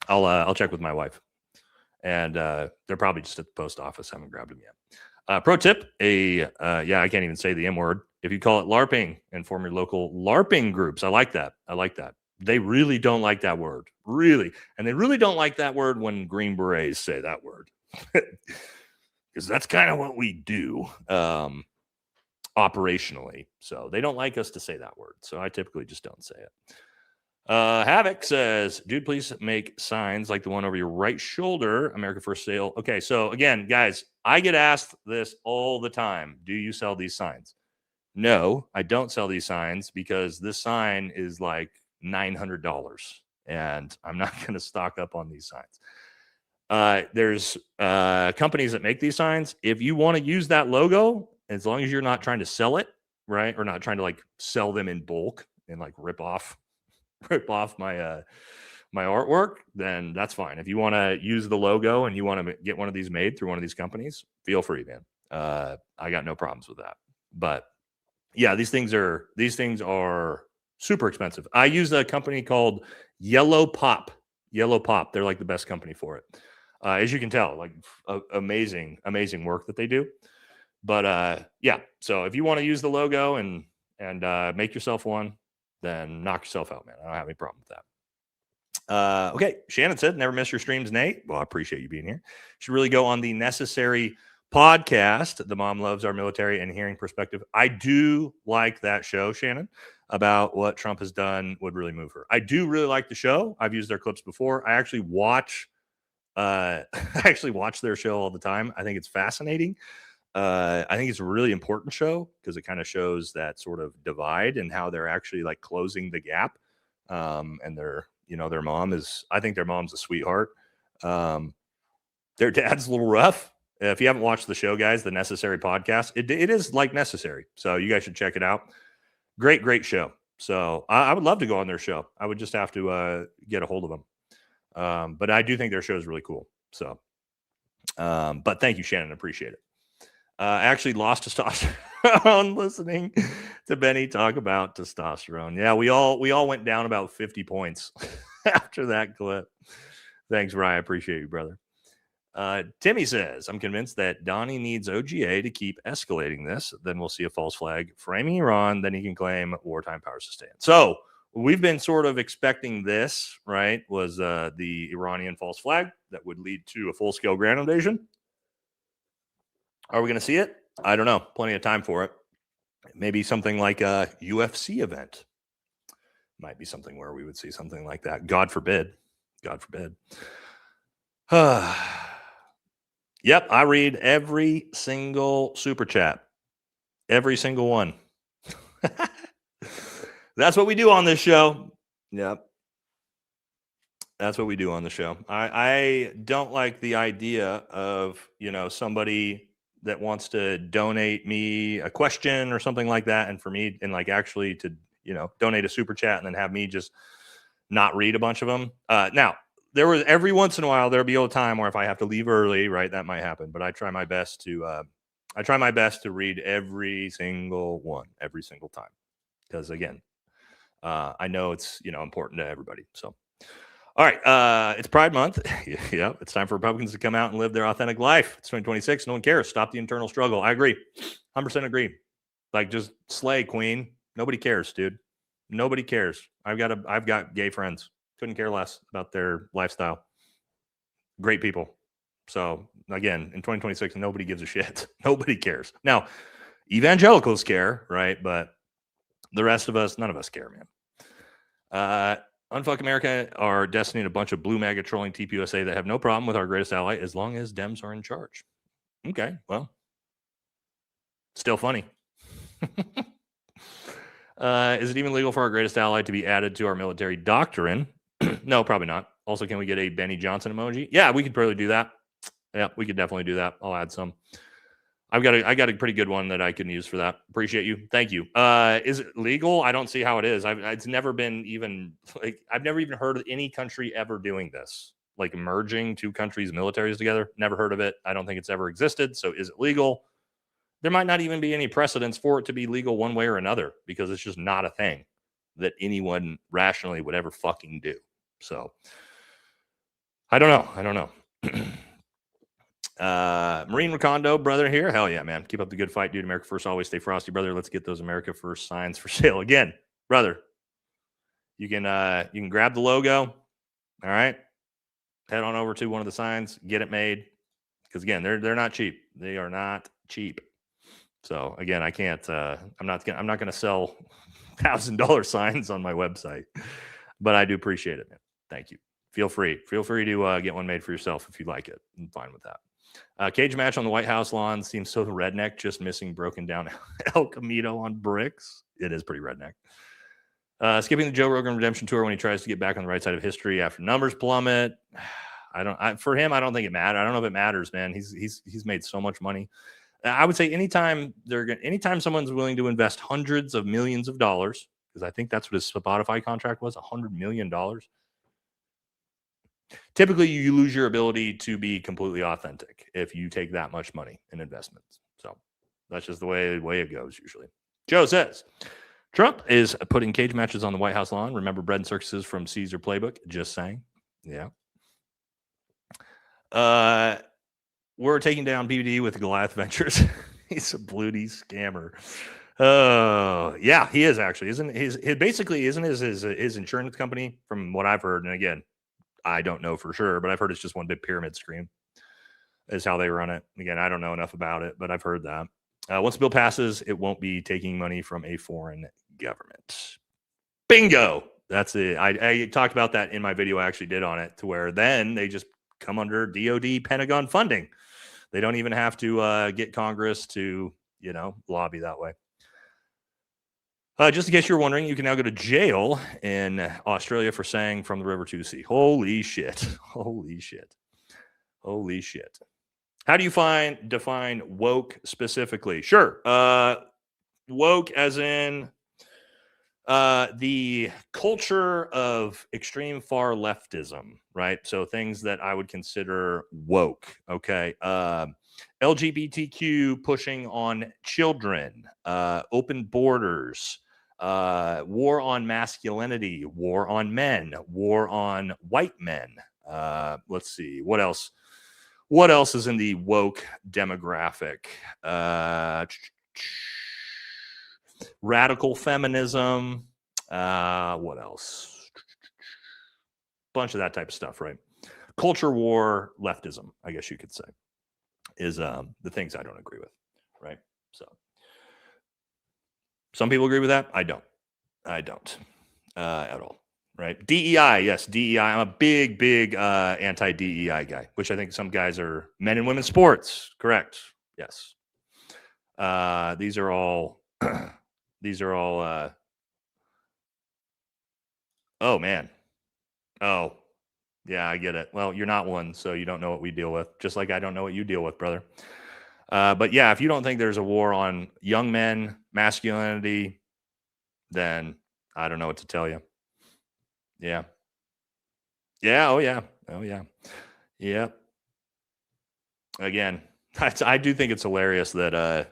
I'll check with my wife, and they're probably just at the post office. Haven't grabbed them yet. Pro tip: I can't even say the M word. If you call it LARPing and form your local LARPing groups, I like that. They really don't like that word, really, and they really don't like that word when Green Berets say that word, because that's kind of what we do. Operationally, so they don't like us to say that word, so I typically just don't say it. Havoc says, dude, please make signs like the one over your right shoulder, America First sale. Okay, so again, guys, I get asked this all the time. Do you sell these signs? No, I don't sell these signs, because this sign is like $900 and I'm not going to stock up on these signs. There's companies that make these signs. If you want to use that logo, as long as you're not trying to sell it, right, or not trying to like sell them in bulk and like rip off my my artwork, then that's fine. If you want to use the logo and you want to get one of these made through one of these companies, feel free, man. I got no problems with that. But yeah, these things are super expensive. I use a company called Yellow Pop. They're like the best company for it. As you can tell, like amazing work that they do. But yeah, so if you want to use the logo and make yourself one, then knock yourself out, man. I don't have any problem with that. Okay, Shannon said, never miss your streams, Nate. Well, I appreciate you being here. Should really go on the Necessary podcast. The Mom Loves Our Military and Hearing Perspective. I do like that show, Shannon, about what Trump has done would really move her. I do really like the show. I've used their clips before. I actually watch their show all the time. I think it's fascinating. I think it's a really important show because it kind of shows that sort of divide and how they're actually like closing the gap. And their mom I think their mom's a sweetheart. Their dad's a little rough. If you haven't watched the show, guys, the Necessary podcast, it is like necessary. So you guys should check it out. Great show. So I would love to go on their show. I would just have to get a hold of them. But I do think their show is really cool. So, but thank you, Shannon. Appreciate it. I actually lost testosterone listening to Benny talk about testosterone. Yeah, we all went down about 50 points after that clip. Thanks, Ryan. I appreciate you, brother. Timmy says, I'm convinced that Donnie needs OGA to keep escalating this. Then we'll see a false flag framing Iran. Then he can claim wartime power sustain. So we've been sort of expecting this, right? Was the Iranian false flag that would lead to a full-scale ground invasion. Are we going to see it? I don't know. Plenty of time for it. Maybe something like a UFC event. Might be something where we would see something like that. God forbid. God forbid. Yep, I read every single super chat. Every single one. That's what we do on this show. Yep. That's what we do on the show. I don't like the idea of, somebody that wants to donate me a question or something like that, and for me, and like actually to, donate a super chat and then have me just not read a bunch of them. Now, there was every once in a while, there'll be a time where if I have to leave early, right, that might happen. But I try my best to read every single one, every single time. Because again, I know it's, important to everybody. So, all right. It's Pride Month. Yeah. It's time for Republicans to come out and live their authentic life. It's 2026. No one cares. Stop the internal struggle. I agree. 100% agree. Like, just slay, queen. Nobody cares, dude. Nobody cares. I've got gay friends. Couldn't care less about their lifestyle. Great people. So again, in 2026, nobody gives a shit. Nobody cares. Now, evangelicals care, right? But the rest of us, none of us care, man. Unfuck America are destining a bunch of blue MAGA trolling TPUSA that have no problem with our greatest ally as long as Dems are in charge. Okay, well, still funny. Is it even legal for our greatest ally to be added to our military doctrine? No, probably not. Also, can we get a Benny Johnson emoji? Yeah, we could probably do that. Yeah, we could definitely do that. I'll add some. I got a pretty good one that I can use for that. Appreciate you. Thank you. Is it legal? I don't see how it is. It's never been even like I've never even heard of any country ever doing this, like merging two countries' militaries together. Never heard of it. I don't think it's ever existed. So is it legal? there might not even be any precedence for it to be legal one way or another, because it's just not a thing that anyone rationally would ever fucking do. So I don't know. Marine Recondo, brother here. Hell yeah, man. Keep up the good fight, dude. America first, always stay frosty, brother. Let's get those America first signs for sale. Again, brother, you can grab the logo. All right. Head on over to one of the signs, get it made. Because again, they're not cheap. They are not cheap. So again, I can't I'm not gonna sell $1,000 signs on my website. But I do appreciate it, man. Thank you. Feel free to get one made for yourself if you like it. I'm fine with that. Cage match on the White House lawn seems so redneck, just missing broken down El Camino on bricks. It is pretty redneck. Skipping the Joe Rogan redemption tour when he tries to get back on the right side of history after numbers plummet. For him, I don't think it matters. I don't know if it matters, man. He's made so much money. I would say anytime someone's willing to invest hundreds of millions of dollars, because I think that's what his Spotify contract was, $100 million. Typically, you lose your ability to be completely authentic if you take that much money in investments. So that's just the way it goes usually. Joe says, Trump is putting cage matches on the White House lawn. Remember bread and circuses from Caesar Playbook? Just saying. Yeah. We're taking down BBD with Goliath Ventures. He's a bloody scammer. Oh, yeah, he is actually. Isn't his insurance company, from what I've heard, and again, I don't know for sure, but I've heard it's just one big pyramid scheme is how they run it. Again, I don't know enough about it, but I've heard that. Once the bill passes, it won't be taking money from a foreign government. Bingo. That's it. I talked about that in my video I actually did on it, to where then they just come under DOD Pentagon funding. They don't even have to get Congress to, lobby that way. Just in case you're wondering, you can now go to jail in Australia for saying from the river to the sea. Holy shit. Holy shit. Holy shit. How do you define woke specifically? Sure. Woke as in the culture of extreme far leftism, right? So things that I would consider woke, okay? LGBTQ pushing on children, open borders, war on masculinity, war on men, war on white men. Let's see, what else? What else is in the woke demographic? Radical feminism. What else? Bunch of that type of stuff, right? Culture war leftism, I guess you could say, is the things I don't agree with, right? So some people agree with that. I don't at all, right? DEI, yes, DEI. I'm a big anti-DEI guy, which I think some guys are. Men and women's sports, correct? Yes. These are all. Oh man. Oh, yeah, I get it. Well, you're not one, so you don't know what we deal with. Just like I don't know what you deal with, brother. But yeah, if you don't think there's a war on young men, masculinity, then I don't know what to tell you. Yeah. Yeah. Oh yeah. Oh yeah. Yeah. Again, I do think it's hilarious that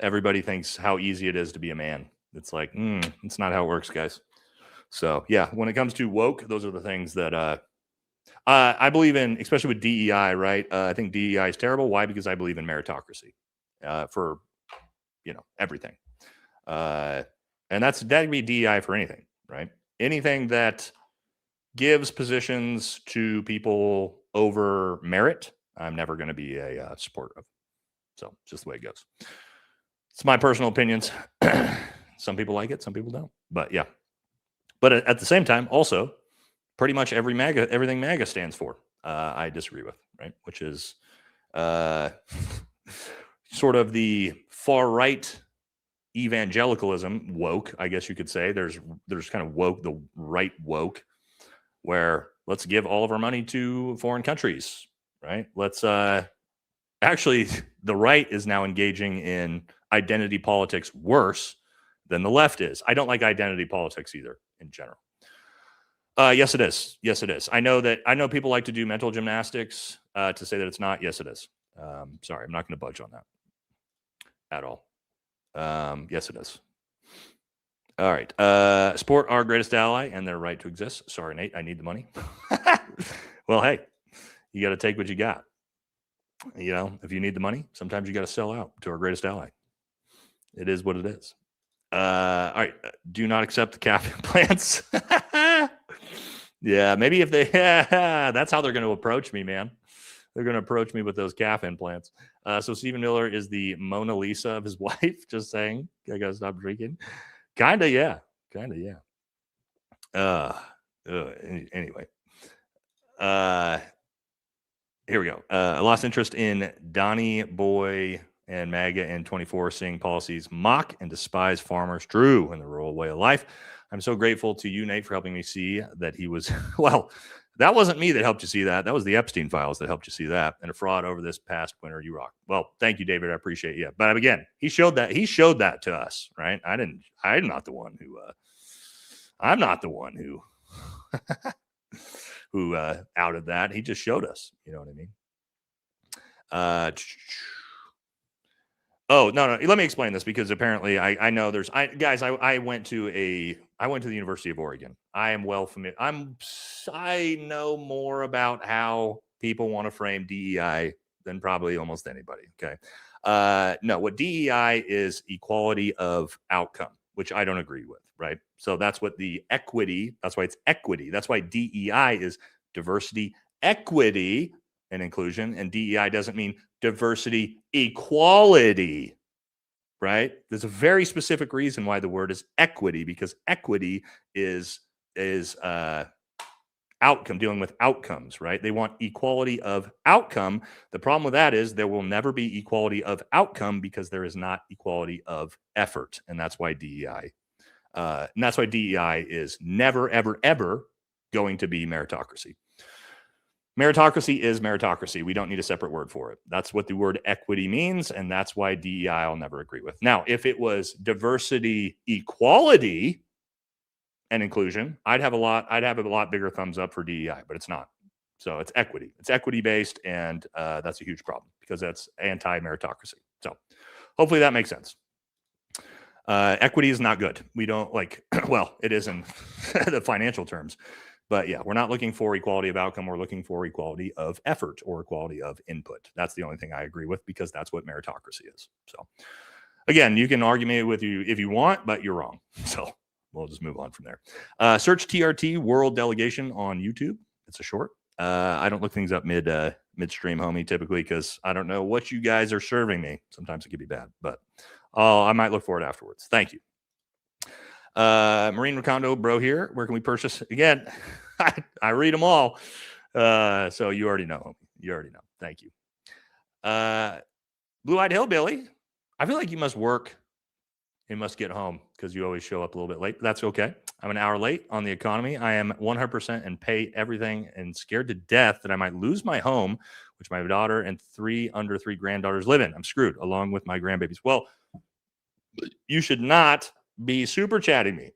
everybody thinks how easy it is to be a man. It's like, it's not how it works, guys. So yeah, when it comes to woke, those are the things that I believe in, especially with DEI, right? I think DEI is terrible. Why? Because I believe in meritocracy for everything. And that'd be DEI for anything, right? Anything that gives positions to people over merit, I'm never going to be a supporter of. So it's just the way it goes. It's my personal opinions. Some people like it, some people don't. But yeah. But at the same time, also, pretty much everything MAGA stands for, I disagree with, right? Which is sort of the far right evangelicalism, woke, I guess you could say. There's kind of woke, the right woke, where let's give all of our money to foreign countries, right? Let's actually, the right is now engaging in identity politics worse than the left is. I don't like identity politics either in general. Yes, it is. Yes, it is. I know people like to do mental gymnastics to say that it's not. Yes, it is. Sorry, I'm not going to budge on that. at all. Yes, it is. All right. Support our greatest ally and their right to exist. Sorry, Nate, I need the money. Well, hey, you got to take what you got. You know, if you need the money, sometimes you got to sell out to our greatest ally. It is what it is. All right. Do not accept the calf implants. Yeah, maybe if they, that's how they're going to approach me, man. They're going to approach me with those calf implants. So Stephen Miller is the Mona Lisa of his wife. Just saying. I got to stop drinking. Kinda, yeah. Kinda, yeah. Anyway. Here we go. I lost interest in Donnie Boy and MAGA in 24 seeing policies mock and despise farmers. True in the rural way of life. I'm so grateful to you, Nate, for helping me see that he was, well, that wasn't me that helped you see that. That was the Epstein files that helped you see that. And a fraud over this past winter. You rock. Well, thank you, David. I appreciate you. But again, he showed that to us, right? I'm not the one who who outed that. He just showed us. You know what I mean? Oh, no. Let me explain this because apparently I know there's guys, I went to the University of Oregon. I am well familiar. I know more about how people want to frame DEI than probably almost anybody. Okay. No, what DEI is equality of outcome, which I don't agree with. Right. So that's what that's why it's equity. That's why DEI is diversity, equity, and inclusion. And DEI doesn't mean diversity, equality. Right. There's a very specific reason why the word is equity, because equity is outcome, dealing with outcomes, right? They want equality of outcome. The problem with that is there will never be equality of outcome because there is not equality of effort. And that's why DEI is never, ever, ever going to be meritocracy. Meritocracy is meritocracy. We don't need a separate word for it. That's what the word equity means, and that's why DEI I'll never agree with. Now, if it was diversity, equality, and inclusion, I'd have a lot bigger thumbs up for DEI, but it's not. So it's equity. It's equity based, and that's a huge problem because that's anti-meritocracy. So hopefully that makes sense. Equity is not good. We don't well, it is in the financial terms. But yeah, we're not looking for equality of outcome. We're looking for equality of effort or equality of input. That's the only thing I agree with because that's what meritocracy is. So again, you can argue me with you if you want, but you're wrong. So we'll just move on from there. Search TRT World Delegation on YouTube. It's a short. I don't look things up midstream, homie, typically because I don't know what you guys are serving me. Sometimes it can be bad, but I might look for it afterwards. Thank you. Marine Recondo bro here. Where can we purchase? Again, I read them all. So you already know. You already know. Thank you. Blue-eyed hillbilly. I feel like you must work. You must get home because you always show up a little bit late. That's okay. I'm an hour late on the economy. I am 100% and pay everything and scared to death that I might lose my home, which my daughter and under three granddaughters live in. I'm screwed along with my grandbabies. Well, you should not be super chatting me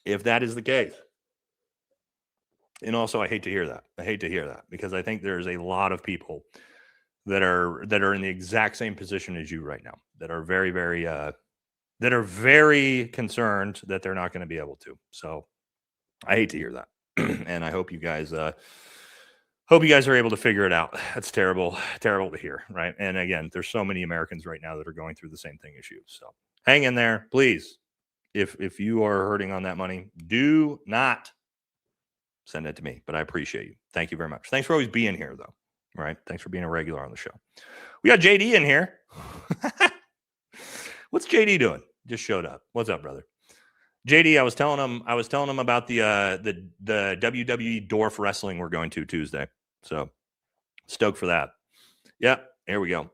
if that is the case. And also, I hate to hear that because I think there's a lot of people that are in the exact same position as you right now that are very, very concerned that they're not going to be able to. So I hate to hear that. And I hope you guys are able to figure it out. That's terrible to hear. Right. And again, there's so many Americans right now that are going through the same thing as you. So hang in there, please. If you are hurting on that money, do not send it to me, but I appreciate you. Thank you very much. Thanks for always being here, though. All right. Thanks for being a regular on the show. We got JD in here. What's JD doing? Just showed up. What's up, brother? JD, I was telling him about the WWE Dwarf Wrestling we're going to Tuesday. So stoked for that. Yep. Here we go.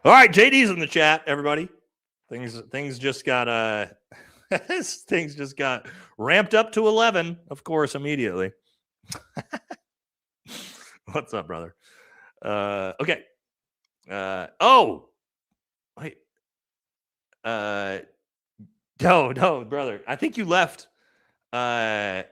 All right, JD's in the chat, everybody. Things just got things just got ramped up to 11, of course, immediately. What's up, brother? Okay. Oh, wait. No, brother. I think you left. God,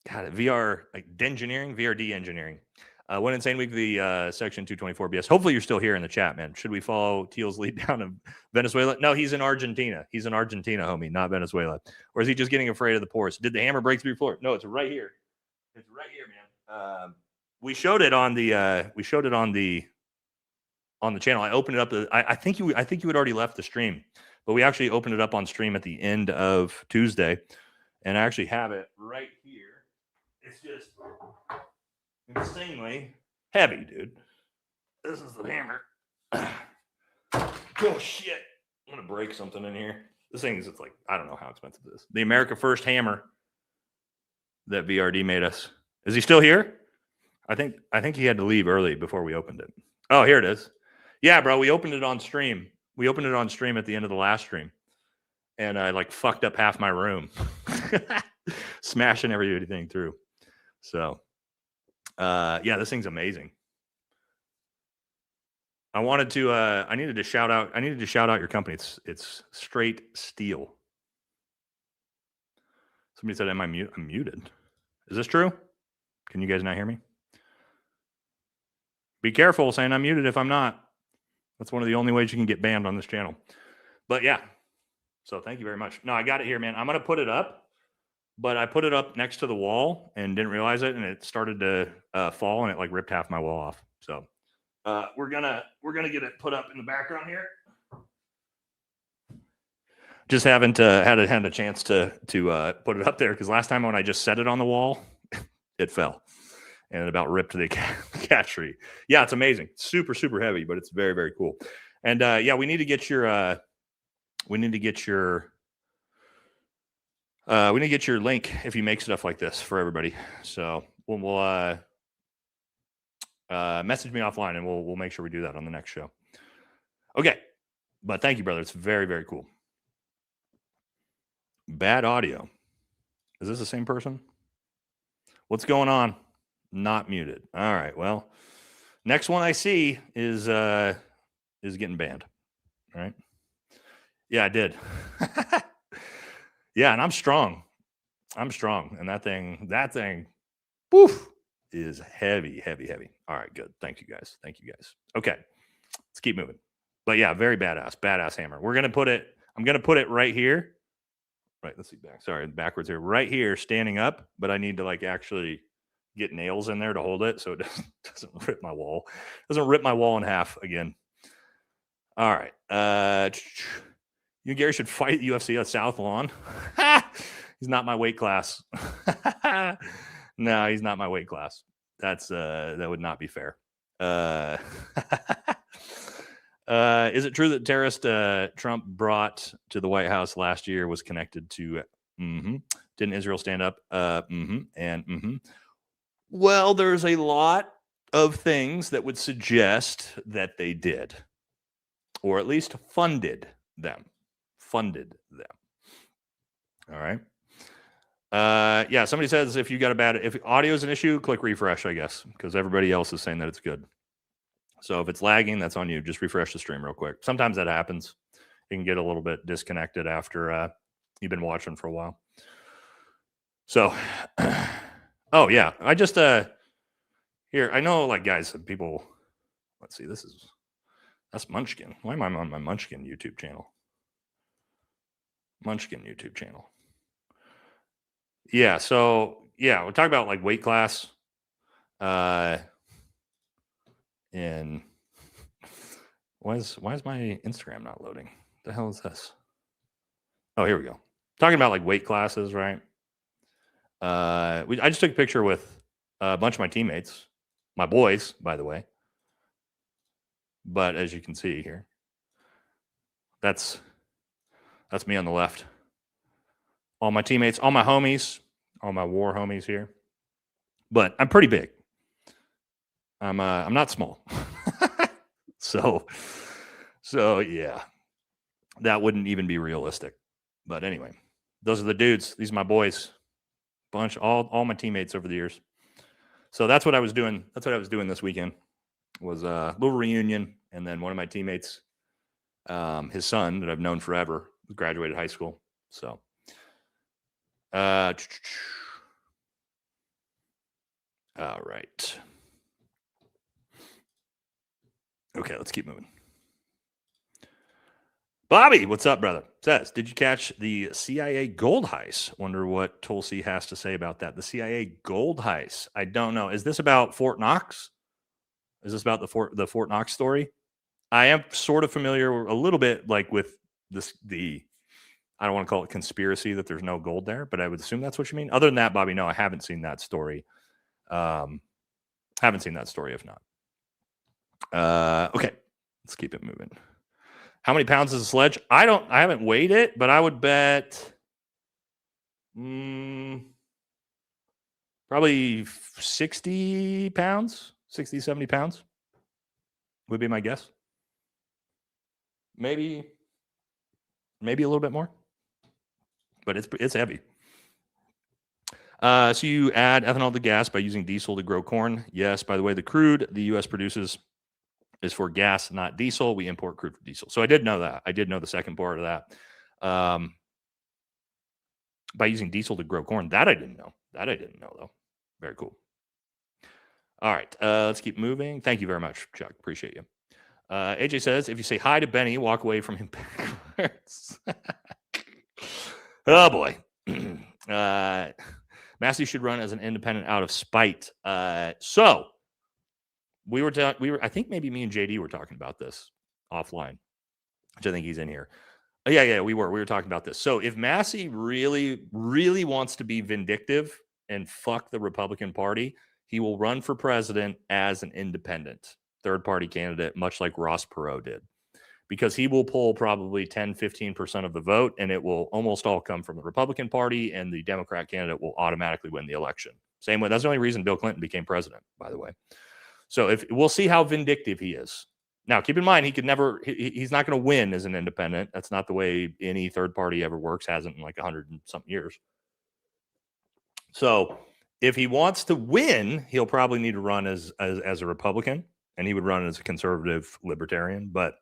VR, like VRD engineering. What Insane Weekly, section 224 BS. Hopefully you're still here in the chat, man. Should we follow Teal's lead down to Venezuela? No, he's in Argentina. He's in Argentina, homie, not Venezuela. Or is he just getting afraid of the ports? Did the hammer break through your floor? No, it's right here. It's right here, man. We showed it on the channel. I opened it up. I think you had already left the stream, but we actually opened it up on stream at the end of Tuesday, and I actually have it right here. It's just insanely heavy, dude. This is the hammer. Oh shit! I'm gonna break something in here. This thing is, it's like, I don't know how expensive it is. The America First hammer that VRD made us. Is he still here? I think he had to leave early before we opened it. Oh, here it is. Yeah, bro, we opened it on stream. We opened it on stream at the end of the last stream, and I like fucked up half my room, smashing everything through. So, yeah, this thing's amazing. I needed to shout out your company. It's Straight Steel. Somebody said, I'm muted. Is this true? Can you guys not hear me? Be careful saying I'm muted if I'm not. That's one of the only ways you can get banned on this channel. But yeah, so thank you very much. No, I got it here, man. I'm going to put it up, but I put it up next to the wall and didn't realize it, and it started to fall, and it like ripped half my wall off. So we're gonna get it put up in the background here. Just haven't had a chance to put it up there, because last time when I just set it on the wall, it fell. And it about ripped the cat tree. Yeah, it's amazing. Super, super heavy, but it's very, very cool. And yeah, we need to get your link if you make stuff like this for everybody. So we'll message me offline, and we'll make sure we do that on the next show. Okay, but thank you, brother. It's very, very cool. Bad audio. Is this the same person? What's going on? Not muted. All right. Well, next one I see is getting banned. All right. Yeah, I did. Yeah, and I'm strong. And that thing, poof, is heavy, heavy, heavy. All right, good. Thank you guys. Okay, let's keep moving. But yeah, very badass hammer. I'm gonna put it right here. Right. Let's see backwards here. Right here, standing up. But I need to like actually get nails in there to hold it so it doesn't rip my wall. Doesn't rip my wall in half again. All right. You and Gary should fight UFC at South Lawn. He's not my weight class. No, he's not my weight class. That would not be fair. Is it true that terrorist Trump brought to the White House last year was connected to didn't Israel stand up? Well, there's a lot of things that would suggest that they did, or at least funded them. All right. Yeah, somebody says if audio is an issue, click refresh, I guess, because everybody else is saying that it's good. So if it's lagging, that's on you. Just refresh the stream real quick. Sometimes that happens. You can get a little bit disconnected after you've been watching for a while. So, oh yeah, I just here. I know, like, guys, people. Let's see. That's Munchkin. Why am I on my Munchkin YouTube channel? Yeah. So yeah, we're talking about like weight class. And why is my Instagram not loading? The hell is this? Oh, here we go. Talking about like weight classes, right? I just took a picture with a bunch of my teammates, my boys, by the way. But as you can see here, that's me on the left. All my teammates, all my homies, all my war homies here. But I'm pretty big. I'm not small. So yeah, that wouldn't even be realistic. But anyway, those are the dudes. These are my boys. Bunch, all my teammates over the years. So that's what I was doing. That's what I was doing this weekend. Was a little reunion, and then one of my teammates, his son that I've known forever, graduated high school. So, all right. Okay, let's keep moving. Bobby, what's up, brother? Says, did you catch the CIA gold heist? Wonder what Tulsi has to say about that. The CIA gold heist. I don't know. Is this about Fort Knox? Is this about the Fort Knox story? I am sort of familiar a little bit like with the I don't want to call it conspiracy that there's no gold there, but I would assume that's what you mean. Other than that, Bobby, no, I haven't seen that story. Haven't seen that story, if not. Okay, let's keep it moving. How many pounds is a sledge? I haven't weighed it, but I would bet probably 60 pounds, 60, 70 pounds would be my guess. Maybe a little bit more, but it's heavy. So you add ethanol to gas by using diesel to grow corn. Yes, by the way, the crude the U.S. produces is for gas, not diesel. We import crude for diesel. So I did know that. I did know the second part of that. By using diesel to grow corn. That I didn't know. Though. Very cool. All right. Let's keep moving. Thank you very much, Chuck. Appreciate you. AJ says, if you say hi to Benny, walk away from him backwards. Oh, boy. Massey should run as an independent out of spite. So we were, I think maybe me and JD were talking about this offline, which I think he's in here. Yeah, we were talking about this. So if Massey really, really wants to be vindictive and fuck the Republican Party, he will run for president as an independent third-party candidate, much like Ross Perot did, because he will pull probably 10, 15% of the vote, and it will almost all come from the Republican Party, and the Democrat candidate will automatically win the election. Same way. That's the only reason Bill Clinton became president, by the way. So if we'll see how vindictive he is. Now, keep in mind, he's not going to win as an independent. That's not the way any third party ever works, hasn't in like 100 and something years. So if he wants to win, he'll probably need to run as a Republican, and he would run as a conservative libertarian. But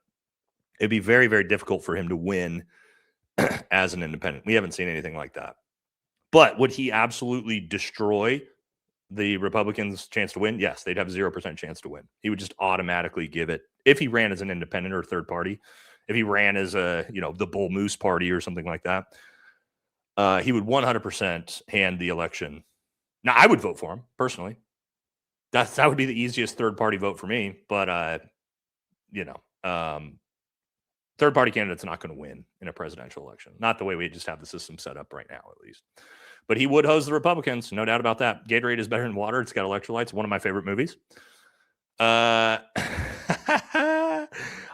it'd be very, very difficult for him to win as an independent. We haven't seen anything like that. But would he absolutely destroy the Republicans' chance to win? Yes, they'd have 0% chance to win. He would just automatically give it, if he ran as an independent or third party, if he ran as the Bull Moose Party or something like that, he would 100% hand the election. Now, I would vote for him personally. That would be the easiest third party vote for me. But third party candidate's not going to win in a presidential election. Not the way we just have the system set up right now, at least. But he would hose the Republicans, no doubt about that. Gatorade is better than water. It's got electrolytes. One of my favorite movies. I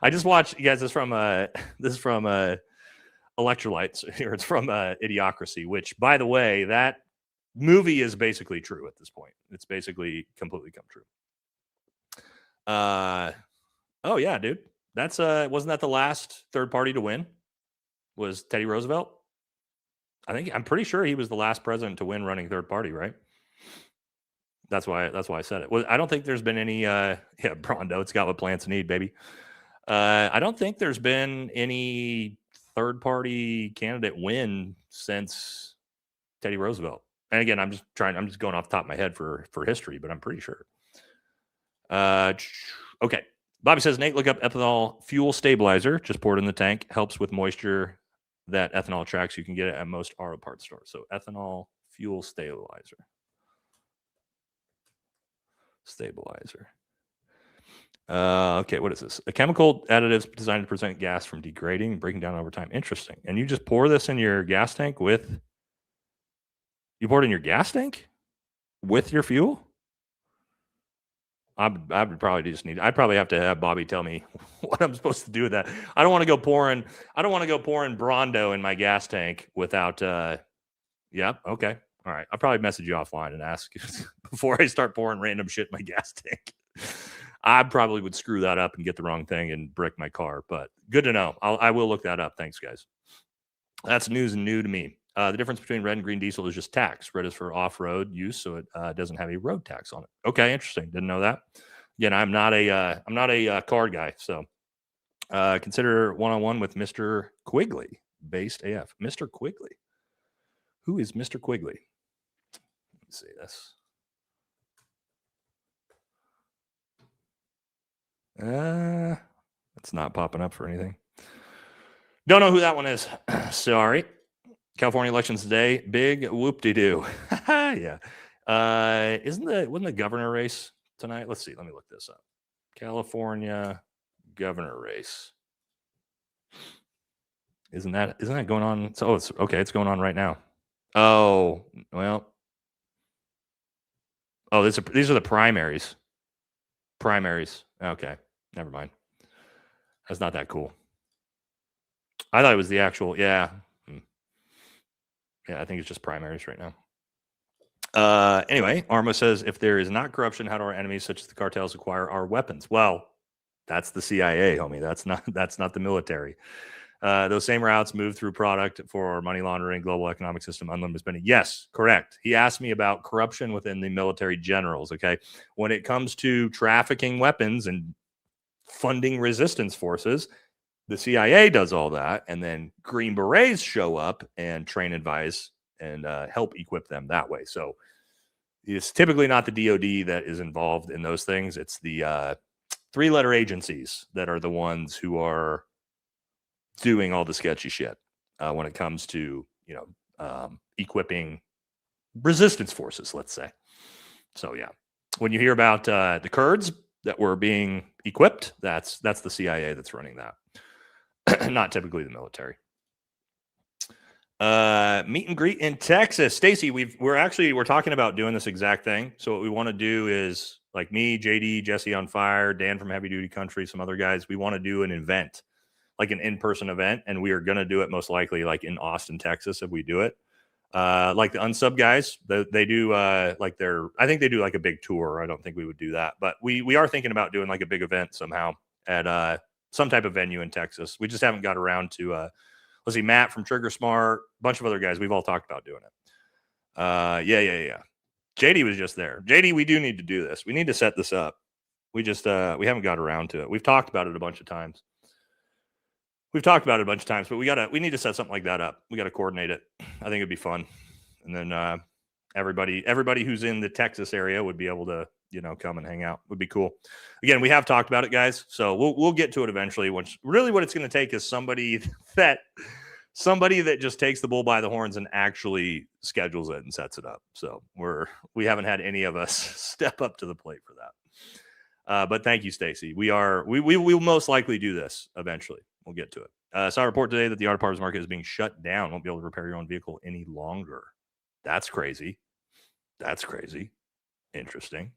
just watched, you guys. This is from Electrolytes. It's from Idiocracy, which, by the way, that movie is basically true at this point. It's basically completely come true. Oh yeah, dude. That's wasn't that the last third party to win? Was Teddy Roosevelt? I'm pretty sure he was the last president to win running third party, right? That's why I said it. Well, I don't think there's been any Brondo, it's got what plants need, baby. I don't think there's been any third party candidate win since Teddy Roosevelt. And again, I'm just going off the top of my head for history, but I'm pretty sure. Okay. Bobby says, Nate, look up ethanol fuel stabilizer. Just pour it in the tank. Helps with moisture that ethanol attracts. You can get it at most auto parts stores. So ethanol fuel stabilizer. Okay, what is this? A chemical additive designed to prevent gas from degrading and breaking down over time. Interesting. And you just pour this in your gas tank with... You pour it in your gas tank with your fuel? I would probably just I'd probably have to have Bobby tell me what I'm supposed to do with that. I don't want to go pouring Brondo in my gas tank without yeah, okay. All right. I'll probably message you offline and ask before I start pouring random shit in my gas tank. I probably would screw that up and get the wrong thing and brick my car, but good to know. I will look that up. Thanks, guys. That's news and new to me. The difference between red and green diesel is just tax. Red is for off-road use, so it doesn't have a road tax on it. Okay, interesting. Didn't know that. Again, I'm not a car guy, so consider one-on-one with Mr. Quigley, based AF. Mr. Quigley. Who is Mr. Quigley? Let me see this. It's not popping up for anything. Don't know who that one is. Sorry. California elections today. Big whoop-de-doo. Yeah. Wasn't the governor race tonight? Let's see. Let me look this up. California governor race. Isn't that going on? So it's okay. It's going on right now. Oh, well. Oh, these are the primaries. Primaries. Okay. Never mind. That's not that cool. I thought it was the actual, yeah. Yeah, I think it's just primaries right now. Anyway, Armo says, if there is not corruption, how do our enemies, such as the cartels, acquire our weapons? Well, that's the CIA, homie. That's not the military. Those same routes move through product for money laundering, global economic system, unlimited spending. Yes, correct. He asked me about corruption within the military generals. Okay. When it comes to trafficking weapons and funding resistance forces, the CIA does all that. And then Green Berets show up and train, advise, and help equip them that way. So it's typically not the DOD that is involved in those things. It's the 3-letter agencies that are the ones who are doing all the sketchy shit when it comes to, equipping resistance forces, let's say. So yeah, when you hear about the Kurds that were being equipped, that's the CIA that's running that. Not typically the military. Meet and greet in Texas. Stacy, we're talking about doing this exact thing. So what we want to do is, like me, JD, Jesse on Fire, Dan from Heavy Duty Country, some other guys, we want to do an event, like an in-person event, and we are going to do it most likely like in Austin, Texas, if we do it. Like the Unsub guys, they do I think they do like a big tour. I don't think we would do that, but we are thinking about doing like a big event somehow at some type of venue in Texas. We just haven't got around to let's see, Matt from Trigger Smart, a bunch of other guys. We've all talked about doing it. Yeah. JD was just there. JD, we do need to do this. We need to set this up. We just we haven't got around to it. We've talked about it a bunch of times. But we need to set something like that up. We got to coordinate it. I think it'd be fun. And then everybody who's in the Texas area would be able to, come and hang out. Would be cool. Again, we have talked about it, guys. So we'll get to it eventually. Which really what it's going to take is somebody that just takes the bull by the horns and actually schedules it and sets it up. So we haven't had any of us step up to the plate for that. But thank you, Stacy. We will most likely do this eventually. We'll get to it. Saw a report today that the auto parts market is being shut down. Won't be able to repair your own vehicle any longer. That's crazy. Interesting.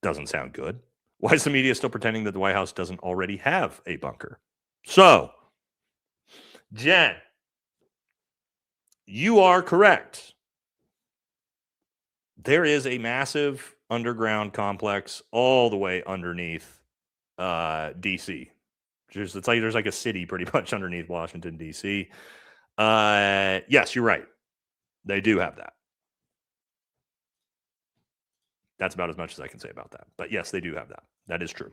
Doesn't sound good. Why is the media still pretending that the White House doesn't already have a bunker? So, Jen, you are correct. There is a massive underground complex all the way underneath D.C. There's like a city pretty much underneath Washington, D.C. Yes, you're right. They do have that. That's about as much as I can say about that. But yes, they do have that. That is true.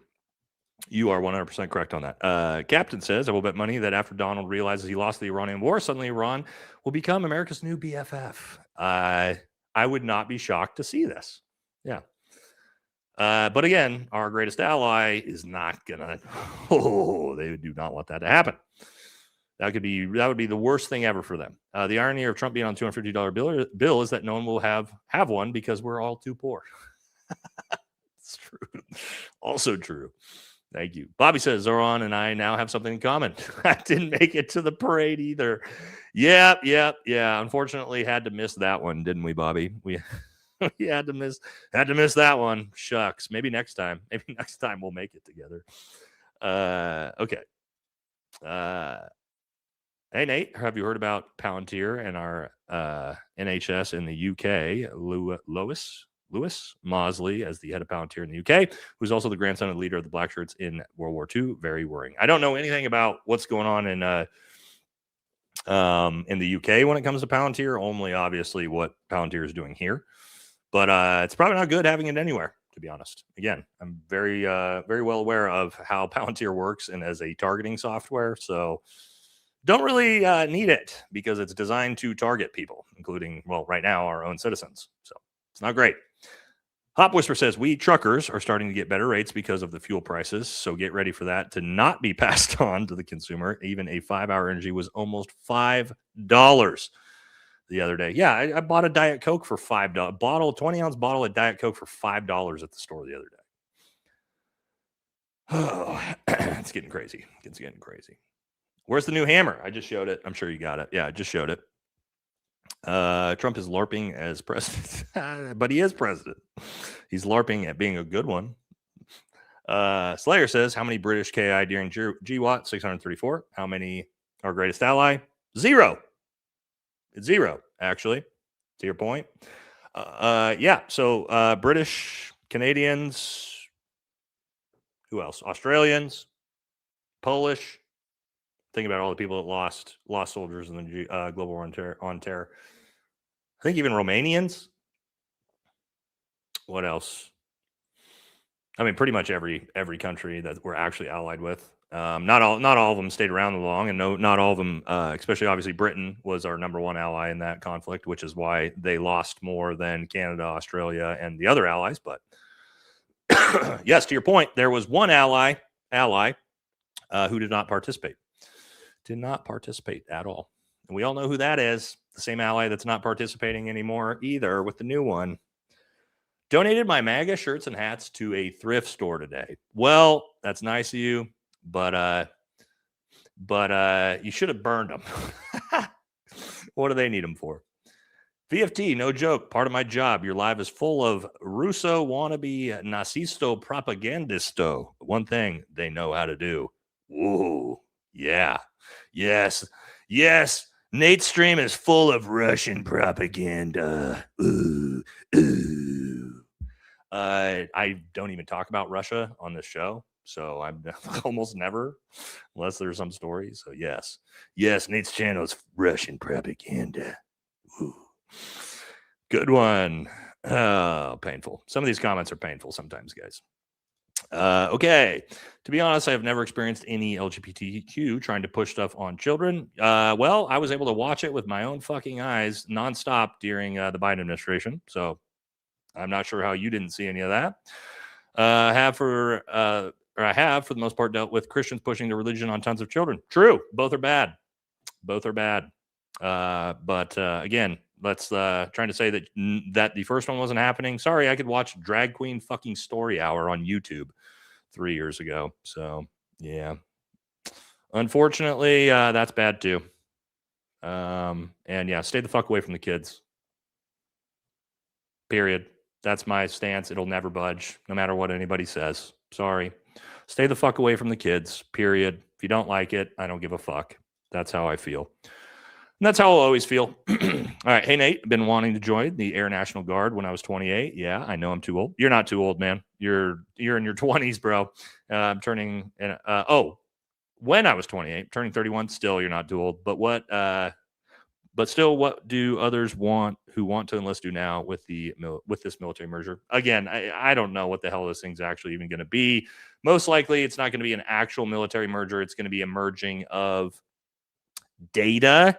You are 100% correct on that. Captain says, I will bet money that after Donald realizes he lost the Iranian war, suddenly Iran will become America's new BFF. I would not be shocked to see this. Yeah. But again, our greatest ally is not gonna. They do not want that to happen. That would be the worst thing ever for them. The irony of Trump being on $250 bill is that no one will have one because we're all too poor. It's true. Also true. Thank you. Bobby says Zoran and I now have something in common. I didn't make it to the parade either. Yeah. Unfortunately, had to miss that one, didn't we, Bobby? We had to miss that one. Shucks. Maybe next time. We'll make it together. Okay. Hey, Nate, have you heard about Palantir and our NHS in the UK? Lewis Mosley as the head of Palantir in the UK, who's also the grandson of the leader of the Black Shirts in World War II. Very worrying. I don't know anything about what's going on in the UK when it comes to Palantir, only obviously what Palantir is doing here. But it's probably not good having it anywhere, to be honest. Again, I'm very well aware of how Palantir works and as a targeting software. So don't really need it because it's designed to target people, including, well, right now, our own citizens. So it's not great. Hop Whisper says, we truckers are starting to get better rates because of the fuel prices, so get ready for that to not be passed on to the consumer. Even a 5-hour energy was almost $5 the other day. Yeah, I bought a Diet Coke for $5. 20-ounce bottle of Diet Coke for $5 at the store the other day. Oh, it's getting crazy. It's getting crazy. Where's the new hammer? I just showed it. I'm sure you got it. Yeah, I just showed it. Trump is LARPing as president, but he is president. He's LARPing at being a good one. Slayer says, how many British KI during GWAT? 634. How many our greatest ally? 0. It's 0, actually, to your point. Yeah, so British, Canadians, who else? Australians, Polish. Think about all the people that lost soldiers in the global war on terror. I think even Romanians. What else? I mean, pretty much every country that we're actually allied with. Not all of them stayed around long, and not all of them, especially obviously Britain was our number one ally in that conflict, which is why they lost more than Canada, Australia, and the other allies. But yes, to your point, there was one ally who did not participate. Did not participate at all. And we all know who that is. The same ally that's not participating anymore either with the new one. Donated my MAGA shirts and hats to a thrift store today. Well, that's nice of you, but you should have burned them. What do they need them for? VFT, no joke. Part of my job. Your live is full of Russo wannabe nazisto propagandisto. One thing they know how to do. Ooh, yeah. Yes. Nate's stream is full of Russian propaganda. Ooh. I don't even talk about Russia on this show, so I'm almost never, unless there's some story. So yes, Nate's channel is Russian propaganda. Ooh. Good one. Oh, painful. Some of these comments are painful sometimes, guys. Okay. To be honest, I have never experienced any LGBTQ trying to push stuff on children. Well, I was able to watch it with my own fucking eyes nonstop during the Biden administration. So I'm not sure how you didn't see any of that. I have for the most part dealt with Christians pushing their religion on tons of children. True. Both are bad. But again, let's trying to say that the first one wasn't happening. Sorry, I could watch Drag Queen fucking Story Hour on YouTube 3 years ago. So yeah, unfortunately, that's bad too. And yeah, stay the fuck away from the kids. Period. That's my stance. It'll never budge, no matter what anybody says. Sorry. Stay the fuck away from the kids. Period. If you don't like it, I don't give a fuck. That's how I feel. And that's how I'll always feel. All right. Hey, Nate, been wanting to join the Air National Guard when I was 28. Yeah, I know I'm too old. You're not too old, man. You're in your 20s, bro. I'm turning when I was 28, turning 31, still you're not too old. But still, what do others who want to enlist do now with this military merger? Again, I don't know what the hell this thing's actually even going to be. Most likely, it's not going to be an actual military merger. It's going to be a merging of data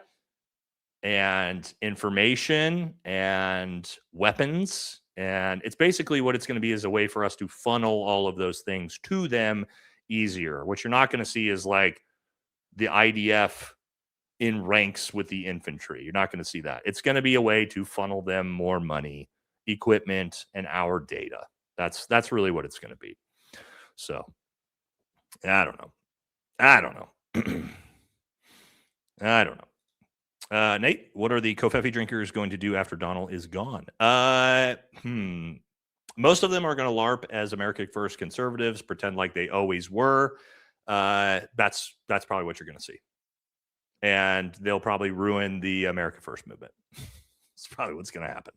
and information and weapons. And it's basically what it's going to be is a way for us to funnel all of those things to them easier. What you're not going to see is like the IDF in ranks with the infantry. You're not going to see that. It's going to be a way to funnel them more money, equipment, and our data. That's really what it's going to be. So I don't know. I don't know. Nate, what are the Kofefe drinkers going to do after Donald is gone? Most of them are going to LARP as America First conservatives, pretend like they always were. That's probably what you're going to see. And they'll probably ruin the America First movement. It's probably what's going to happen.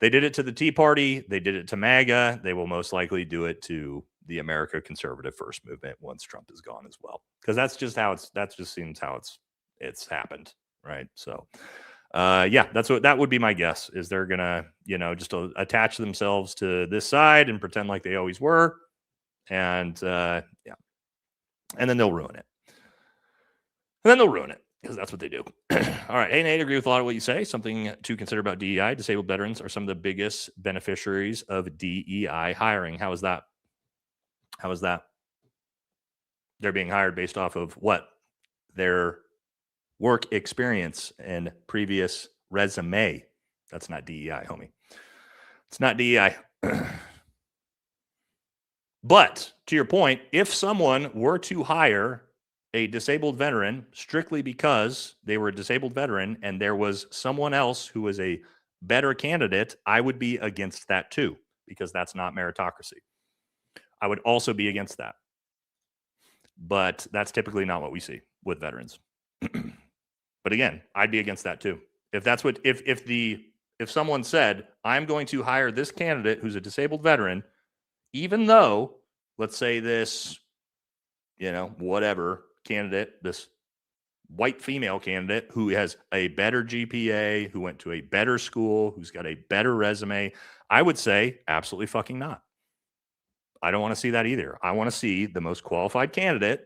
They did it to the Tea Party. They did it to MAGA. They will most likely do it to the America Conservative First movement once Trump is gone as well. Because that just seems how it's happened, right? So, yeah, that would be my guess. Is they're gonna, just attach themselves to this side and pretend like they always were, and yeah, and then they'll ruin it. because that's what they do. All right. Hey, Nate, I agree with a lot of what you say. Something to consider about DEI. Disabled veterans are some of the biggest beneficiaries of DEI hiring. How is that? How is that? They're being hired based off of what? Their work experience and previous resume. That's not DEI, homie. It's not DEI. But to your point, if someone were to hire a disabled veteran strictly because they were a disabled veteran and there was someone else who was a better candidate, I would be against that too, because that's not meritocracy. I would also be against that. But that's typically not what we see with veterans. But again, I'd be against that too. If that's what if someone said, I'm going to hire this candidate who's a disabled veteran, even though, let's say this, whatever candidate, this white female candidate who has a better GPA, who went to a better school, who's got a better resume, I would say absolutely fucking not. I don't want to see that either. I want to see the most qualified candidate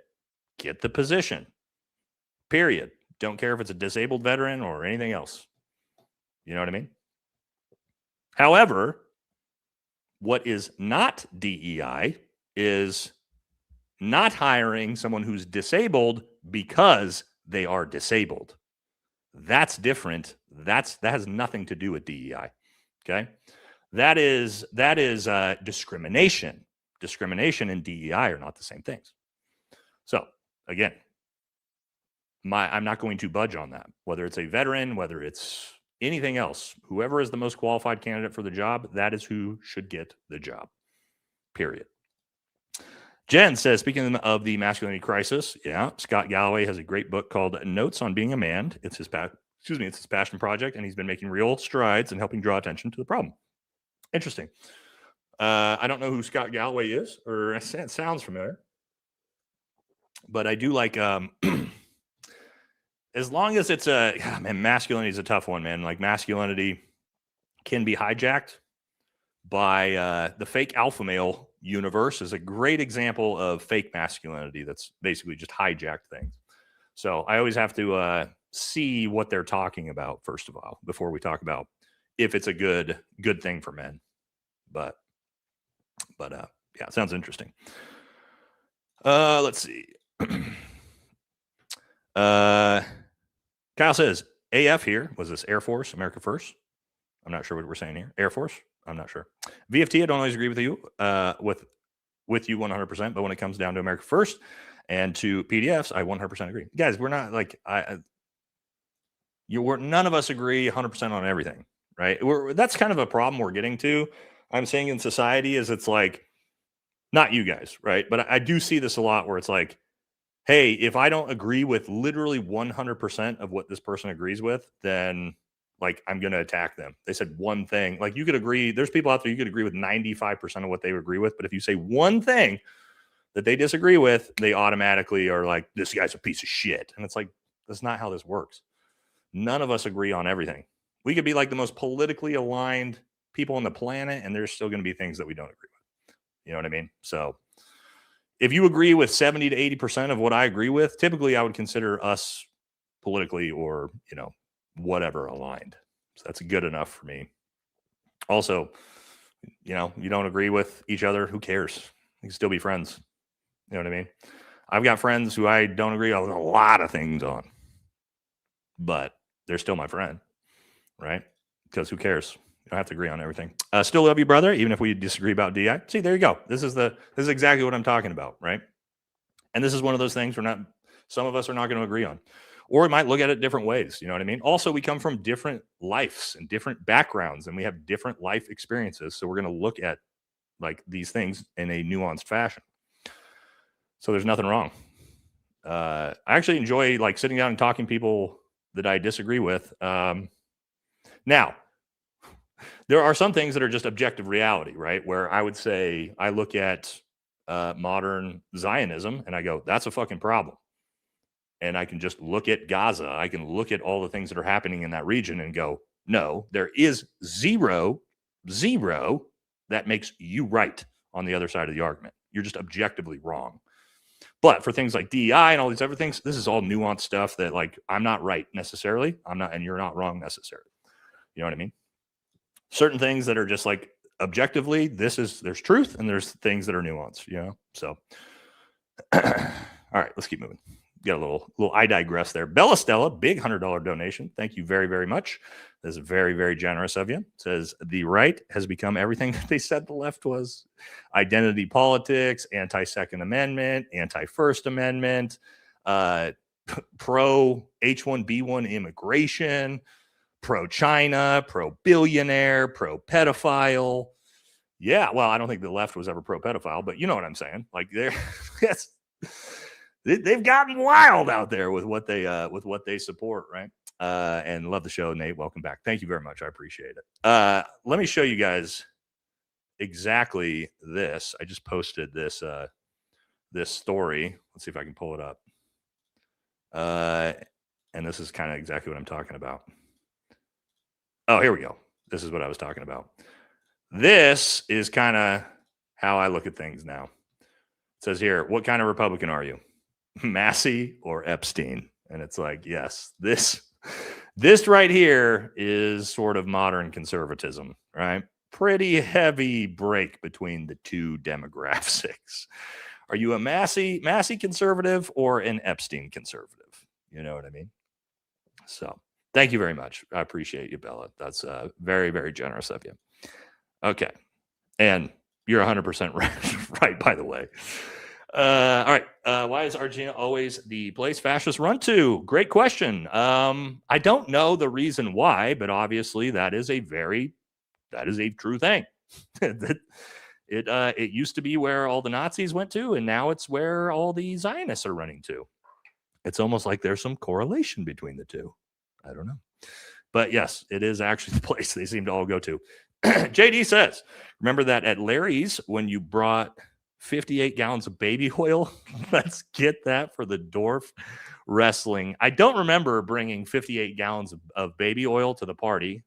get the position. Period. Don't care if it's a disabled veteran or anything else. You know what I mean? However, what is not DEI is not hiring someone who's disabled because they are disabled. That's different. That has nothing to do with DEI. Okay, that is discrimination. Discrimination and DEI are not the same things. So again, I'm not going to budge on that. Whether it's a veteran, whether it's anything else, whoever is the most qualified candidate for the job, that is who should get the job. Period. Jen says, speaking of the masculinity crisis, yeah, Scott Galloway has a great book called Notes on Being a Man. It's his passion project, and he's been making real strides in helping draw attention to the problem. Interesting. I don't know who Scott Galloway is, or it sounds familiar, but I do like as long as it's masculinity is a tough one, man. Like masculinity can be hijacked by the fake alpha male universe is a great example of fake masculinity that's basically just hijacked things. So I always have to see what they're talking about first of all before we talk about if it's a good thing for men. But yeah, it sounds interesting. Let's see. Kyle says AF here. Was this Air Force, America First? I'm not sure what we're saying here. Air Force? I'm not sure. VFT, I don't always agree with you with you 100%, but when it comes down to America First and to PDFs, I 100% agree. Guys, we're not like none of us agree 100% on everything, right? That's kind of a problem we're getting to. I'm saying in society is it's like not you guys, right? But I do see this a lot where it's like, hey, if I don't agree with literally 100% of what this person agrees with, then like I'm going to attack them. They said one thing. Like you could agree. There's people out there you could agree with 95% of what they agree with. But if you say one thing that they disagree with, they automatically are like, this guy's a piece of shit. And it's like, that's not how this works. None of us agree on everything. We could be like the most politically aligned people on the planet, and there's still going to be things that we don't agree with. You know what I mean? So if you agree with 70 to 80% of what I agree with, typically I would consider us politically or, whatever aligned. So that's good enough for me. Also, you don't agree with each other. Who cares? You can still be friends. You know what I mean? I've got friends who I don't agree on a lot of things on, but they're still my friend, right? Because who cares? You don't have to agree on everything. Still love you, brother, even if we disagree about DI. See, there you go. This is exactly what I'm talking about, right? And this is one of those things some of us are not going to agree on. Or we might look at it different ways. You know what I mean? Also, we come from different lives and different backgrounds, and we have different life experiences. So we're going to look at like these things in a nuanced fashion. So there's nothing wrong. I actually enjoy like sitting down and talking to people that I disagree with. Now, there are some things that are just objective reality, right? Where I would say I look at modern Zionism and I go, that's a fucking problem. And I can just look at Gaza. I can look at all the things that are happening in that region and go, no, there is zero that makes you right on the other side of the argument. You're just objectively wrong. But for things like DEI and all these other things, this is all nuanced stuff that, like, I'm not right necessarily. I'm not, and you're not wrong necessarily. You know what I mean? Certain things that are just like objectively, there's truth, and there's things that are nuanced, you know? So, all right, let's keep moving. Got a little I digress there. Bella Stella, big $100 donation. Thank you very, very much. This is very, very generous of you. It says the right has become everything that they said the left was: identity politics, anti-Second Amendment, anti-First Amendment, pro H1B1 immigration, pro China, pro billionaire, pro pedophile. Yeah, well, I don't think the left was ever pro pedophile, but you know what I'm saying. Like they've gotten wild out there with what they support, right? And love the show, Nate. Welcome back. Thank you very much. I appreciate it. Let me show you guys exactly this. I just posted this this story. Let's see if I can pull it up. And this is kind of exactly what I'm talking about. Oh, here we go. This is what I was talking about. This is kind of how I look at things now. It says here, what kind of Republican are you? Massey or Epstein? And it's like, yes, this right here is sort of modern conservatism, right? Pretty heavy break between the two demographics. Are you a Massey conservative or an Epstein conservative? You know what I mean? So thank you very much. I appreciate you, Bella. That's very, very generous of you. Okay. And you're 100% right, by the way. All right. Why is Argentina always the place fascists run to? Great question. I don't know the reason why, but obviously that is a true thing. It used to be where all the Nazis went to, and now it's where all the Zionists are running to. It's almost like there's some correlation between the two. I don't know. But yes, it is actually the place they seem to all go to. JD says, remember that at Larry's when you brought 58 gallons of baby oil? Let's get that for the Dorf Wrestling. I don't remember bringing 58 gallons of baby oil to the party,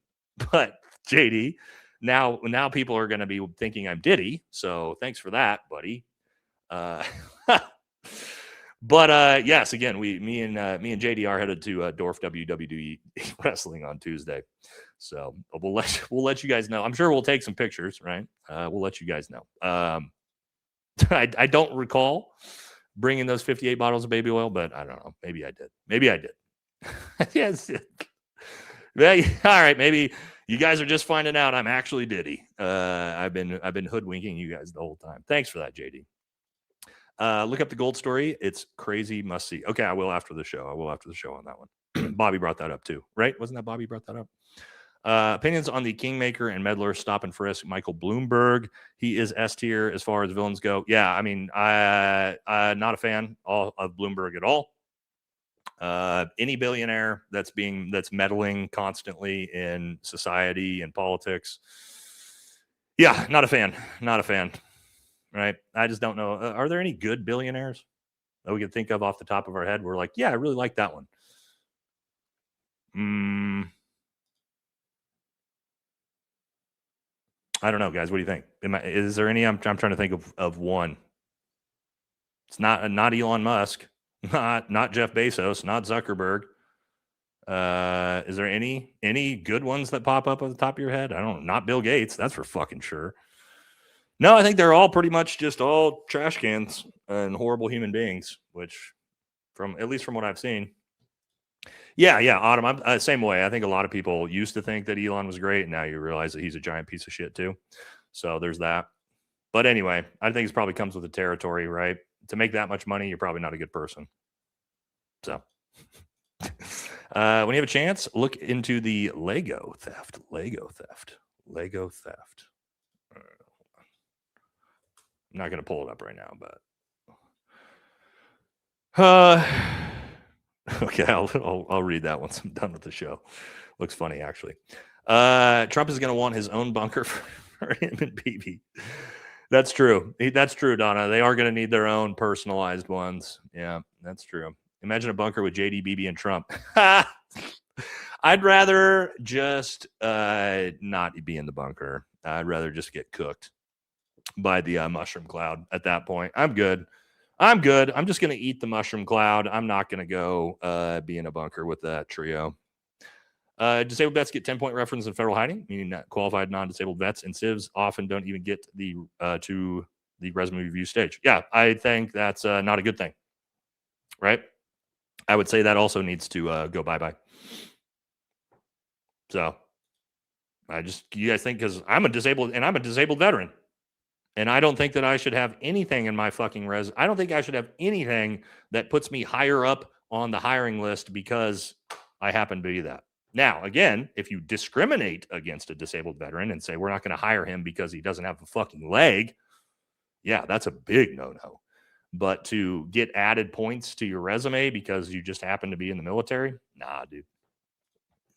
but JD, now people are going to be thinking I'm Diddy. So thanks for that, buddy. But yes, again, me and JD are headed to Dorf WWE Wrestling on Tuesday. So we'll let you guys know. I'm sure we'll take some pictures, right? We'll let you guys know. I don't recall bringing those 58 bottles of baby oil, but I don't know. Maybe I did. Yes. Well, all right. Maybe you guys are just finding out I'm actually Diddy. I've been hoodwinking you guys the whole time. Thanks for that, JD. Look up the gold story. It's crazy. Must see. Okay, I will after the show. On that one. Bobby brought that up too, right? Wasn't that Bobby brought that up? Opinions on the Kingmaker and Meddler stop and frisk Michael Bloomberg. He is S tier as far as villains go. Yeah, I mean, I'm not a fan of Bloomberg at all. Any billionaire that's meddling constantly in society and politics. Yeah, not a fan. Right? I just don't know. Are there any good billionaires that we can think of off the top of our head? We're like, yeah, I really like that one. I don't know, guys. What do you think? Is there any? I'm trying to think of one. It's not Elon Musk, not Jeff Bezos, not Zuckerberg. Is there any good ones that pop up at the top of your head? I don't know. Not Bill Gates. That's for fucking sure. No, I think they're all pretty much just all trash cans and horrible human beings, which at least from what I've seen. Yeah, Autumn. I'm same way. I think a lot of people used to think that Elon was great, and now you realize that he's a giant piece of shit too. So there's that. But anyway, I think it probably comes with the territory, right? To make that much money, you're probably not a good person. So when you have a chance, look into the Lego theft. I'm not going to pull it up right now, but okay, I'll read that once I'm done with the show. Looks funny, actually. Trump is going to want his own bunker for him and Bibi. That's true. That's true, Donna. They are going to need their own personalized ones. Yeah, that's true. Imagine a bunker with JD, Bibi, and Trump. I'd rather just not be in the bunker. I'd rather just get cooked by the mushroom cloud at that point. I'm good. I'm good. I'm just going to eat the mushroom cloud. I'm not going to go be in a bunker with that trio. Disabled vets get 10-point reference in federal hiding, meaning that qualified non-disabled vets and civs often don't even get to the resume review stage. Yeah, I think that's not a good thing, right? I would say that also needs to go bye-bye. So you guys think, because I'm a disabled veteran, and I don't think that I should have anything in my fucking I don't think I should have anything that puts me higher up on the hiring list because I happen to be that. Now, again, if you discriminate against a disabled veteran and say we're not going to hire him because he doesn't have a fucking leg, yeah, that's a big no-no. But to get added points to your resume because you just happen to be in the military, nah, dude.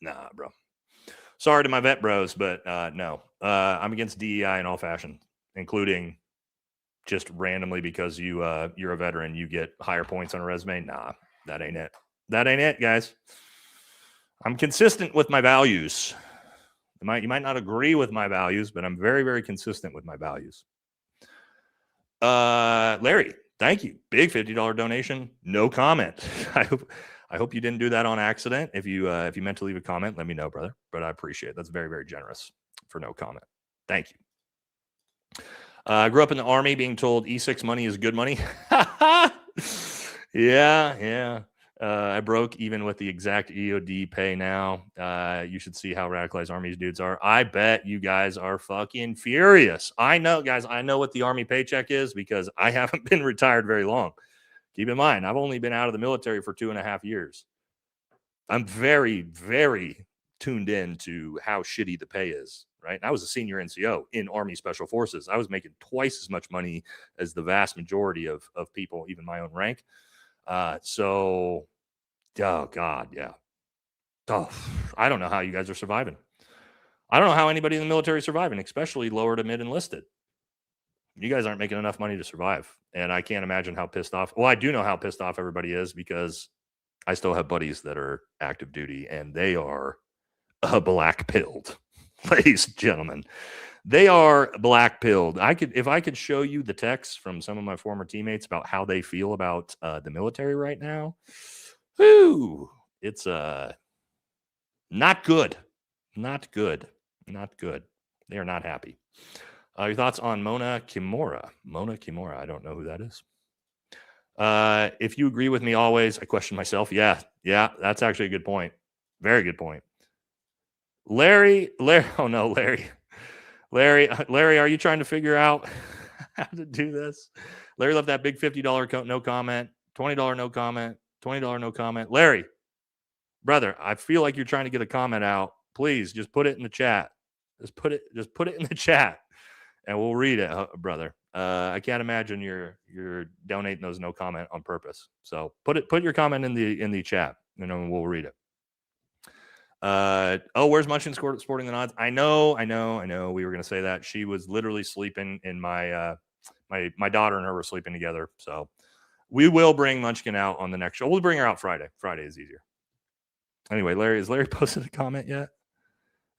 Nah, bro. Sorry to my vet bros, but no. I'm against DEI in all fashion, including just randomly because you're a veteran, you get higher points on a resume. Nah, that ain't it. That ain't it, guys. I'm consistent with my values. You might not agree with my values, but I'm very, very consistent with my values. Larry, thank you. Big $50 donation. No comment. I hope you didn't do that on accident. If you meant to leave a comment, let me know, brother. But I appreciate it. That's very, very generous for no comment. Thank you. I grew up in the Army being told E6 money is good money. Yeah. I broke even with the exact EOD pay now. You should see how radicalized Army dudes are. I bet you guys are fucking furious. I know, guys. I know what the Army paycheck is because I haven't been retired very long. Keep in mind, I've only been out of the military for 2.5 years. I'm very, very tuned in to how shitty the pay is, right? And I was a senior NCO in Army Special Forces. I was making twice as much money as the vast majority of people, even my own rank. So, oh God, yeah. Oh, I don't know how you guys are surviving. I don't know how anybody in the military is surviving, especially lower to mid enlisted. You guys aren't making enough money to survive. And I can't imagine how pissed off. Well, I do know how pissed off everybody is because I still have buddies that are active duty and they are black pilled, ladies and gentlemen. They are black pilled. If I could show you the texts from some of my former teammates about how they feel about the military right now. Whew, it's not good. Not good. Not good. They are not happy. Your thoughts on Mona Kimura? Mona Kimura. I don't know who that is. If you agree with me always, I question myself. Yeah, that's actually a good point. Very good point. Larry. Oh no, Larry, are you trying to figure out how to do this? Larry left that big $50 no comment, $20 no comment, $20 no comment. Larry, brother, I feel like you're trying to get a comment out. Please just put it in the chat. Just put it in the chat, and we'll read it, brother. I can't imagine you're donating those no comment on purpose. So put your comment in the chat, and then we'll read it. Where's Munchin sporting the nods? I know. We were gonna say that. She was literally sleeping in my my daughter and her were sleeping together. So we will bring Munchkin out on the next show. We'll bring her out Friday. Friday is easier. Anyway, has Larry posted a comment yet?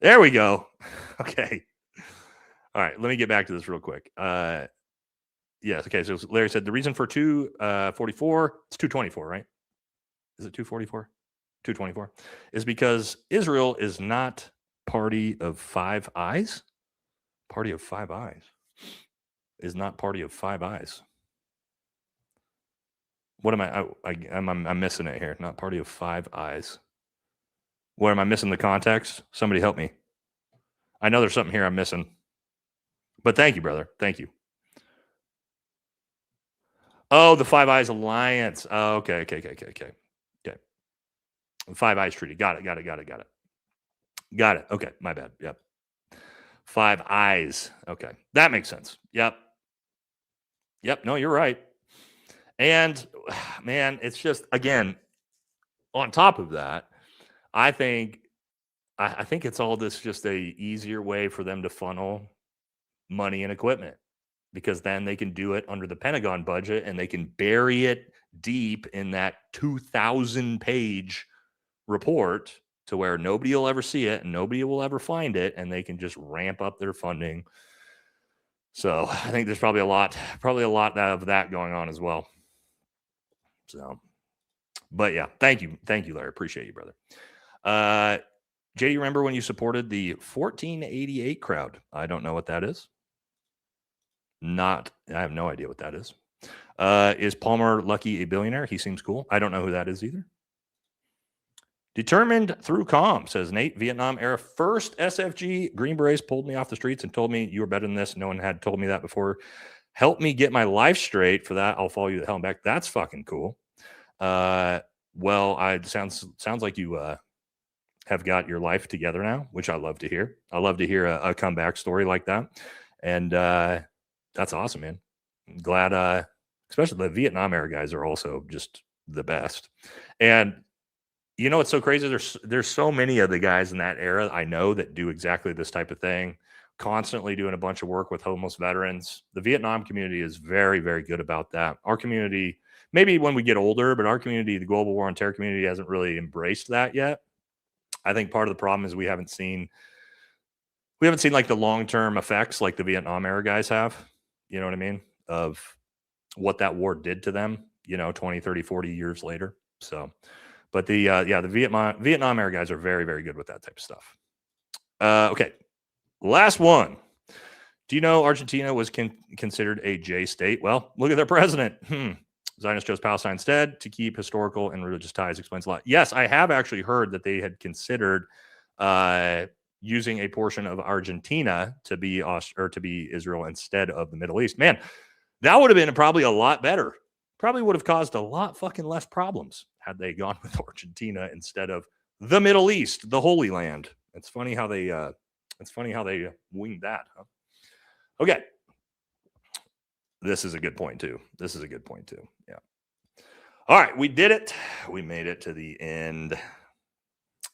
There we go. Okay. All right, let me get back to this real quick. Yes, okay. So Larry said the reason for 244, it's 224, right? Is it 244? 224 is because Israel is not party of Five Eyes. Party of Five Eyes is not party of Five Eyes. What am I'm missing it here? Not party of Five Eyes. What am I missing the context? Somebody help me. I know there's something here I'm missing. But thank you, brother. Thank you. Oh, the Five Eyes Alliance. Oh, okay. Five Eyes Treaty. Got it. Okay, my bad. Yep. Five Eyes. Okay. That makes sense. Yep. No, you're right. And man, it's just, again, on top of that, I think it's all this just a easier way for them to funnel money and equipment, because then they can do it under the Pentagon budget and they can bury it deep in that 2,000-page report to where nobody will ever see it and nobody will ever find it, and they can just ramp up their funding. So I think there's probably a lot of that going on as well. So, but yeah, thank you, Larry. Appreciate you, brother. Jay, you remember when you supported the 1488 crowd? I don't know what that is. I have no idea what that is. Is Palmer Lucky a billionaire? He seems cool. I don't know who that is either. Determined through calm, says Nate. Vietnam era first SFG. Green Berets pulled me off the streets and told me you were better than this. No one had told me that before. Help me get my life straight. For that, I'll follow you the hell back. That's fucking cool. Well, sounds like you have got your life together now, which I love to hear. I love to hear a comeback story like that, and that's awesome, man. I'm glad, especially the Vietnam era guys are also just the best. And you know what's so crazy? There's so many of the guys in that era I know that do exactly this type of thing, constantly doing a bunch of work with homeless veterans. The Vietnam community is very, very good about that. Our community, maybe when we get older, but our community, the Global War on Terror community, hasn't really embraced that yet. I think part of the problem is we haven't seen like the long-term effects like the Vietnam era guys have, you know what I mean, of what that war did to them, 20, 30, 40 years later. So, but the Vietnam era guys are very, very good with that type of stuff. Okay. Last one. Do you know Argentina was considered a J state? Well, look at their president. Zionist chose Palestine instead to keep historical and religious ties. Explains a lot. Yes, I have actually heard that they had considered using a portion of Argentina to be Israel instead of the Middle East. Man, that would have been probably a lot better. Probably would have caused a lot fucking less problems had they gone with Argentina instead of the Middle East, the Holy Land. It's funny how they winged that. Huh? Okay. This is a good point too. Yeah. All right, we did it. We made it to the end.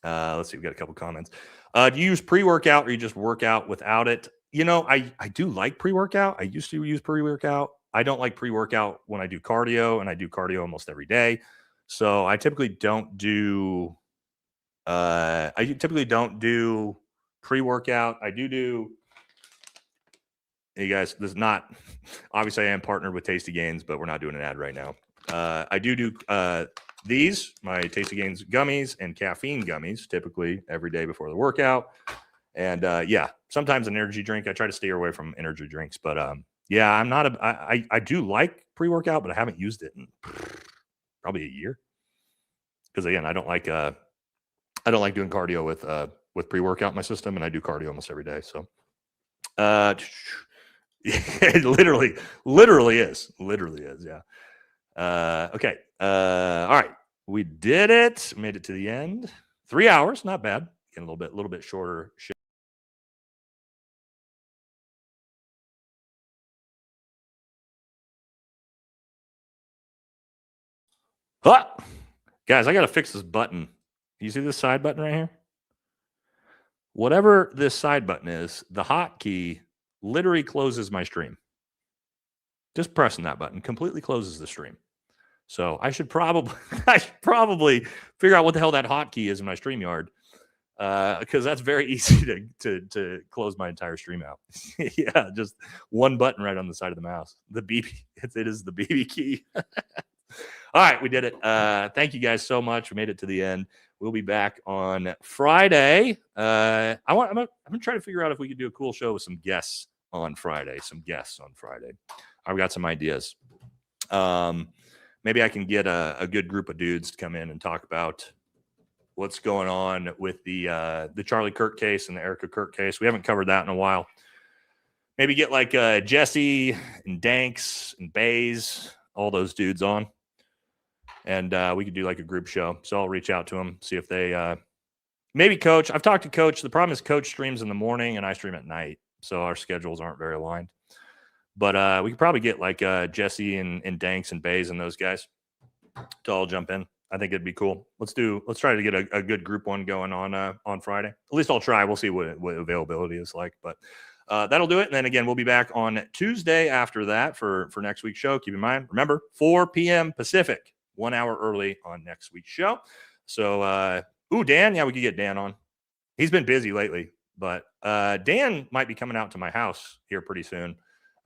Let's see. We got a couple comments. Do you use pre-workout or you just work out without it? I do like pre-workout. I used to use pre-workout. I don't like pre-workout when I do cardio, and I do cardio almost every day. So I typically don't do pre-workout. I do. Hey guys, this is not obviously I am partnered with Tasty Gains, but we're not doing an ad right now. I do these, my Tasty Gains gummies and caffeine gummies, typically every day before the workout. And sometimes an energy drink. I try to stay away from energy drinks, but I'm not I do like pre-workout, but I haven't used it in probably a year. Because again, I don't like doing cardio with pre-workout in my system, and I do cardio almost every day. So it literally is. Yeah. Okay. All right. We did it. Made it to the end. 3 hours. Not bad. Getting a little bit shorter. Guys, I got to fix this button. You see this side button right here? Whatever this side button is, the hotkey literally closes my stream. Just pressing that button completely closes the stream. So I should probably figure out what the hell that hotkey is in my StreamYard, because that's very easy to close my entire stream out. Yeah, just one button right on the side of the mouse. The BB, it is the BB key. All right, we did it. Thank you guys so much. We made it to the end. We'll be back on Friday. I'm gonna try to figure out if we could do a cool show with some guests on Friday. I've got some ideas. Maybe I can get a good group of dudes to come in and talk about what's going on with the Charlie Kirk case and the Erica Kirk case. We haven't covered that in a while. Maybe get like Jesse and Danks and Bays, all those dudes on. And we could do like a group show. So I'll reach out to them, see if they maybe Coach. I've talked to Coach. The problem is Coach streams in the morning and I stream at night. So our schedules aren't very aligned. But we could probably get like Jesse and Danks and Bays and those guys to all jump in. I think it'd be cool. Let's try to get a good group one going on Friday. At least I'll try. We'll see what availability is like. But that'll do it. And then again, we'll be back on Tuesday after that for next week's show. Keep in mind, remember, 4 p.m. Pacific, 1 hour early on next week's show. So, Dan, we could get Dan on. He's been busy lately, but Dan might be coming out to my house here pretty soon.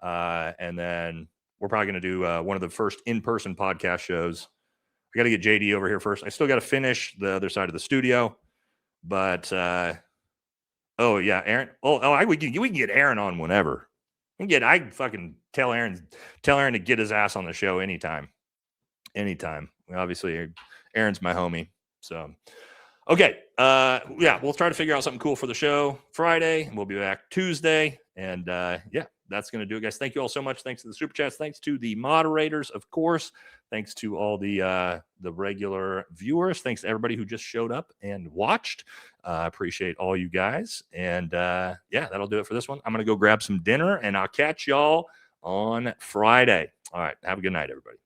And then we're probably going to do one of the first in-person podcast shows I got to get JD over here first. I still got to finish the other side of the studio, but oh yeah, Aaron. We can get Aaron on whenever. I fucking tell Aaron to get his ass on the show anytime. Obviously, Aaron's my homie. So, okay. Yeah, we'll try to figure out something cool for the show Friday. We'll be back Tuesday. And yeah, that's going to do it, guys. Thank you all so much. Thanks to the super chats. Thanks to the moderators, of course. Thanks to all the regular viewers. Thanks to everybody who just showed up and watched. Appreciate all you guys. And yeah, that'll do it for this one. I'm going to go grab some dinner, and I'll catch y'all on Friday. All right. Have a good night, everybody.